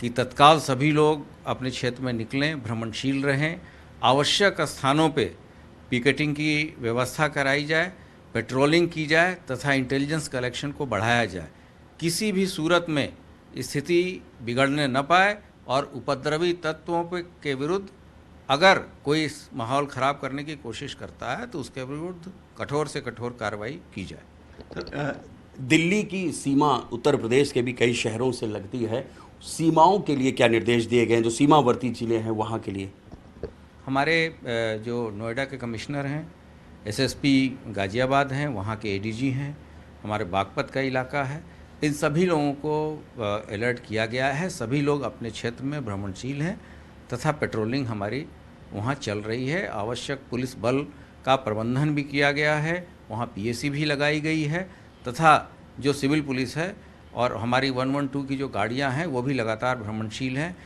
कि तत्काल सभी लोग अपने क्षेत्र में निकलें, भ्रमणशील रहें, आवश्यक स्थानों पे पिकेटिंग की व्यवस्था कराई जाए, पेट्रोलिंग की जाए तथा इंटेलिजेंस कलेक्शन को बढ़ाया जाए। किसी भी सूरत में स्थिति बिगड़ने न पाए और उपद्रवी तत्वों के विरुद्ध अगर कोई माहौल ख़राब करने की कोशिश करता है तो उसके विरुद्ध कठोर से कठोर कार्रवाई की जाए। दिल्ली की सीमा उत्तर प्रदेश के भी कई शहरों से लगती है, सीमाओं के लिए क्या निर्देश दिए गए हैं जो सीमावर्ती जिले हैं वहाँ के लिए? हमारे जो नोएडा के कमिश्नर हैं, एसएसपी गाजियाबाद हैं, वहाँ के एडीजी हैं, हमारे बागपत का इलाका है, इन सभी लोगों को अलर्ट किया गया है। सभी लोग अपने क्षेत्र में भ्रमणशील हैं तथा पेट्रोलिंग हमारी वहाँ चल रही है। आवश्यक पुलिस बल का प्रबंधन भी किया गया है, वहाँ पीएसी भी लगाई गई है तथा जो सिविल पुलिस है और हमारी 112 की जो गाड़ियाँ हैं वो भी लगातार भ्रमणशील हैं।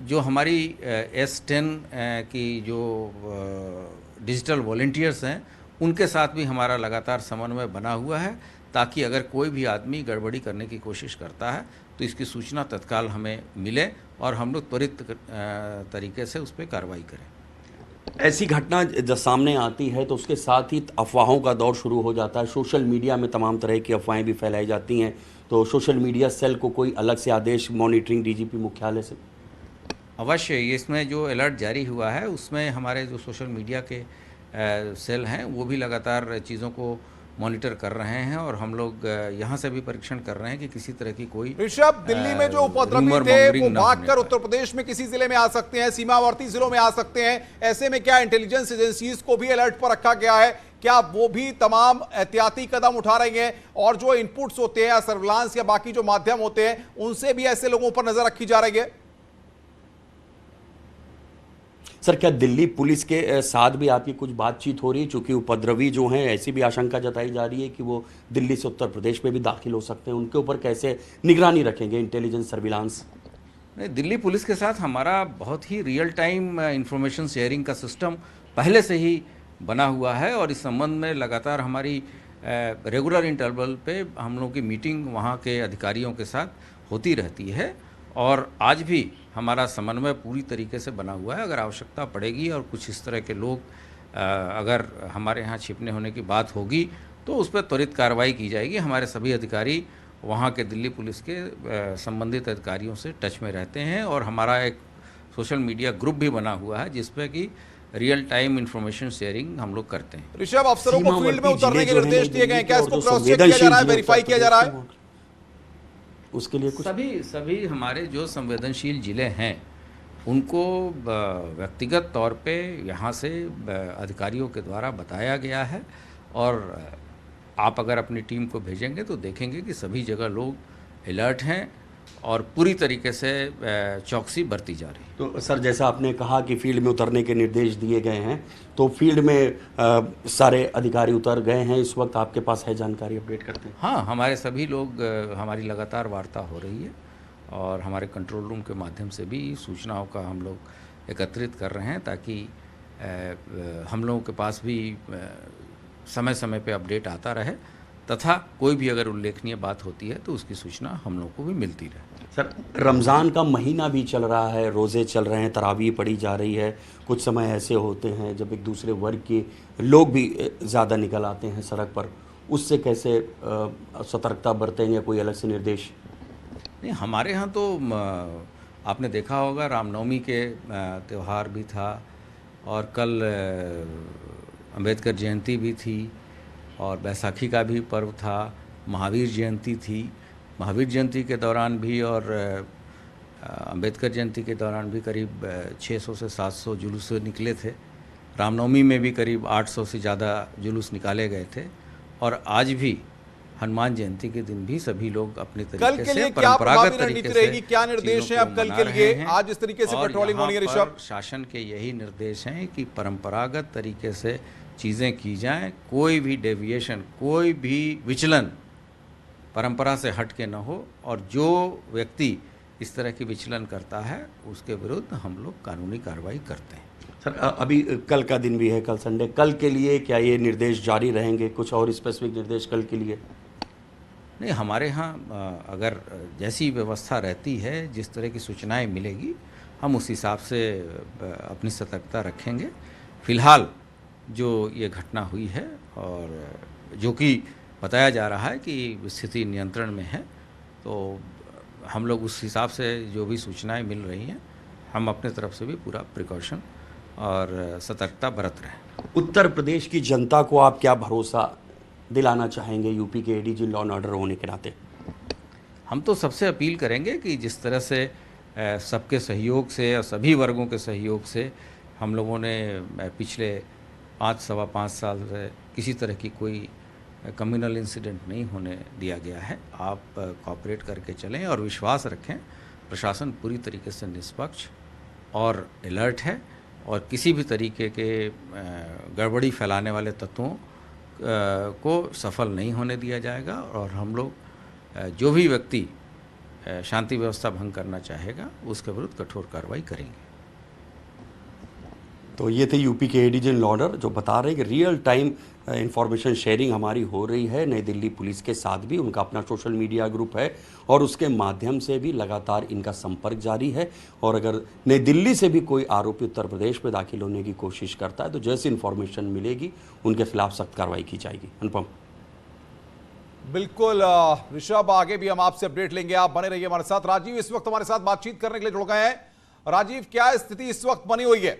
जो हमारी S10 की जो डिजिटल वॉलंटियर्स हैं उनके साथ भी हमारा लगातार समन्वय बना हुआ है ताकि अगर कोई भी आदमी गड़बड़ी करने की कोशिश करता है तो इसकी सूचना तत्काल हमें मिले और हम लोग त्वरित तरीके से उस पर कार्रवाई करें। ऐसी घटना जब सामने आती है तो उसके साथ ही अफवाहों का दौर शुरू हो जाता है। सोशल मीडिया में तमाम तरह की अफवाहें भी फैलाई जाती हैं, तो सोशल मीडिया सेल को कोई अलग से आदेश मॉनिटरिंग डीजीपी मुख्यालय से? अवश्य, इसमें जो अलर्ट जारी हुआ है उसमें हमारे जो सोशल मीडिया के सेल हैं वो भी लगातार चीज़ों को मॉनिटर कर रहे हैं और हम लोग यहाँ से भी परीक्षण कर रहे हैं कि किसी तरह की कोई ऋषभ, दिल्ली में जो उपद्रवी थे वो भागकर उत्तर प्रदेश में किसी जिले में आ सकते हैं, सीमावर्ती जिलों में आ सकते हैं। ऐसे में क्या इंटेलिजेंस एजेंसीज को भी अलर्ट पर रखा गया है? क्या वो भी तमाम एहतियाती कदम उठा रही हैं और जो इनपुट्स होते हैं या सर्विलांस या बाकी जो माध्यम होते हैं उनसे भी ऐसे लोगों पर नजर रखी जा रही है? सर, क्या दिल्ली पुलिस के साथ भी आपकी कुछ बातचीत हो रही है? चूंकि उपद्रवी जो हैं ऐसी भी आशंका जताई जा रही है कि वो दिल्ली से उत्तर प्रदेश में भी दाखिल हो सकते हैं, उनके ऊपर कैसे निगरानी रखेंगे इंटेलिजेंस सर्विलांस? नहीं, दिल्ली पुलिस के साथ हमारा बहुत ही रियल टाइम इंफॉर्मेशन शेयरिंग का सिस्टम पहले से ही बना हुआ है और इस संबंध में लगातार हमारी रेगुलर इंटरवल पे हम लोगों की मीटिंग वहाँ के अधिकारियों के साथ होती रहती है और आज भी हमारा समन्वय पूरी तरीके से बना हुआ है। अगर आवश्यकता पड़ेगी और कुछ इस तरह के लोग अगर हमारे यहाँ छिपने होने की बात होगी तो उस पर त्वरित कार्रवाई की जाएगी। हमारे सभी अधिकारी वहाँ के दिल्ली पुलिस के संबंधित अधिकारियों से टच में रहते हैं और हमारा एक सोशल मीडिया ग्रुप भी बना हुआ है जिसपे कि रियल टाइम इंफॉर्मेशन शेयरिंग हम लोग करते हैं। ऋषभ, अफसरों को फील्ड में उतरने के निर्देश दिए गए हैं, क्या इसको क्रॉस चेक किया जा रहा है, वेरीफाई किया जा रहा है? उसके लिए कुछ सभी हमारे जो संवेदनशील जिले हैं उनको व्यक्तिगत तौर पे यहाँ से अधिकारियों के द्वारा बताया गया है और आप अगर अपनी टीम को भेजेंगे तो देखेंगे कि सभी जगह लोग अलर्ट हैं और पूरी तरीके से चौकसी बरती जा रही है। तो सर, जैसा आपने कहा कि फील्ड में उतरने के निर्देश दिए गए हैं, तो फील्ड में सारे अधिकारी उतर गए हैं इस वक्त? आपके पास है जानकारी, अपडेट करते हैं? हाँ, हमारे सभी लोग, हमारी लगातार वार्ता हो रही है और हमारे कंट्रोल रूम के माध्यम से भी सूचनाओं का हम लोग एकत्रित कर रहे हैं ताकि हम लोगों के पास भी समय समय पे अपडेट आता रहे तथा कोई भी अगर उल्लेखनीय बात होती है तो उसकी सूचना हम लोग को भी मिलती रहे। सर, रमज़ान का महीना भी चल रहा है, रोज़े चल रहे हैं, तरावी पढ़ी जा रही है। कुछ समय ऐसे होते हैं जब एक दूसरे वर्ग के लोग भी ज़्यादा निकल आते हैं सड़क पर, उससे कैसे सतर्कता बरतेंगे? कोई अलग से निर्देश? नहीं, हमारे यहाँ तो आपने देखा होगा रामनवमी के त्यौहार भी था और कल अंबेडकर जयंती भी थी और बैसाखी का भी पर्व था, महावीर जयंती थी। महावीर जयंती के दौरान भी और अंबेडकर जयंती के दौरान भी करीब 600 से 700 जुलूस निकले थे। रामनवमी में भी करीब 800 से ज़्यादा जुलूस निकाले गए थे और आज भी हनुमान जयंती के दिन भी सभी लोग अपने तरीके से परंपरागत तरीके से क्या निर्देश है अब कल के लिए? आज इस तरीके से पेट्रोलिंग होनी है ऋषभ? शासन के यही निर्देश हैं कि परंपरागत तरीके से चीज़ें की जाएं, कोई भी डेविएशन, कोई भी विचलन परंपरा से हट के न हो और जो व्यक्ति इस तरह की विचलन करता है उसके विरुद्ध हम लोग कानूनी कार्रवाई करते हैं। सर, अभी कल का दिन भी है, कल संडे, कल के लिए क्या ये निर्देश जारी रहेंगे? कुछ और स्पेसिफिक निर्देश कल के लिए? नहीं, हमारे यहाँ अगर जैसी व्यवस्था रहती है, जिस तरह की सूचनाएं मिलेगी, हम उस हिसाब से अपनी सतर्कता रखेंगे। फिलहाल जो ये घटना हुई है, और जो कि बताया जा रहा है कि स्थिति नियंत्रण में है। तो हम लोग उस हिसाब से जो भी सूचनाएं मिल रही हैं, हम अपने तरफ से भी पूरा प्रिकॉशन और सतर्कता बरत रहे हैं। उत्तर प्रदेश की जनता को आप क्या भरोसा दिलाना चाहेंगे यूपी के एडीजी लॉ एंड ऑर्डर होने के नाते? हम तो सबसे अपील करेंगे कि जिस तरह से सबके सहयोग से और सभी वर्गों के सहयोग से हम लोगों ने पिछले 5-5.25 साल से किसी तरह की कोई कम्युनल इंसिडेंट नहीं होने दिया गया है। आप कोऑपरेट करके चलें और विश्वास रखें, प्रशासन पूरी तरीके से निष्पक्ष और अलर्ट है, और किसी भी तरीके के गड़बड़ी फैलाने वाले तत्वों को सफल नहीं होने दिया जाएगा। और हम लोग जो भी व्यक्ति शांति व्यवस्था भंग करना चाहेगा उसके विरुद्ध कठोर कार्रवाई करेंगे। तो ये थे यूपी के एडीजी लॉ एंड ऑर्डर जो बता रहे हैं कि रियल टाइम इंफॉर्मेशन शेयरिंग हमारी हो रही है नई दिल्ली पुलिस के साथ भी। उनका अपना सोशल मीडिया ग्रुप है और उसके माध्यम से भी लगातार इनका संपर्क जारी है। और अगर नई दिल्ली से भी कोई आरोपी उत्तर प्रदेश में दाखिल होने की कोशिश करता है तो जैसी इंफॉर्मेशन मिलेगी उनके खिलाफ सख्त कार्रवाई की जाएगी। अनुपम। बिल्कुल ऋषभ, आगे भी हम आपसे अपडेट लेंगे, आप बने रहिए हमारे साथ। राजीव इस वक्त हमारे साथ बातचीत करने के लिए जुड़ गए हैं। राजीव, क्या स्थिति इस वक्त बनी हुई है?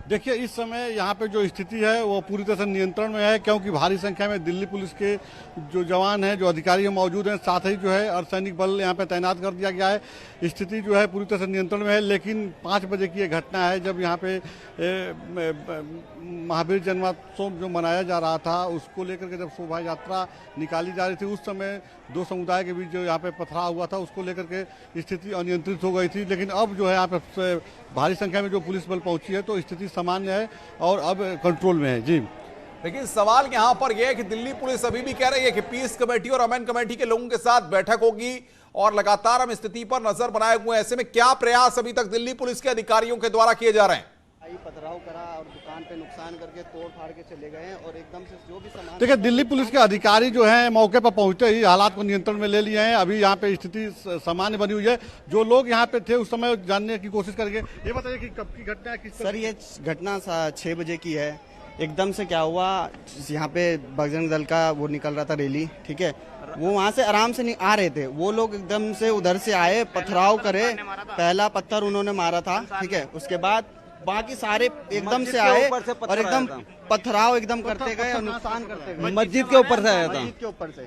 देखिए, इस समय यहाँ पे जो स्थिति है वो पूरी तरह से नियंत्रण में है, क्योंकि भारी संख्या में दिल्ली पुलिस के जो जवान हैं, जो अधिकारी मौजूद हैं, साथ ही जो है अर्धसैनिक बल यहाँ पे तैनात कर दिया गया है। स्थिति जो है पूरी तरह से नियंत्रण में है। लेकिन 5 बजे की ये घटना है जब यहाँ पे महावीर जन्मोत्सव जो मनाया जा रहा था उसको लेकर के जब शोभा यात्रा निकाली जा रही थी, उस समय दो समुदाय के बीच जो यहाँ पे पथराव हुआ था उसको लेकर के स्थिति अनियंत्रित हो गई थी। लेकिन अब जो है यहाँ पे भारी संख्या में जो पुलिस बल पहुंची है तो स्थिति सामान्य है और अब कंट्रोल में है। जी, लेकिन सवाल यहाँ पर यह है कि दिल्ली पुलिस अभी भी कह रही है कि पीस कमेटी और अमेन कमेटी के लोगों के साथ बैठक होगी और लगातार हम स्थिति पर नजर बनाए हुए हैं। ऐसे में क्या प्रयास अभी तक दिल्ली पुलिस के अधिकारियों के द्वारा किए जा रहे हैं? पथराव करा और दुकान पे नुकसान करके तोड़ फाड़ के चले गए हैं और एकदम से जो भी सामान। देखिए, दिल्ली पुलिस के अधिकारी जो हैं मौके पर पहुंचते ही हालात को नियंत्रण में ले लिए हैं। अभी यहाँ पे स्थिति सामान्य बनी हुई है। जो लोग यहाँ पे थे उस समय जानने की कोशिश करेंगे। ये बताइए कि कब की घटना है? सर, ये घटना 6 बजे की है। एकदम से क्या हुआ, यहाँ पे बजरंग दल का वो निकल रहा था रैली, ठीक है, वो वहाँ से आराम से आ रहे थे। वो लोग एकदम से उधर से आए, पथराव करे। पहला पत्थर उन्होंने मारा था, ठीक है, उसके बाद बाकी सारे एकदम से आए और एकदम पथराव एकदम करते गए और नुकसान करते गए। मस्जिद के ऊपर से आया था, मस्जिद के ऊपर से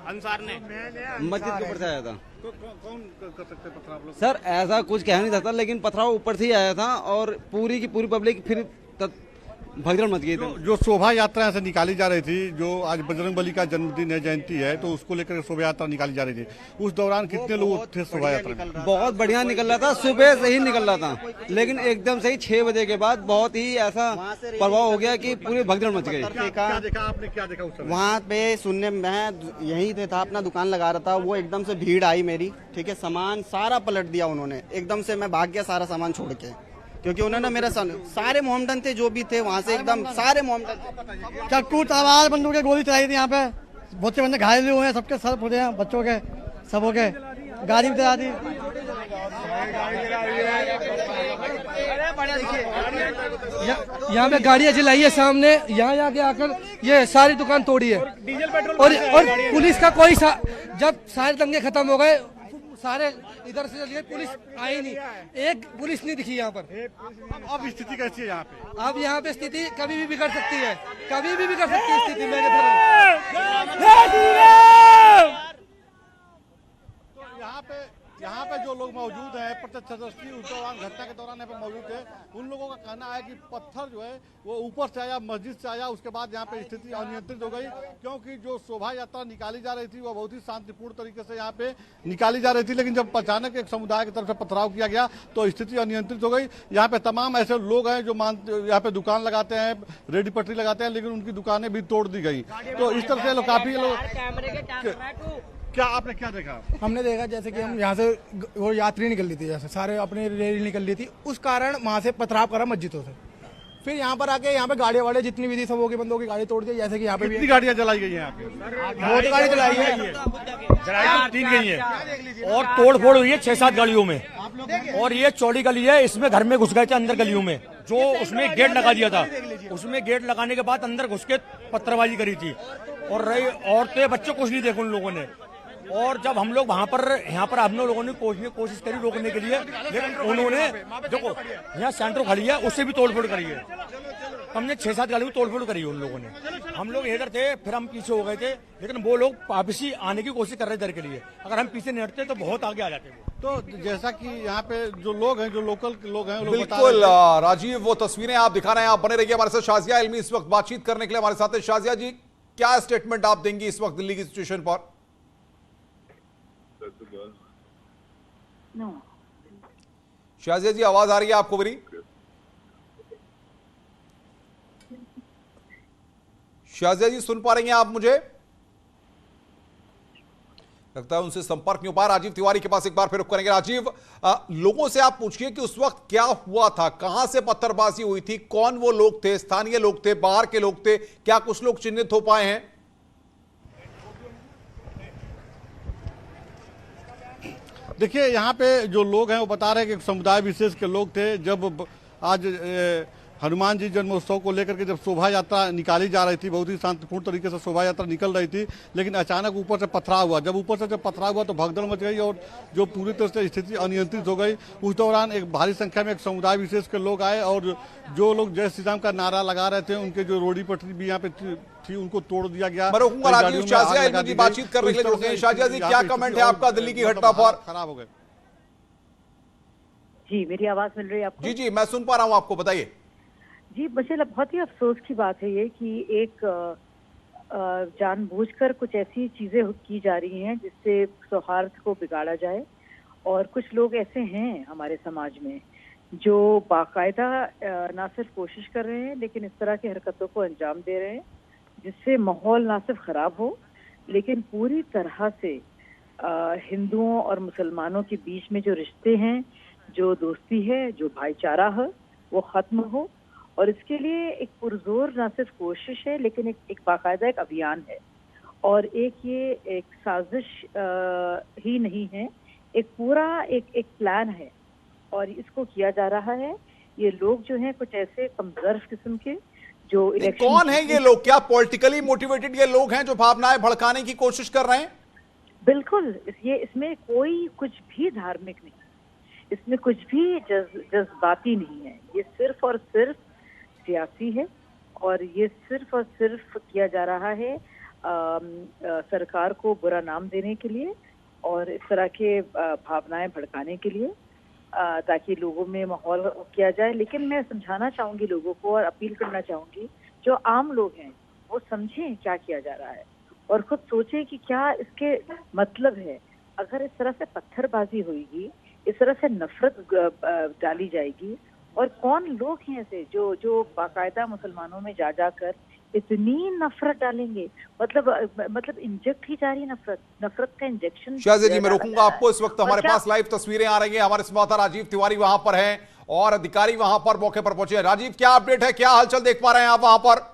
अंसार ने मस्जिद के ऊपर से आया था। तो कौन कर सकते पथराव? सर, ऐसा कुछ कह नहीं सकता, लेकिन पथराव ऊपर से ही आया था और पूरी की पूरी पब्लिक फिर भगदड़ मच गई। जो शोभा यात्रा से निकाली जा रही थी, जो आज बजरंगबली का जन्मदिन है, जयंती है, तो उसको लेकर शोभा यात्रा निकाली जा रही थी, उस दौरान कितने लोग थे शोभा यात्रा में? बहुत बढ़िया निकल रहा था, सुबह से ही निकल रहा था, लेकिन एकदम से ही 6 बजे के बाद बहुत ही ऐसा प्रभाव हो गया कि पूरी भगदड़ मच गई। क्या देखा आपने? क्या देखा उस समय? वहाँ पे सुनने में यहीं पे था, अपना दुकान लगा रहा था, वो एकदम से भीड़ आई मेरी, ठीक है, सामान सारा पलट दिया उन्होंने। एकदम से मैं भाग गया सारा सामान छोड़ के, क्योंकि उन्होंने मेरा सारे मोहम्मदन थे जो भी थे वहाँ से, एकदम सारे मोहम्मदन। चाकू तलवार बंदूकें गोली चलाई थी यहाँ पे। बहुत से बंदे घायल हुए हैं, सबके सर फूटे हैं, बच्चों के सब हो गए। गाड़ी भी चला दी। यहाँ पे गाड़ियाँ चलाई है सामने, यहाँ आके आकर ये सारी दुकान तोड़ी है। और पुलिस का कोई जब सारे दंगे खत्म हो गए, सारे इधर से चलिए, पुलिस आई नहीं, एक पुलिस नहीं दिखी यहाँ पर। अब स्थिति कैसी है यहाँ पे? अब यहाँ पे स्थिति कभी भी बिगड़ सकती है, कभी भी बिगड़ सकती है स्थिति मेरे यहाँ पे जो लोग मौजूद हैं, प्रत्यक्षदर्शी उस दौरान घटना के दौरान यहाँ पे मौजूद थे, उन लोगों का कहना है कि पत्थर जो है वो ऊपर से आया, मस्जिद से आया, उसके बाद यहाँ पे स्थिति अनियंत्रित हो गई। क्योंकि जो शोभा यात्रा निकाली जा रही थी वो बहुत ही शांतिपूर्ण तरीके से यहाँ पे निकाली जा रही थी, लेकिन जब अचानक एक समुदाय की तरफ से पथराव किया गया तो स्थिति अनियंत्रित हो गई। यहाँ पे तमाम ऐसे लोग हैं जो यहाँ पे दुकान लगाते हैं, रेडी पटरी लगाते हैं, लेकिन उनकी दुकानें भी तोड़ दी गई। तो इस तरह से काफी लोग। क्या आपने क्या देखा? हमने देखा जैसे कि हम यहाँ से वो यात्री निकल रही थी, जैसे सारे अपनी रेल निकल रही थी, उस कारण वहाँ से पथराव करा मस्जिदों से। फिर यहाँ पर आके यहाँ पे गाड़ियाँ वाले जितनी भी थी सबों के बंदों की गाड़ी तोड़ दी। जैसे कि यहाँ पे कितनी गाड़ियाँ जलाई गई हैं यहाँ पे? बहुत गाड़ी जलाई है, 3 गई है और तोड़ फोड़ हुई है 6-7 गाड़ियों में। और ये चौड़ी गली है, इसमें घर में घुस गए थे अंदर गलियों में, जो उसमें गेट लगा दिया था, उसमें गेट लगाने के बाद अंदर घुस के पत्थरबाजी करी थी और रही औरतें बच्चे कुछ नहीं देखे उन लोगों ने। और जब हम लोग यहाँ पर हम लोगों ने कोशिश करी रोकने के लिए, लेकिन उन्होंने देखो यहाँ सेंटर खड़ी है उससे भी तोड़फोड़ करी है, हमने 6-7 गाड़ी में तोड़फोड़ करी है उन लोगों ने। हम लोग इधर थे, फिर हम पीछे हो गए थे, लेकिन वो लोग वापस ही आने की कोशिश कर रहे थे इधर के लिए। अगर हम पीछे नहीं हटते तो बहुत आगे आ जाते। तो जैसा कि यहाँ पे जो लोग हैं, जो लोकल लोग हैं, बिल्कुल राजीव, वो तस्वीरें आप दिखा रहे हैं, आप बने रहिए हमारे साथ। शाजिया इल्मी इस वक्त बातचीत करने के लिए हमारे साथ है। शाजिया जी, क्या स्टेटमेंट आप देंगी इस वक्त दिल्ली की सिचुएशन पर? शाजिया जी, आवाज आ रही है आपको मेरी? शाजिया जी, सुन पा रही हैं आप मुझे? लगता है उनसे संपर्क नहीं हो पाया। राजीव तिवारी के पास एक बार फिर रुक करेंगे। राजीव, लोगों से आप पूछिए कि उस वक्त क्या हुआ था, कहां से पत्थरबाजी हुई थी, कौन वो लोग थे, स्थानीय लोग थे, बाहर के लोग थे, क्या कुछ लोग चिन्हित हो पाए हैं? देखिए, यहाँ पे जो लोग हैं वो बता रहे हैं कि समुदाय विशेष के लोग थे। जब आज हनुमान जी जन्मोत्सव को लेकर के जब शोभा यात्रा निकाली जा रही थी, बहुत ही शांतिपूर्ण तरीके से शोभा यात्रा निकल रही थी, लेकिन अचानक ऊपर से पथराव हुआ। जब ऊपर से पथराव हुआ तो भगदड़ मच गई और जो पूरी तरह से स्थिति अनियंत्रित हो गई। उस दौरान एक भारी संख्या में एक समुदाय विशेष के लोग आए और जो लोग जय श्री राम का नारा लगा रहे थे, उनके जो रोडी पटरी भी यहाँ पे थी उनको तोड़ दिया गया। राजीव, शाजिया जी बातचीत करने के लिए। शाजिया जी, क्या कमेंट है आपका दिल्ली की घटना पर? खराब हो गए जी, मेरी आवाज मिल रही है आपको? जी जी, मैं सुन पा रहा हूँ, आपको बताइए। जी, मुझे बहुत ही अफसोस की बात है ये कि एक जानबूझकर कुछ ऐसी चीजें की जा रही हैं जिससे सौहार्द को बिगाड़ा जाए। और कुछ लोग ऐसे हैं हमारे समाज में जो बाकायदा ना सिर्फ कोशिश कर रहे हैं लेकिन इस तरह की हरकतों को अंजाम दे रहे हैं जिससे माहौल ना सिर्फ खराब हो लेकिन पूरी तरह से हिंदुओं और मुसलमानों के बीच में जो रिश्ते हैं, जो दोस्ती है, जो भाईचारा है, वो खत्म हो। और इसके लिए एक पुरजोर ना सिर्फ कोशिश है लेकिन एक बाकायदा एक अभियान है। और ये एक साजिश ही नहीं है, एक पूरा एक प्लान है और इसको किया जा रहा है। ये लोग जो हैं कुछ ऐसे कमजोर किस्म के जो कौन है ये लोग? क्या पॉलिटिकली मोटिवेटेड ये लोग हैं जो भावनाएं भड़काने की कोशिश कर रहे हैं? बिल्कुल, इसमें कोई कुछ भी धार्मिक नहीं, इसमें कुछ भी जज्बाती नहीं है। ये सिर्फ और सिर्फ सियासी है और ये सिर्फ और सिर्फ किया जा रहा है सरकार को बुरा नाम देने के लिए और इस तरह के भावनाएं भड़काने के लिए ताकि लोगों में माहौल किया जाए। लेकिन मैं समझाना चाहूंगी लोगों को और अपील करना चाहूंगी जो आम लोग हैं वो समझें क्या किया जा रहा है और खुद सोचें कि क्या इसके मतलब है। अगर इस तरह से पत्थरबाजी होगी, इस तरह से नफरत डाली जाएगी और कौन लोग हैं ऐसे जो बाकायदा मुसलमानों में जाकर इतनी नफरत डालेंगे, मतलब इंजेक्ट ही जा रही नफरत का इंजेक्शन। शाजिया जी, मैं रोकूंगा आपको। इस वक्त हमारे पास लाइव तस्वीरें आ रही हैं, हमारे संवाददाता राजीव तिवारी वहां पर हैं और अधिकारी वहां पर मौके पर पहुंचे हैं। राजीव, क्या अपडेट है, क्या हलचल देख पा रहे हैं आप वहां पर?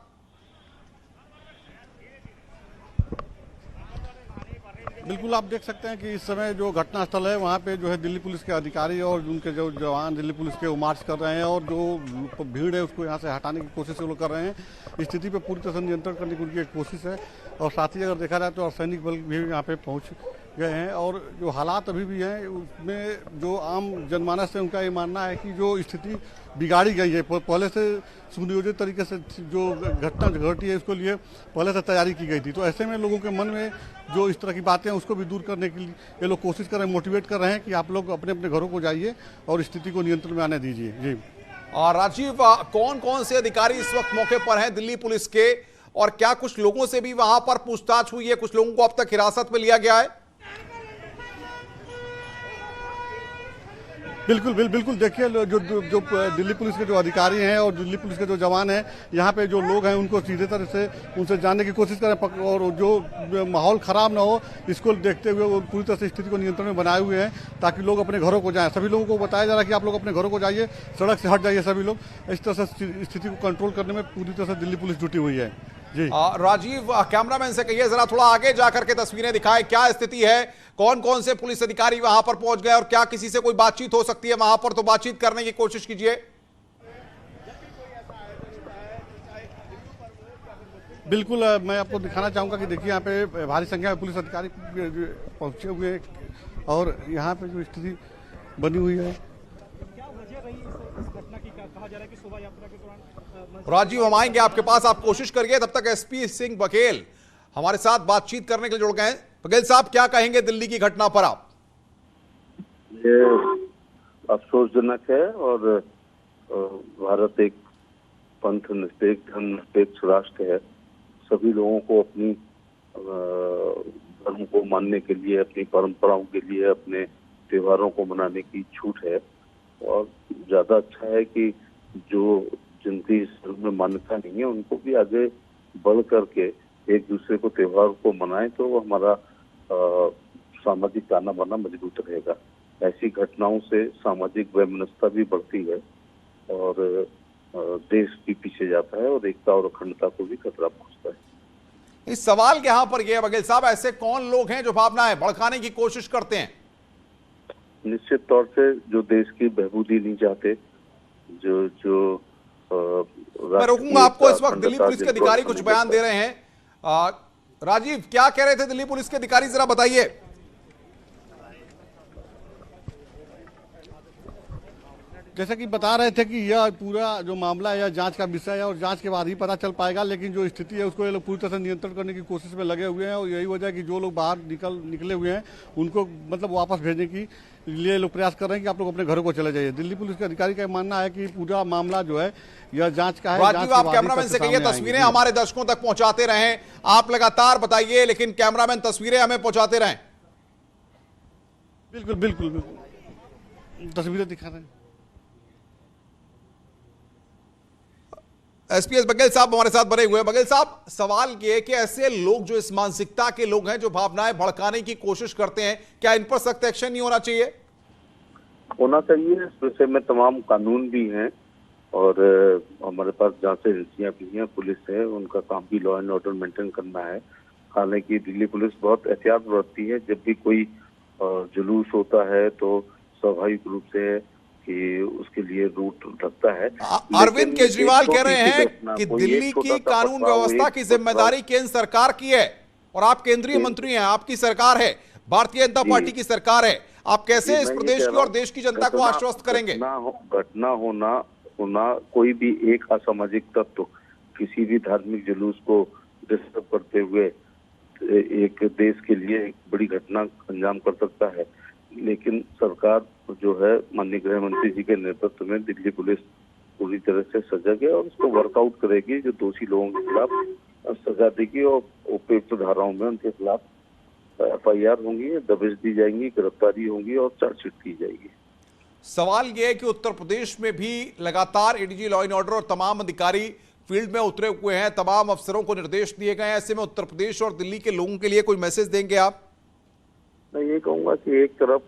बिल्कुल, आप देख सकते हैं कि इस समय जो घटनास्थल है वहाँ पे जो है दिल्ली पुलिस के अधिकारी और उनके जो जवान दिल्ली पुलिस के वो मार्च कर रहे हैं और जो भीड़ है उसको यहाँ से हटाने की कोशिश वो लोग कर रहे हैं। स्थिति पे पूरी तरह से नियंत्रण करने की उनकी एक कोशिश है और साथ ही अगर देखा जाए तो अर्धसैनिक बल भी यहाँ पे पहुँच गए हैं और जो हालात अभी भी हैं उसमें जो आम जनमानस है उनका ये मानना है कि जो स्थिति बिगाड़ी गई है, पहले से सुनियोजित तरीके से जो घटना घटी है उसको लिए पहले से तैयारी की गई थी। तो ऐसे में लोगों के मन में जो इस तरह की बातें हैं उसको भी दूर करने के लिए ये लोग कोशिश कर रहे हैं, मोटिवेट कर रहे हैं कि आप लोग अपने अपने घरों को जाइए और स्थिति को नियंत्रण में आने दीजिए। जी और राजीव, कौन कौन से अधिकारी इस वक्त मौके पर हैं दिल्ली पुलिस के और क्या कुछ लोगों से भी वहां पर पूछताछ हुई है? कुछ लोगों को अब तक हिरासत में लिया गया है? बिल्कुल देखिए, जो दिल्ली पुलिस के जो अधिकारी हैं और दिल्ली पुलिस के जो जवान हैं यहाँ पे जो लोग हैं उनको सीधे तरह से उनसे जानने की कोशिश करें और जो माहौल ख़राब ना हो इसको देखते हुए वो पूरी तरह से स्थिति को नियंत्रण में बनाए हुए हैं ताकि लोग अपने घरों को जाएं। सभी लोगों को बताया जा रहा है कि आप लोग अपने घरों को जाइए, सड़क से हट जाइए। सभी लोग इस तरह से स्थिति को कंट्रोल करने में पूरी तरह से दिल्ली पुलिस जुटी हुई है। राजीव, कैमरामैन से कहिए जरा थोड़ा आगे जाकर के तस्वीरें दिखाएं, क्या स्थिति है, कौन कौन से पुलिस अधिकारी वहां पर पहुंच गए और क्या किसी से कोई बातचीत हो सकती है वहां पर, तो बातचीत करने की कोशिश कीजिए। बिल्कुल, मैं आपको दिखाना चाहूंगा कि देखिए यहाँ पे भारी संख्या में पुलिस अधिकारी पहुंचे हुए हैं और यहाँ पे जो स्थिति बनी हुई है। राजीव, हम आएंगे आपके पास, आप कोशिश करिए, तब तक एसपी सिंह बघेल हमारे साथ बातचीत करने के लिए जुड़ गए हैं। बघेल साहब, क्या कहेंगे दिल्ली की घटना पर आप? ये अफसोसजनक है और भारत एक पंथ निरपेक्ष, धर्म निरपेक्ष राष्ट्र है। सभी लोगों को अपनी धर्म को मानने के लिए, अपनी परंपराओं के लिए, अपने त्योहारों को मनाने की छूट है और ज्यादा अच्छा है कि जो जिनकी इस धर्म में मान्यता नहीं है उनको भी आगे बढ़ करके एक दूसरे को त्योहार को मनाएं, तो वो हमारा सामाजिक ताना बाना मजबूत रहेगा। ऐसी घटनाओं से सामाजिक वैमनस्यता भी बढ़ती है और देश भी पीछे जाता है और एकता और अखंडता को भी खतरा पहुंचता है। इस सवाल के यहाँ पर यह बघेल साहब, ऐसे कौन लोग हैं जो भावनाएं भड़काने की कोशिश करते हैं? निश्चित तौर से जो देश की बहबूदी नहीं चाहते, जो मैं रोकूंगा आपको, इस वक्त दिल्ली पुलिस के अधिकारी कुछ बयान दे रहे हैं। राजीव, क्या कह रहे थे दिल्ली पुलिस के अधिकारी, जरा बताइए। जैसा कि बता रहे थे कि यह पूरा जो मामला है यह जांच का विषय है और जांच के बाद ही पता चल पाएगा, लेकिन जो स्थिति है उसको ये लोग पूरी तरह से नियंत्रण करने की कोशिश में लगे हुए हैं और यही वजह है कि जो लोग बाहर निकले हुए हैं उनको मतलब वापस भेजने की लिए लोग प्रयास कर रहे हैं कि आप लोग अपने घरों को चले जाइए। दिल्ली पुलिस के अधिकारी का मानना है कि पूरा मामला जो है यह जांच का है। राजीव, आप कैमरामैन से कहिए तस्वीरें हमारे दर्शकों तक पहुंचाते रहें, आप लगातार बताइए लेकिन कैमरामैन तस्वीरें हमें पहुंचाते रहें। बिल्कुल बिल्कुल बिल्कुल, तस्वीरें दिखा रहे हैं। एसपीएस बघेल साहब हमारे साथ बने हुए हैं। बघेल साहब, सवाल ये कि ऐसे लोग जो इस मानसिकता के लोग हैं, जो भावनाएं भड़काने की कोशिश करते हैं, क्या इन पर सख्त एक्शन नहीं होना चाहिए? होना चाहिए। इस विषय में तमाम कानून भी हैं और हमारे पास जांच एजेंसियां भी हैं, पुलिस है, उनका काम भी लॉ एंड ऑर्डर मेंटेन करना है। हालांकि दिल्ली पुलिस बहुत एहतियात बरतती है। जब भी कोई जुलूस होता है तो स्वाभाविक रूप से कि उसके लिए रूट लगता है। अरविंद केजरीवाल कह रहे हैं कि दिल्ली की कानून व्यवस्था की जिम्मेदारी केंद्र सरकार की है और आप केंद्रीय मंत्री हैं, आपकी सरकार है, भारतीय जनता पार्टी की सरकार है, आप कैसे इस प्रदेश की और देश की जनता को आश्वस्त करेंगे? घटना होना कोई भी एक असामाजिक तत्व किसी भी धार्मिक जुलूस को डिस्टर्ब करते हुए एक देश के लिए एक बड़ी घटना अंजाम कर सकता है, लेकिन सरकार जो है माननीय गृह मंत्री जी के नेतृत्व में दिल्ली पुलिस पूरी तरह से सजग है और उसको वर्कआउट करेगी। जो दोषी लोगों के खिलाफ सजा देगी और उपयुक्त धाराओं में उनके खिलाफ FIR होंगी, दबिश दी जाएंगी, गिरफ्तारी होंगी और चार्जशीट की जाएगी। सवाल यह है कि उत्तर प्रदेश में भी लगातार एडीजी लॉ एंड ऑर्डर और तमाम अधिकारी फील्ड में उतरे हुए हैं, तमाम अफसरों को निर्देश दिए गए हैं। ऐसे में उत्तर प्रदेश और दिल्ली के लोगों के लिए कोई मैसेज देंगे आप? मैं ये कहूंगा कि एक तरफ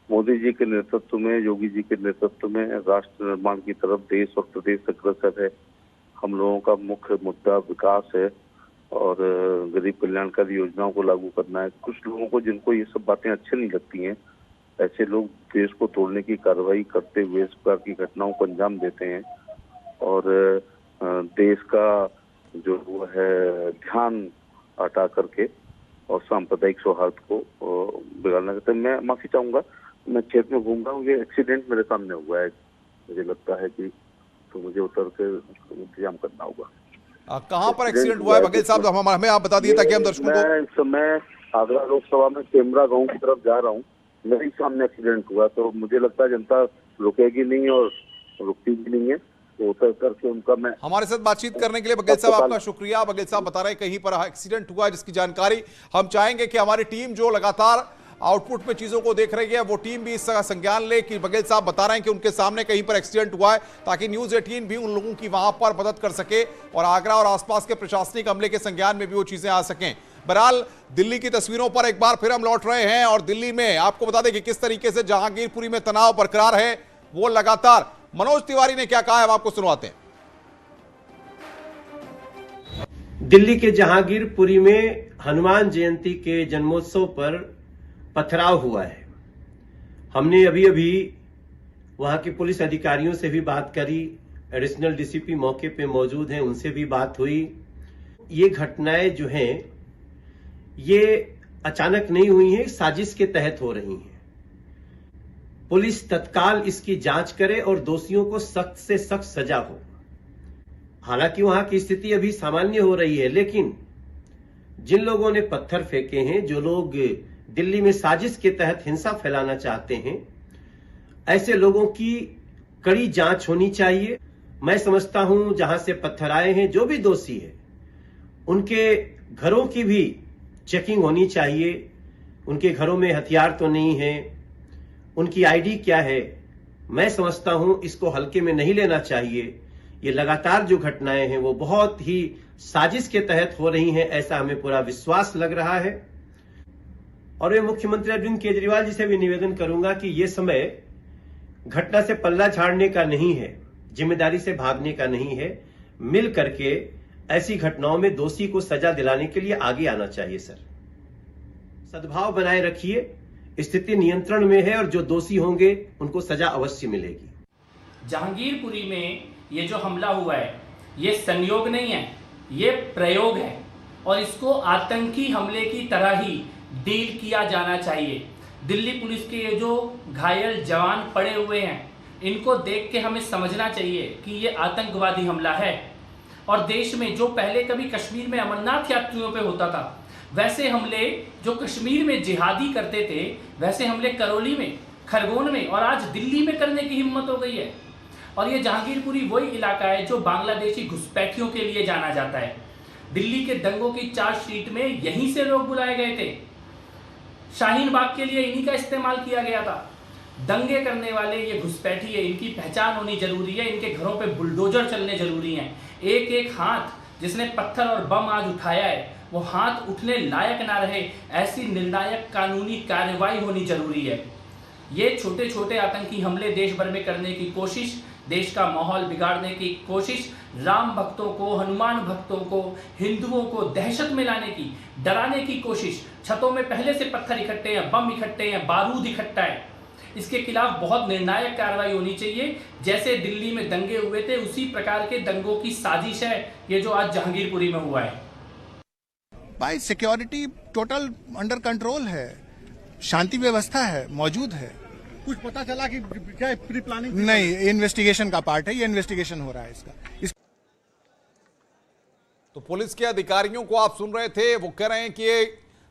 मोदी जी के नेतृत्व में, योगी जी के नेतृत्व में राष्ट्र निर्माण की तरफ देश और प्रदेश अग्रसर है। हम लोगों का मुख्य मुद्दा विकास है और गरीब कल्याणकारी योजनाओं को लागू करना है। कुछ लोगों को जिनको ये सब बातें अच्छी नहीं लगती हैं, ऐसे लोग देश को तोड़ने की कार्रवाई करते हुए इस प्रकार की घटनाओं को अंजाम देते हैं और देश का जो वो है ध्यान हटा करके और सांप्रदायिक सौहार्द को बिगाड़ना चाहते हैं। मैं माफी चाहूंगा, मैं खेत में घूम रहा हूँ, ये एक्सीडेंट मेरे सामने हुआ है, मुझे लगता है कि तो मुझे उतर के इंतजाम करना होगा। कहाँ पर एक्सीडेंट हुआ है बघेल साहब, हमें आप बता दिए ताकि हम दर्शकों को। मैं इस समय आगरा लोकसभा में कैमरा गांव की तरफ जा रहा हूँ, मेरे सामने एक्सीडेंट हुआ, तो मुझे लगता है जनता रुकेगी नहीं और रुकती भी नहीं है, तो उतर करके उनका मैं। हमारे साथ बातचीत करने के लिए बघेल साहब आपका शुक्रिया। बघेल साहब बता रहे हैं कहीं पर एक्सीडेंट हुआ जिसकी जानकारी हम चाहेंगे कि हमारी टीम जो लगातार आउटपुट में चीजों को देख रही है वो टीम भी इसका संज्ञान ले कि बघेल साहब बता रहे हैं कि उनके सामने कहीं पर एक्सीडेंट हुआ है, ताकि न्यूज 18 भी उन लोगों की वहां पर मदद कर सके और आगरा और आसपास के प्रशासनिक अमले के संज्ञान में भी वो चीजें आ सकें। बहरहाल दिल्ली की तस्वीरों पर एक बार फिर हम लौट रहे हैं और दिल्ली में आपको बता दें कि किस तरीके से जहांगीरपुरी में तनाव बरकरार है वो लगातार। मनोज तिवारी ने क्या कहा है हम आपको सुनवाते हैं। दिल्ली के जहांगीरपुरी में हनुमान जयंती के जन्मोत्सव पर पथराव हुआ है। हमने अभी अभी वहां के पुलिस अधिकारियों से भी बात करी, एडिशनल डीसीपी मौके पे मौजूद हैं, उनसे भी बात हुई। ये घटनाएं जो हैं ये अचानक नहीं हुई हैं, साजिश के तहत हो रही हैं। पुलिस तत्काल इसकी जांच करे और दोषियों को सख्त से सख्त सजा हो। हालांकि वहां की स्थिति अभी सामान्य हो रही है, लेकिन जिन लोगों ने पत्थर फेंके हैं, जो लोग दिल्ली में साजिश के तहत हिंसा फैलाना चाहते हैं, ऐसे लोगों की कड़ी जांच होनी चाहिए। मैं समझता हूं जहां से पत्थर आए हैं, जो भी दोषी है, उनके घरों की भी चेकिंग होनी चाहिए। उनके घरों में हथियार तो नहीं है, उनकी आईडी क्या है। मैं समझता हूं इसको हल्के में नहीं लेना चाहिए। ये लगातार जो घटनाएं हैं वो बहुत ही साजिश के तहत हो रही हैं, ऐसा हमें पूरा विश्वास लग रहा है। और मैं मुख्यमंत्री अरविंद केजरीवाल जी से भी निवेदन करूंगा कि ये समय घटना से पल्ला झाड़ने का नहीं है, जिम्मेदारी से भागने का नहीं है। मिल करके ऐसी घटनाओं में दोषी को सजा दिलाने के लिए आगे आना चाहिए। सर, सद्भाव बनाए रखिए, स्थिति नियंत्रण में है और जो दोषी होंगे उनको सजा अवश्य मिलेगी। जहांगीरपुरी में ये जो हमला हुआ है ये संयोग नहीं है, ये प्रयोग है और इसको आतंकी हमले की तरह ही डील किया जाना चाहिए। दिल्ली पुलिस के ये जो घायल जवान पड़े हुए हैं, इनको देख के हमें समझना चाहिए कि ये आतंकवादी हमला है। और देश में जो पहले कभी कश्मीर में अमरनाथ यात्रियों पे होता था, वैसे हमले जो कश्मीर में जिहादी करते थे, वैसे हमले करौली में, खरगोन में और आज दिल्ली में करने की हिम्मत हो गई है। और ये जहांगीरपुरी वही इलाका है जो बांग्लादेशी घुसपैठियों के लिए जाना जाता है। दिल्ली के दंगों की चार्जशीट में यहीं से लोग बुलाए गए थे। शाहीन बाग के लिए इन्हीं का इस्तेमाल किया गया था। दंगे करने वाले ये घुसपैठी है, इनकी पहचान होनी जरूरी है, इनके घरों पे बुलडोजर चलने जरूरी हैं। एक एक हाथ जिसने पत्थर और बम आज उठाया है, वो हाथ उठने लायक ना रहे, ऐसी निर्णायक कानूनी कार्रवाई होनी जरूरी है। ये छोटे छोटे आतंकी हमले देश भर में करने की कोशिश, देश का माहौल बिगाड़ने की कोशिश, राम भक्तों को, हनुमान भक्तों को, हिंदुओं को दहशत में लाने की, डराने की कोशिश। छतों में पहले से पत्थर इकट्ठे हैं, बम इकट्ठे हैं, बारूद इकट्ठा है। इसके खिलाफ बहुत निर्णायक कार्रवाई होनी चाहिए। जैसे दिल्ली में दंगे हुए थे, उसी प्रकार के दंगों की साजिश है ये जो आज जहांगीरपुरी में हुआ है। भाई सिक्योरिटी टोटल अंडर कंट्रोल है, शांति व्यवस्था है, मौजूद है। कुछ पता चला कि क्या प्री प्लानिंग? नहीं, इन्वेस्टिगेशन का पार्ट है, ये इन्वेस्टिगेशन हो रहा है इसका। तो पुलिस के अधिकारियों को आप सुन रहे थे, वो कह रहे हैं कि ये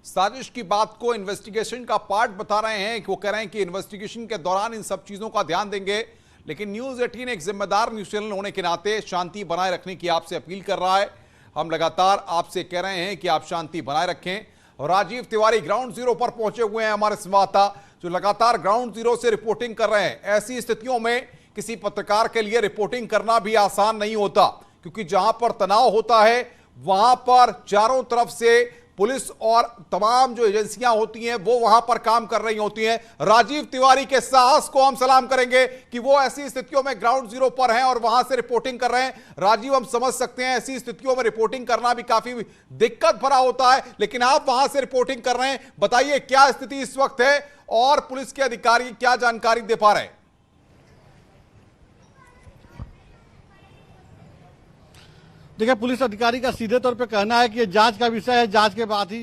साजिश की बात को इन्वेस्टिगेशन का पार्ट बता रहे हैं। वो कह रहे हैं कि इन्वेस्टिगेशन के दौरान इन सब चीजों का ध्यान देंगे। लेकिन न्यूज़ 18 एक जिम्मेदार न्यूज़ चैनल होने के नाते शांति बनाए रखने की आपसे अपील कर रहा है। हम लगातार आपसे कह रहे हैं कि आप शांति बनाए रखें। और राजीव तिवारी ग्राउंड जीरो पर पहुंचे हुए हैं, हमारे संवाददाता जो लगातार ग्राउंड जीरो से रिपोर्टिंग कर रहे हैं। ऐसी स्थितियों में किसी पत्रकार के लिए रिपोर्टिंग करना भी आसान नहीं होता, क्योंकि जहां पर तनाव होता है वहां पर चारों तरफ से पुलिस और तमाम जो एजेंसियां होती हैं वो वहां पर काम कर रही होती हैं। राजीव तिवारी के साहस को हम सलाम करेंगे कि वो ऐसी स्थितियों में ग्राउंड जीरो पर हैं और वहां से रिपोर्टिंग कर रहे हैं। राजीव, हम समझ सकते हैं ऐसी स्थितियों में रिपोर्टिंग करना भी काफी दिक्कत भरा होता है, लेकिन आप वहां से रिपोर्टिंग कर रहे हैं। बताइए क्या स्थिति इस वक्त है और पुलिस के अधिकारी क्या जानकारी दे पा रहे हैं? देखिए, पुलिस अधिकारी का सीधे तौर पे कहना है कि ये जांच का विषय है, जांच के बाद ही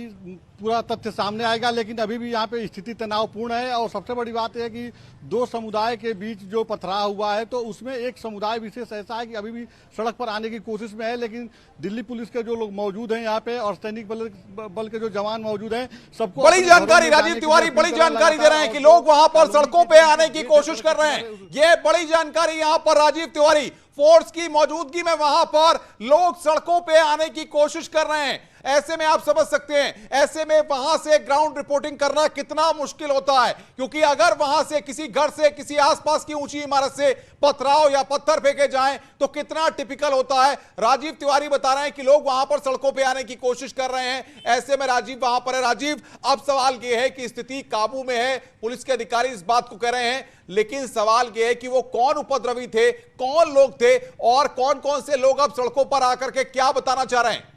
पूरा तथ्य सामने आएगा। लेकिन अभी भी यहाँ पे स्थिति तनावपूर्ण है और सबसे बड़ी बात यह है कि दो समुदाय के बीच जो पथराव हुआ है, तो उसमें एक समुदाय विशेष ऐसा है कि अभी भी सड़क पर आने की कोशिश में है। लेकिन दिल्ली पुलिस के जो लोग मौजूद हैं यहाँ पे और सैनिक बल के जो जवान मौजूद हैं, सबको बड़ी जानकारी राजीव तिवारी बड़ी जानकारी दे रहे हैं कि लोग वहां पर सड़कों पे आने की कोशिश कर रहे हैं। ये बड़ी जानकारी यहाँ पर राजीव तिवारी, फोर्स की मौजूदगी में वहां पर लोग सड़कों पे आने की कोशिश कर रहे हैं। ऐसे में आप समझ सकते हैं, ऐसे में वहां से ग्राउंड रिपोर्टिंग करना कितना मुश्किल होता है, क्योंकि अगर वहां से किसी घर से, किसी आसपास की ऊंची इमारत से पथराव या पत्थर फेंके जाएं तो कितना टिपिकल होता है। राजीव तिवारी बता रहे हैं कि लोग वहां पर सड़कों पे आने की कोशिश कर रहे हैं। ऐसे में राजीव वहां पर है। राजीव, अब सवाल यह है कि स्थिति काबू में है, पुलिस के अधिकारी इस बात को कह रहे हैं, लेकिन सवाल यह है कि वो कौन उपद्रवी थे, कौन लोग थे और कौन कौन से लोग अब सड़कों पर आकर के क्या बताना चाह रहे हैं?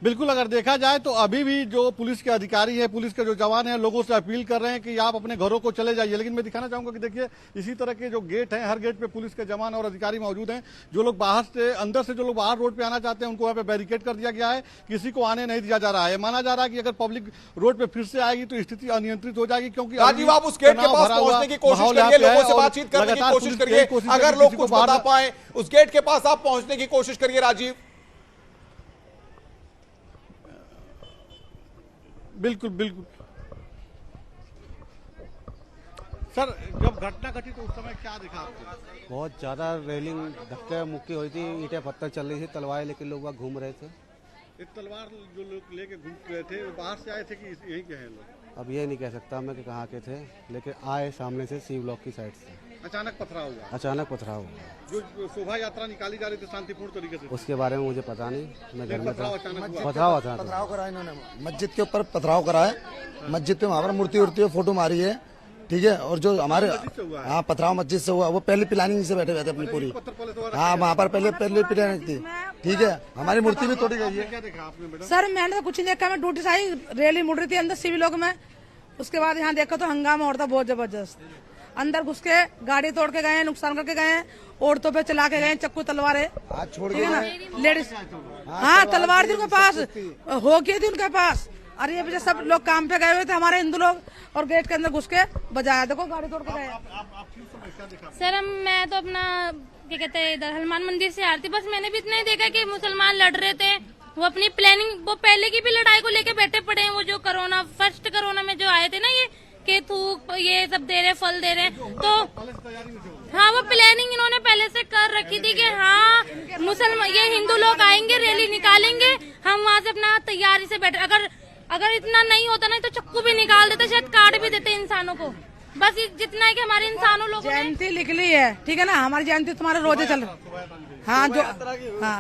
बिल्कुल, अगर देखा जाए तो अभी भी जो पुलिस के अधिकारी है, पुलिस के जो जवान हैं, लोगों से अपील कर रहे हैं कि आप अपने घरों को चले जाइए। लेकिन मैं दिखाना चाहूंगा कि देखिए इसी तरह के जो गेट हैं, हर गेट पे पुलिस के जवान और अधिकारी मौजूद हैं। जो लोग बाहर से, अंदर से जो लोग बाहर रोड पे आना चाहते हैं, उनको वहाँ पे बैरिकेड कर दिया गया है, किसी को आने नहीं दिया जा रहा है। माना जा रहा है कि अगर पब्लिक रोड पे फिर से आएगी तो स्थिति अनियंत्रित हो जाएगी, क्योंकि राजीव आप उस गेट के पास पहुंचने की कोशिश करिए, लोगों से बातचीत करने की कोशिश करिए, अगर लोग कुछ बता पाए उस गेट के पास आप पहुंचने की कोशिश करिए। राजीव बिल्कुल बिल्कुल सर, जब घटना घटी तो उस समय क्या दिखा आपको? बहुत ज्यादा रेलिंग धक्के मुक्की हुई थी, ईंटें पत्थर चल रही थी, तलवारें लेके लोग वहाँ घूम रहे थे। एक तलवार जो लोग लेके घूम रहे थे, बाहर से आए थे कि यहीं के हैं लोग? अब ये नहीं कह सकता मैं कि कहाँ के थे, लेकिन आए सामने से सी ब्लॉक की साइड से। अचानक पथराव हुआ? अचानक पथराव हुआ। जो शोभा यात्रा निकाली जा रही थी शांतिपूर्ण तरीके से, उसके बारे में मुझे पता नहीं, मैं घर में था। पथराव करा इन्होंने, मस्जिद के ऊपर पथराव करा है, मस्जिद पे वहाँ पर मूर्ति उर्ति फोटो मारी है, ठीक है। और जो हमारे हाँ पथराव मस्जिद से हुआ, वो पहले प्लानिंग से बैठे हुए थे अपनी पूरी। हाँ वहाँ पर पहले प्लानिंग थी, ठीक है। हमारी मूर्ति भी तोड़ी गई है। सर मैंने तो कुछ नहीं देखा, मैं ड्यूटी से आई, रैली मुड़ रही थी अंदर सिविलों में। उसके बाद यहाँ देखा तो हंगामा और था बहुत जबरदस्त। अंदर घुस के गाड़ी तोड़ के गए, नुकसान करके गए, औरतों पे चला के गए चक्कू तलवारें, ठीक है ना। लेडीज हाँ तलवार थी उनके पास, होकी थी उनके पास। अरे ये सब लोग काम पे गए हुए थे हमारे हिंदू लोग, और गेट के अंदर घुस के बजाया, देखो गाड़ी तोड़ के गए। सर मैं तो अपना क्या कहते हैं इधर हनुमान मंदिर से आ रही थी, बस मैंने भी इतना ही देखा कि मुसलमान लड़ रहे थे। वो अपनी प्लानिंग, वो पहले की भी लड़ाई को लेके बैठे पड़े हैं। वो जो फर्स्ट कोरोना में जो आए थे ना, ये के थूक ये सब दे रहे, फल दे रहे, तो हाँ वो प्लानिंग इन्होंने पहले से कर रखी थी कि हाँ मुसलमान ये हिंदू लोग आएंगे, रैली निकालेंगे, हम वहाँ से अपना तैयारी से बैठे। अगर इतना नहीं होता ना तो चक्कू भी निकाल देते, शायद काट भी देते इंसानों को। बस जितना है कि हमारे इंसानों लोगों ने जयंती लिख ली है, ठीक है ना। हमारी जयंती तुम्हारे रोजे चल, हाँ जो हाँ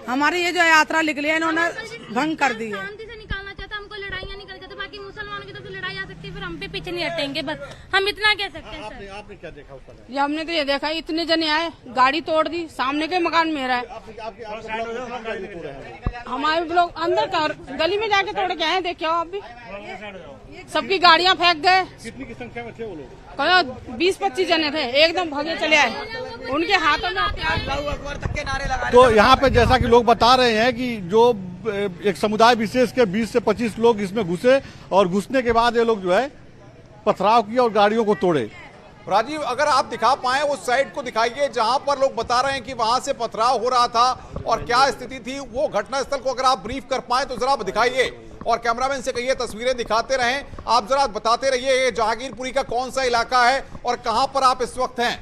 हमारी ये जो यात्रा लिख ली है इन्होंने भंग कर दी है। शांति से निकालना चाहता, हमको लड़ाइयाँ नहीं करनी चाहते। बाकी मुसलमानों की तरफ से लड़ाई आ सकती है, फिर हम पे पीछे नहीं हटेंगे, बस हम इतना कह सकते हैं। आपने क्या देखा उसका? ये हमने तो ये देखा, इतने जने आए, गाड़ी तोड़ दी, सामने के मकान मेरा है। हमारे लोग अंदर गली में जाके तोड़ के आए, देखिए आप भी, सबकी गाड़ियाँ फेंक गए। कितनी की संख्या में थे वो लोग? 20-25 जने थे, एकदम भागे चले आए, उनके हाथों में तो यहाँ पे जैसा कि लोग बता रहे हैं कि जो एक समुदाय विशेष के 20 से 25 लोग इसमें घुसे, और घुसने के बाद ये लोग जो है पथराव किया और गाड़ियों को तोड़े। राजीव अगर आप दिखा पाए उस साइड को दिखाइए जहां पर लोग बता रहे हैं कि वहां से पथराव हो रहा था और क्या स्थिति थी, वो घटनास्थल को अगर आप ब्रीफ कर पाए तो जरा दिखाइए, और कैमरामैन से कहिए तस्वीरें दिखाते रहें। आप जरा बताते रहिए ये जहांगीरपुरी का कौन सा इलाका है और कहां पर आप इस वक्त हैं।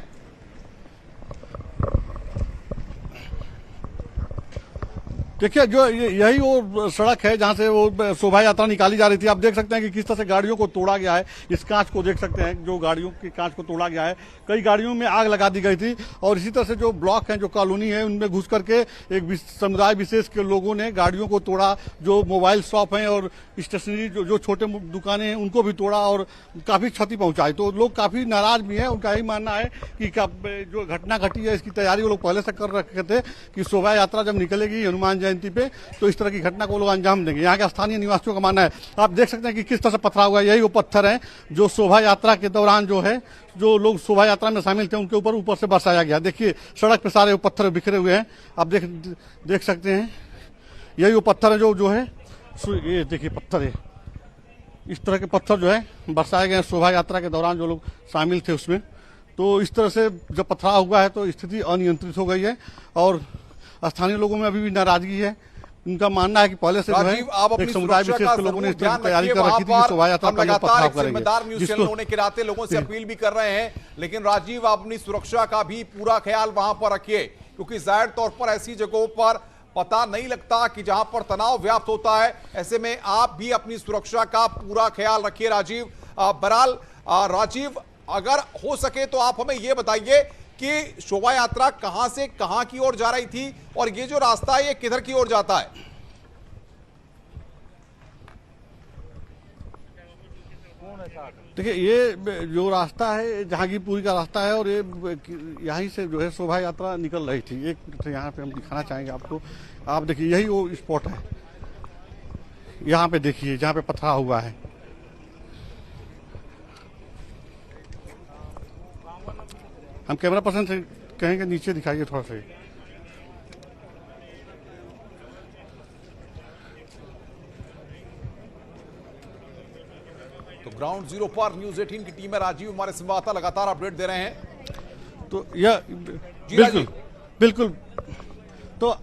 देखिए जो यही वो सड़क है जहां से वो शोभा यात्रा निकाली जा रही थी। आप देख सकते हैं कि किस तरह से गाड़ियों को तोड़ा गया है। इस कांच को देख सकते हैं, जो गाड़ियों की कांच को तोड़ा गया है, कई गाड़ियों में आग लगा दी गई थी। और इसी तरह से जो ब्लॉक हैं, जो कॉलोनी है, उनमें घुस करके एक समुदाय विशेष के लोगों ने गाड़ियों को तोड़ा। जो मोबाइल शॉप हैं और स्टेशनरी जो छोटे दुकानें हैं, उनको भी तोड़ा और काफी क्षति पहुंचाई। तो लोग काफी नाराज भी हैं। उनका यही मानना है कि जो घटना घटी है इसकी तैयारी वो लोग पहले से कर रखे थे कि शोभा यात्रा जब निकलेगी हनुमान जयंती पे तो इस तरह की घटना को लोग अंजाम देंगे। यहाँ के स्थानीय निवासियों का मानना है। आप देख सकते हैं कि किस तरह से पथराव हुआ है। यही वो पत्थर है जो शोभा यात्रा के दौरान जो है, जो लोग शोभा यात्रा में शामिल थे उनके ऊपर से बरसाया गया। देखिए सड़क पे सारे वो पत्थर बिखरे हुए हैं, आप देख सकते हैं। यही वो पत्थर है जो है, ये देखिए पत्थर है, इस तरह के पत्थर जो है बरसाए गए शोभा यात्रा के दौरान जो लोग शामिल थे उसमें। तो इस तरह से जब पथराव हुआ है तो स्थिति अनियंत्रित हो गई है और स्थानीय लोगों में अभी भी नाराजगी है। उनका मानना है कि पहले से जो है एक समुदाय विशेष के लोगों ने इस तरह की तैयारी कर रखी थी कि शोभा यात्रा पर पथराव करेंगे। जिम्मेदार न्यूज़ चैनल होने के नाते लोगों से अपील भी कर रहे हैं, लेकिन राजीव आप अपनी सुरक्षा का भी पूरा ख्याल वहां पर रखिए, क्योंकि जाहिर तौर पर ऐसी जगहों पर पता नहीं लगता कि जहां पर तनाव व्याप्त होता है। ऐसे में आप भी अपनी सुरक्षा का पूरा ख्याल रखिए राजीव। बहरहाल राजीव अगर हो सके तो आप हमें यह बताइए कि शोभा यात्रा कहां से कहां की ओर जा रही थी और ये जो रास्ता है ये किधर की ओर जाता है? देखिए ये जो रास्ता है जहांगीरपुरी का रास्ता है और ये यहीं से जो है शोभा यात्रा निकल रही थी। एक यहाँ पे हम दिखाना चाहेंगे आपको। आप देखिए यही वो स्पॉट है, यहाँ पे देखिए जहाँ पे पथराव हुआ है। हम कैमरा पर्सन से कहेंगे नीचे दिखाइए थोड़ा सा। तो ग्राउंड जीरो पर न्यूज 18 की टीम है, राजीव हमारे संवाददाता लगातार अपडेट दे रहे हैं। तो यह बिल्कुल तो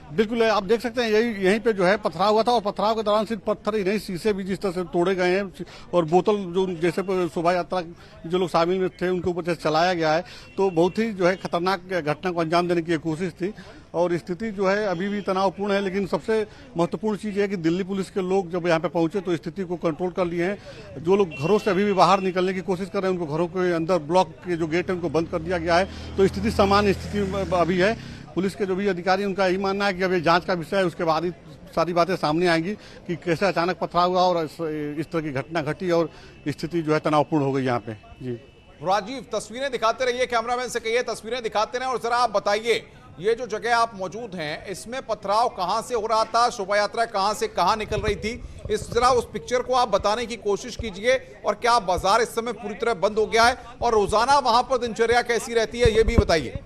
बिल्कुल आप देख सकते हैं यहीं पे जो है पथराव हुआ था और पथराव के दौरान सिर्फ पत्थर ही नहीं, शीशे भी जिस तरह से तोड़े गए हैं और बोतल जो जैसे शोभा यात्रा जो लोग शामिल थे उनके ऊपर से चलाया गया है। तो बहुत ही जो है खतरनाक घटना को अंजाम देने की कोशिश थी और स्थिति जो है अभी भी तनावपूर्ण है। लेकिन सबसे महत्वपूर्ण चीज है कि दिल्ली पुलिस के लोग जब यहाँ पे पहुंचे तो स्थिति को कंट्रोल कर लिए हैं। जो लोग घरों से अभी भी बाहर निकलने की कोशिश कर रहे हैं उनको घरों के अंदर ब्लॉक के जो गेट है उनको बंद कर दिया गया है। तो स्थिति सामान्य स्थिति अभी है। पुलिस के जो भी अधिकारी उनका यही मानना है कि अब ये जांच का विषय है, उसके बाद ही सारी बातें सामने आएंगी कि कैसे अचानक पथराव हुआ और इस तरह की घटना घटी और स्थिति जो है तनावपूर्ण हो गई यहाँ पे। जी राजीव, तस्वीरें दिखाते रहिए, कैमरामैन से कहिए तस्वीरें दिखाते रहे और जरा आप बताइए ये जो जगह आप मौजूद हैं इसमें पथराव कहां से हो रहा था, शोभा यात्रा कहां से कहां निकल रही थी, इस जरा उस पिक्चर को आप बताने की कोशिश कीजिए। और क्या बाजार इस समय पूरी तरह बंद हो गया है और रोजाना वहां पर दिनचर्या कैसी रहती है ये भी बताइए।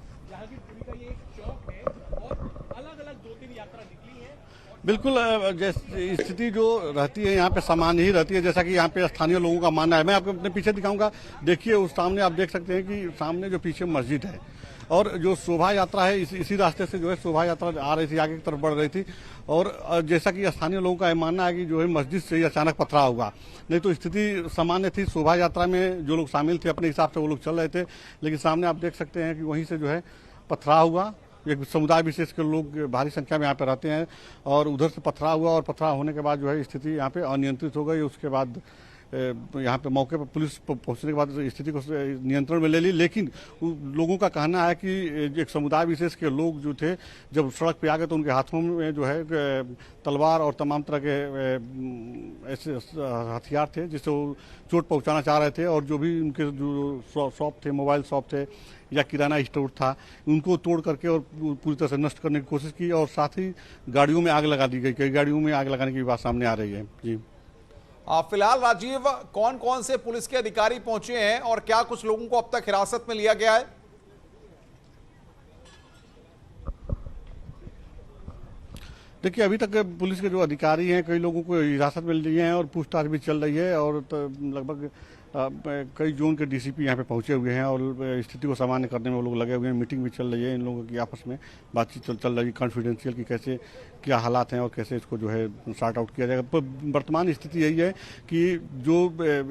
बिल्कुल स्थिति जो रहती है यहाँ पे सामान्य ही रहती है, जैसा कि यहाँ पे स्थानीय लोगों का मानना है। मैं आपको अपने पीछे दिखाऊंगा, देखिए उस सामने आप देख सकते हैं कि सामने जो पीछे मस्जिद है और जो शोभा यात्रा है इसी रास्ते से जो है शोभा यात्रा आ रही थी, आगे की तरफ बढ़ रही थी। और जैसा कि स्थानीय लोगों का मानना है कि जो है मस्जिद से ही अचानक पथराव हुआ, नहीं तो स्थिति सामान्य थी। शोभा यात्रा में जो लोग शामिल थे अपने हिसाब से वो लोग चल रहे थे, लेकिन सामने आप देख सकते हैं कि वहीं से जो है पथराव हुआ। एक समुदाय विशेष के लोग भारी संख्या में यहाँ पे रहते हैं और उधर से पथराव हुआ और पथराव होने के बाद जो है स्थिति यहाँ पे अनियंत्रित हो गई। उसके बाद यहाँ पे मौके पर पुलिस पहुंचने के बाद स्थिति को नियंत्रण में ले ली। लेकिन लोगों का कहना है कि एक समुदाय विशेष के लोग जो थे जब सड़क पे आ गए तो उनके हाथों में जो है तलवार और तमाम तरह के ऐसे हथियार थे जिससे वो चोट पहुंचाना चाह रहे थे। और जो भी उनके जो शॉप थे, मोबाइल शॉप थे या किराना स्टोर था, उनको तोड़ करके और पूरी तरह से नष्ट करने की कोशिश की और साथ ही गाड़ियों में आग लगा दी गई। कई गाड़ियों में आग लगाने की बात सामने आ रही है। जी फिलहाल राजीव, कौन कौन से पुलिस के अधिकारी पहुंचे हैं और क्या कुछ लोगों को अब तक हिरासत में लिया गया है? देखिए अभी तक पुलिस के जो अधिकारी हैं कई लोगों को हिरासत में लिए हैं और पूछताछ भी चल रही है और लगभग कई जोन के डीसीपी यहाँ पे पहुंचे हुए हैं और स्थिति को सामान्य करने में वो लोग लगे हुए हैं। मीटिंग भी चल रही है, इन लोगों की आपस में बातचीत चल रही है कॉन्फिडेंशियल की कैसे क्या हालात हैं और कैसे इसको जो है सॉर्ट आउट किया जाएगा। पर वर्तमान स्थिति यही है कि जो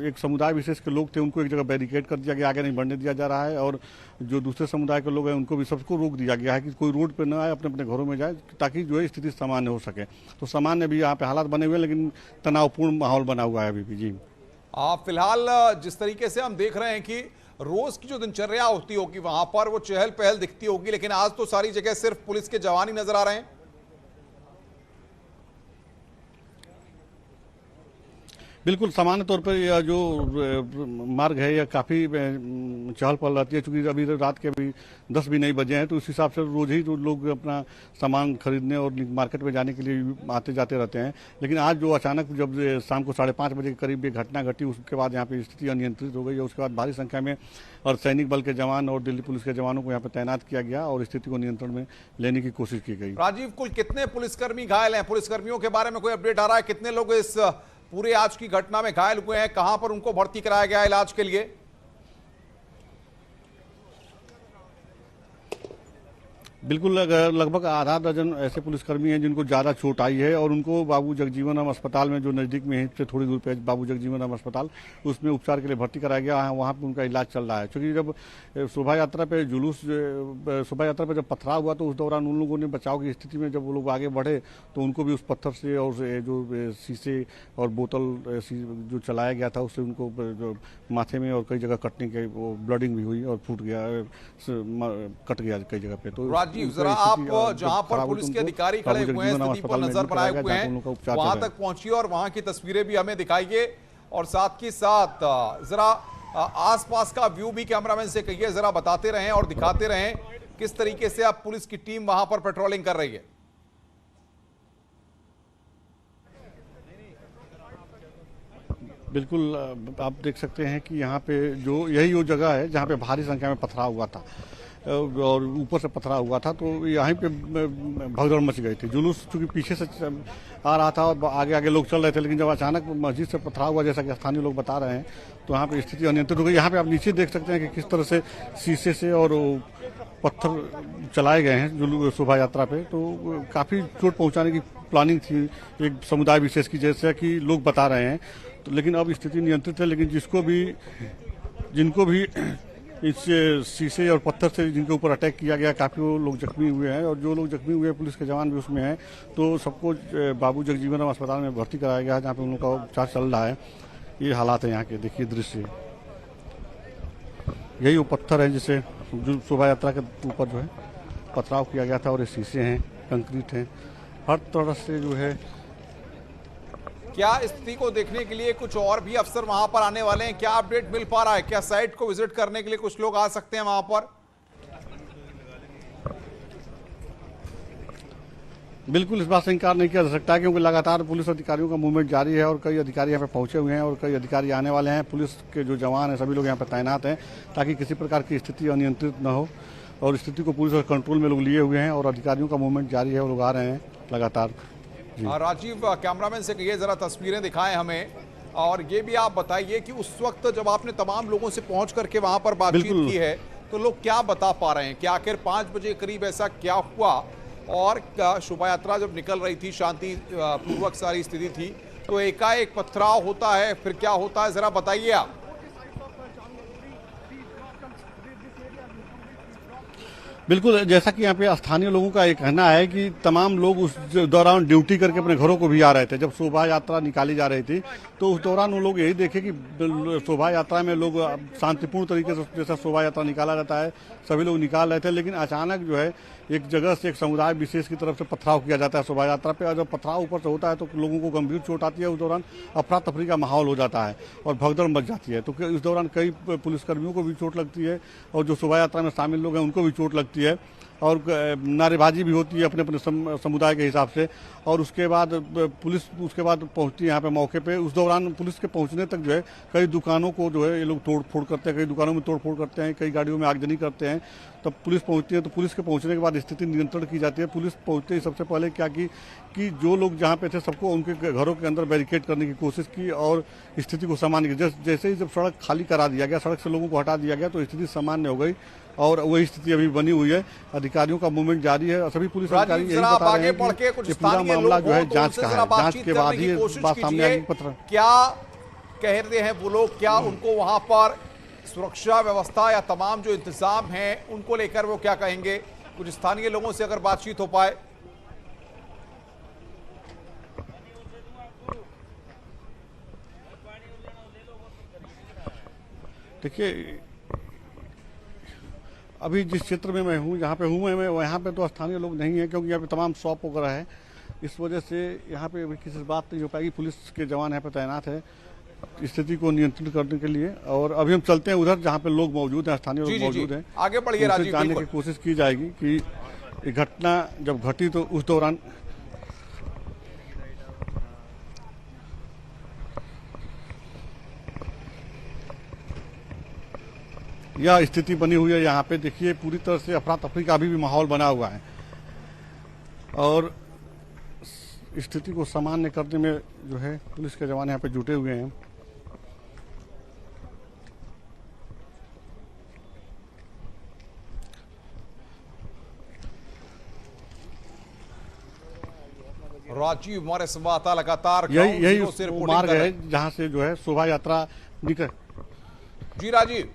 एक समुदाय विशेष के लोग थे उनको एक जगह बैरिकेड कर दिया गया, आगे नहीं बढ़ने दिया जा रहा है। और जो दूसरे समुदाय के लोग हैं उनको भी सबको रोक दिया गया है कि कोई रोड पर न आए, अपने अपने घरों में जाए ताकि जो है स्थिति सामान्य हो सके। तो सामान्य भी यहाँ पे हालात बने हुए हैं लेकिन तनावपूर्ण माहौल बना हुआ है अभी भी। जी फिलहाल जिस तरीके से हम देख रहे हैं कि रोज की जो दिनचर्या होती होगी वहां पर वो चहल पहल दिखती होगी, लेकिन आज तो सारी जगह सिर्फ पुलिस के जवान ही नजर आ रहे हैं। बिल्कुल सामान्य तौर पर यह जो मार्ग है यह काफ़ी चहल पहल रहती है, चूंकि अभी रात के अभी 10 भी नहीं बजे हैं तो उस हिसाब से रोज ही लोग अपना सामान खरीदने और मार्केट में जाने के लिए आते जाते रहते हैं। लेकिन आज जो अचानक जब शाम को 5:30 बजे के करीब ये घटना घटी उसके बाद यहाँ पे स्थिति अनियंत्रित हो गई है। उसके बाद भारी संख्या में और सैनिक बल के जवान और दिल्ली पुलिस के जवानों को यहाँ पे तैनात किया गया और स्थिति को नियंत्रण में लेने की कोशिश की गई। राजीव, कुल कितने पुलिसकर्मी घायल हैं? पुलिसकर्मियों के बारे में कोई अपडेट आ रहा है? कितने लोग इस पूरे आज की घटना में घायल हुए हैं? कहां पर उनको भर्ती कराया गया इलाज के लिए? बिल्कुल लगभग आधा दर्जन ऐसे पुलिसकर्मी हैं जिनको ज़्यादा चोट आई है और उनको बाबू जगजीवन राम अस्पताल में जो नज़दीक में है से थोड़ी दूर पे बाबू जगजीवन राम अस्पताल उसमें उपचार के लिए भर्ती कराया गया है। वहाँ पे उनका इलाज चल रहा है। क्योंकि जब शोभा यात्रा पे जब पथराव हुआ तो उस दौरान उन लोगों ने बचाव की स्थिति में जब वो लोग आगे बढ़े तो उनको भी उस पत्थर से और जो शीशे और बोतल जो चलाया गया था उससे उनको जो माथे में और कई जगह कटने के वो ब्लडिंग भी हुई और फूट गया, कट गया कई जगह पे। तो राजीव, जरा आप जहां पर पुलिस के अधिकारी खड़े हुए हैं, स्थिति पर नजर बनाए हुए हैं, वहां तक पहुंचिए और वहां की तस्वीरें भी हमें दिखाइए और साथ ही साथ जरा आसपास का व्यू भी कैमरामैन से कहिए, जरा बताते रहें और दिखाते रहें किस तरीके से अब पुलिस की टीम वहां पर पेट्रोलिंग कर रही है। बिल्कुल आप देख सकते हैं कि यहाँ पे यही वो जगह है जहाँ पे भारी संख्या में पथराव हुआ था और ऊपर से पथराव हुआ था, तो यहीं पे भगदड़ मच गई थी। जुलूस चूंकि पीछे से आ रहा था और आगे आगे लोग चल रहे थे, लेकिन जब अचानक मस्जिद से पथराव हुआ, जैसा कि स्थानीय लोग बता रहे हैं, तो यहाँ पे स्थिति अनियंत्रित हो गई। यहाँ पे आप नीचे देख सकते हैं कि किस तरह से शीशे से और पत्थर चलाए गए हैं शोभा यात्रा पे, तो काफ़ी चोट पहुँचाने की प्लानिंग थी एक समुदाय विशेष की, जैसा कि लोग बता रहे हैं। तो लेकिन अब स्थिति नियंत्रित है, लेकिन जिनको भी इस शीशे और पत्थर से जिनके ऊपर अटैक किया गया, काफ़ी वो लोग जख्मी हुए हैं, और जो लोग जख्मी हुए हैं पुलिस के जवान भी उसमें हैं। तो सबको बाबू जगजीवन राम अस्पताल में भर्ती कराया गया है, जहाँ पे उन लोगों का उपचार चल रहा है। ये हालात है यहाँ के, देखिए दृश्य, यही वो पत्थर है जिसे जो शोभा यात्रा के ऊपर जो है पथराव किया गया था, और ये शीशे हैं, कंक्रीट हैं, हर तरह से जो है। क्या स्थिति को देखने के लिए कुछ और भी अफसर वहां पर आने वाले हैं? क्या अपडेट मिल पा रहा है? क्या साइट को विजिट करने के लिए कुछ लोग आ सकते हैं वहां पर? बिल्कुल इस बात से इनकार नहीं किया जा सकता, क्योंकि लगातार पुलिस अधिकारियों का मूवमेंट जारी है और कई अधिकारी यहाँ पे पहुंचे हुए हैं और कई अधिकारी आने वाले हैं। पुलिस के जो जवान हैं सभी लोग यहाँ पे तैनात हैं, ताकि किसी प्रकार की स्थिति अनियंत्रित न हो, और स्थिति को पुलिस कंट्रोल में लोग लिए हुए हैं और अधिकारियों का मूवमेंट जारी है और लोग आ रहे हैं लगातार। राजीव, कैमरामैन से कहिए जरा तस्वीरें दिखाएं हमें, और ये भी आप बताइए कि उस वक्त जब आपने तमाम लोगों से पहुंच करके वहां पर बातचीत की है, तो लोग क्या बता पा रहे हैं कि आखिर 5 बजे करीब ऐसा क्या हुआ, और शोभा यात्रा जब निकल रही थी, शांति पूर्वक सारी स्थिति थी, तो एकाएक पथराव होता है, फिर क्या होता है, जरा बताइए आप। बिल्कुल, जैसा कि यहाँ पे स्थानीय लोगों का ये कहना है कि तमाम लोग उस दौरान ड्यूटी करके अपने घरों को भी आ रहे थे। जब शोभा यात्रा निकाली जा रही थी, तो उस दौरान वो लोग यही देखे कि शोभा यात्रा में लोग शांतिपूर्ण तरीके से जैसा शोभा यात्रा निकाला जाता है सभी लोग निकाल रहे थे, लेकिन अचानक जो है एक जगह से एक समुदाय विशेष की तरफ से पथराव किया जाता है शोभा यात्रा पे, और जब पथराव ऊपर से होता है तो लोगों को गंभीर चोट आती है। उस दौरान अफरा तफरी का माहौल हो जाता है और भगदड़ मच जाती है। तो इस दौरान कई पुलिसकर्मियों को भी चोट लगती है, और जो शोभा यात्रा में शामिल लोग हैं उनको भी चोट लगती है, और नारेबाजी भी होती है अपने अपने समुदाय के हिसाब से। और उसके बाद पुलिस उसके बाद पहुंचती है यहाँ पे मौके पे। उस दौरान पुलिस के पहुंचने तक जो है कई दुकानों को जो है ये लोग तोड़ फोड़ करते हैं, कई दुकानों में तोड़ फोड़ करते हैं, कई गाड़ियों में आगजनी करते हैं। तब पुलिस पहुंचती है, तो पुलिस के पहुंचने के बाद स्थिति नियंत्रण की जाती है। पुलिस पहुंचते ही सबसे पहले क्या की कि जो लोग जहाँ पे थे सबको उनके घरों के अंदर बैरिकेड करने की कोशिश की और स्थिति को सामान्य की। जैसे ही जब सड़क खाली करा दिया गया, सड़क से लोगों को हटा दिया गया, तो स्थिति सामान्य हो गई, और वही स्थिति अभी बनी हुई है। अधिकारियों का मूवमेंट जारी है, सभी पुलिस अधिकारी यही बता रहे हैं कि पूरा मामला जो है जांच का है, जांच के बाद ही बात सामने आएगी। पत्र क्या कह रहे हैं वो लोग, क्या उनको वहां पर सुरक्षा व्यवस्था या तमाम जो इंतजाम हैं उनको लेकर वो क्या कहेंगे? कुछ स्थानीय लोगों से अगर बातचीत हो पाए। देखिए, अभी जिस क्षेत्र में मैं हूँ, जहाँ पे हूँ मैं, यहाँ पे तो स्थानीय लोग नहीं है, क्योंकि यहाँ पे तमाम शॉप वगैरह है। इस वजह से यहाँ पे अभी किसी बात नहीं हो पाएगी। पुलिस के जवान यहाँ पे तैनात है स्थिति को नियंत्रित करने के लिए, और अभी हम चलते हैं उधर जहाँ पे लोग मौजूद हैं, स्थानीय लोग मौजूद हैं। आगे बढ़िए राजीव। जानने की कोशिश की जाएगी कि ये घटना जब घटी तो उस दौरान यह स्थिति बनी हुई है। यहाँ पे देखिए पूरी तरह से अफरा तफरी का अभी भी माहौल बना हुआ है, और स्थिति को सामान्य करने में जो है पुलिस के जवान यहाँ पे जुटे हुए हैं। राजीव, हमारे संवाददाता लगातार यही मार्ग है जहाँ से जो है शोभा यात्रा निकल। जी राजीव।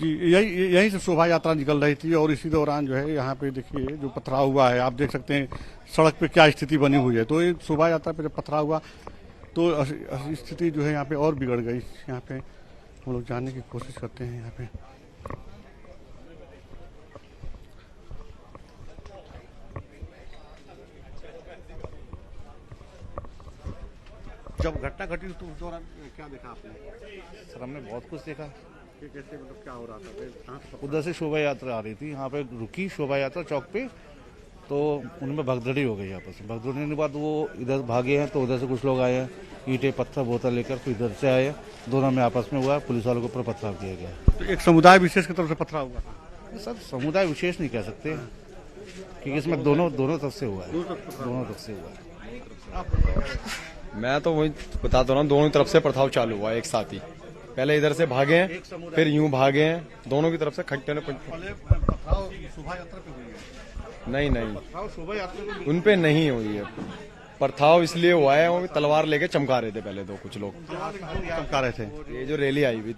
जी, यहीं से शोभा यात्रा निकल रही थी, और इसी दौरान जो है यहाँ पे देखिए जो पथराव हुआ है, आप देख सकते हैं सड़क पे क्या स्थिति बनी हुई है। तो ये शोभा यात्रा पे जब पथराव हुआ तो स्थिति जो है यहाँ पे और बिगड़ गई। यहाँ पे हम लोग जानने की कोशिश करते हैं। यहाँ पे जब घटना घटी तो उस दौरान क्या देखा आपने? सर, हमने बहुत कुछ देखा। कैसे, मतलब क्या हो रहा था? उधर से शोभा यात्रा आ रही थी, यहाँ पे रुकी शोभा यात्रा चौक पे, तो उनमें भगदड़ी हो गई आपस में। भगदड़ी होने के बाद वो इधर भागे हैं, तो उधर से कुछ लोग आए हैं, ईंटें पत्थर बोतल लेकर, तो इधर से आए, दोनों में आपस में हुआ, पुलिस वालों के ऊपर पथराव किया गया। तो एक समुदाय विशेष की तरफ से पथराव हुआ? सर समुदाय विशेष नहीं कह सकते, क्योंकि इसमें दोनों तरफ से हुआ है, दोनों तरफ से हुआ है। मैं तो वही बताता हूँ, दोनों तरफ से पथराव चालू हुआ एक साथ ही। पहले इधर से भागे हैं, फिर यूं भागे हैं, दोनों की तरफ से खट्टे ने नहीं उन पे नहीं हुई है पथराव, इसलिए हुआ है वो तलवार लेके चमका रहे थे पहले तो कुछ लोग चमका रहे थे। ये जो रैली आई हुई थी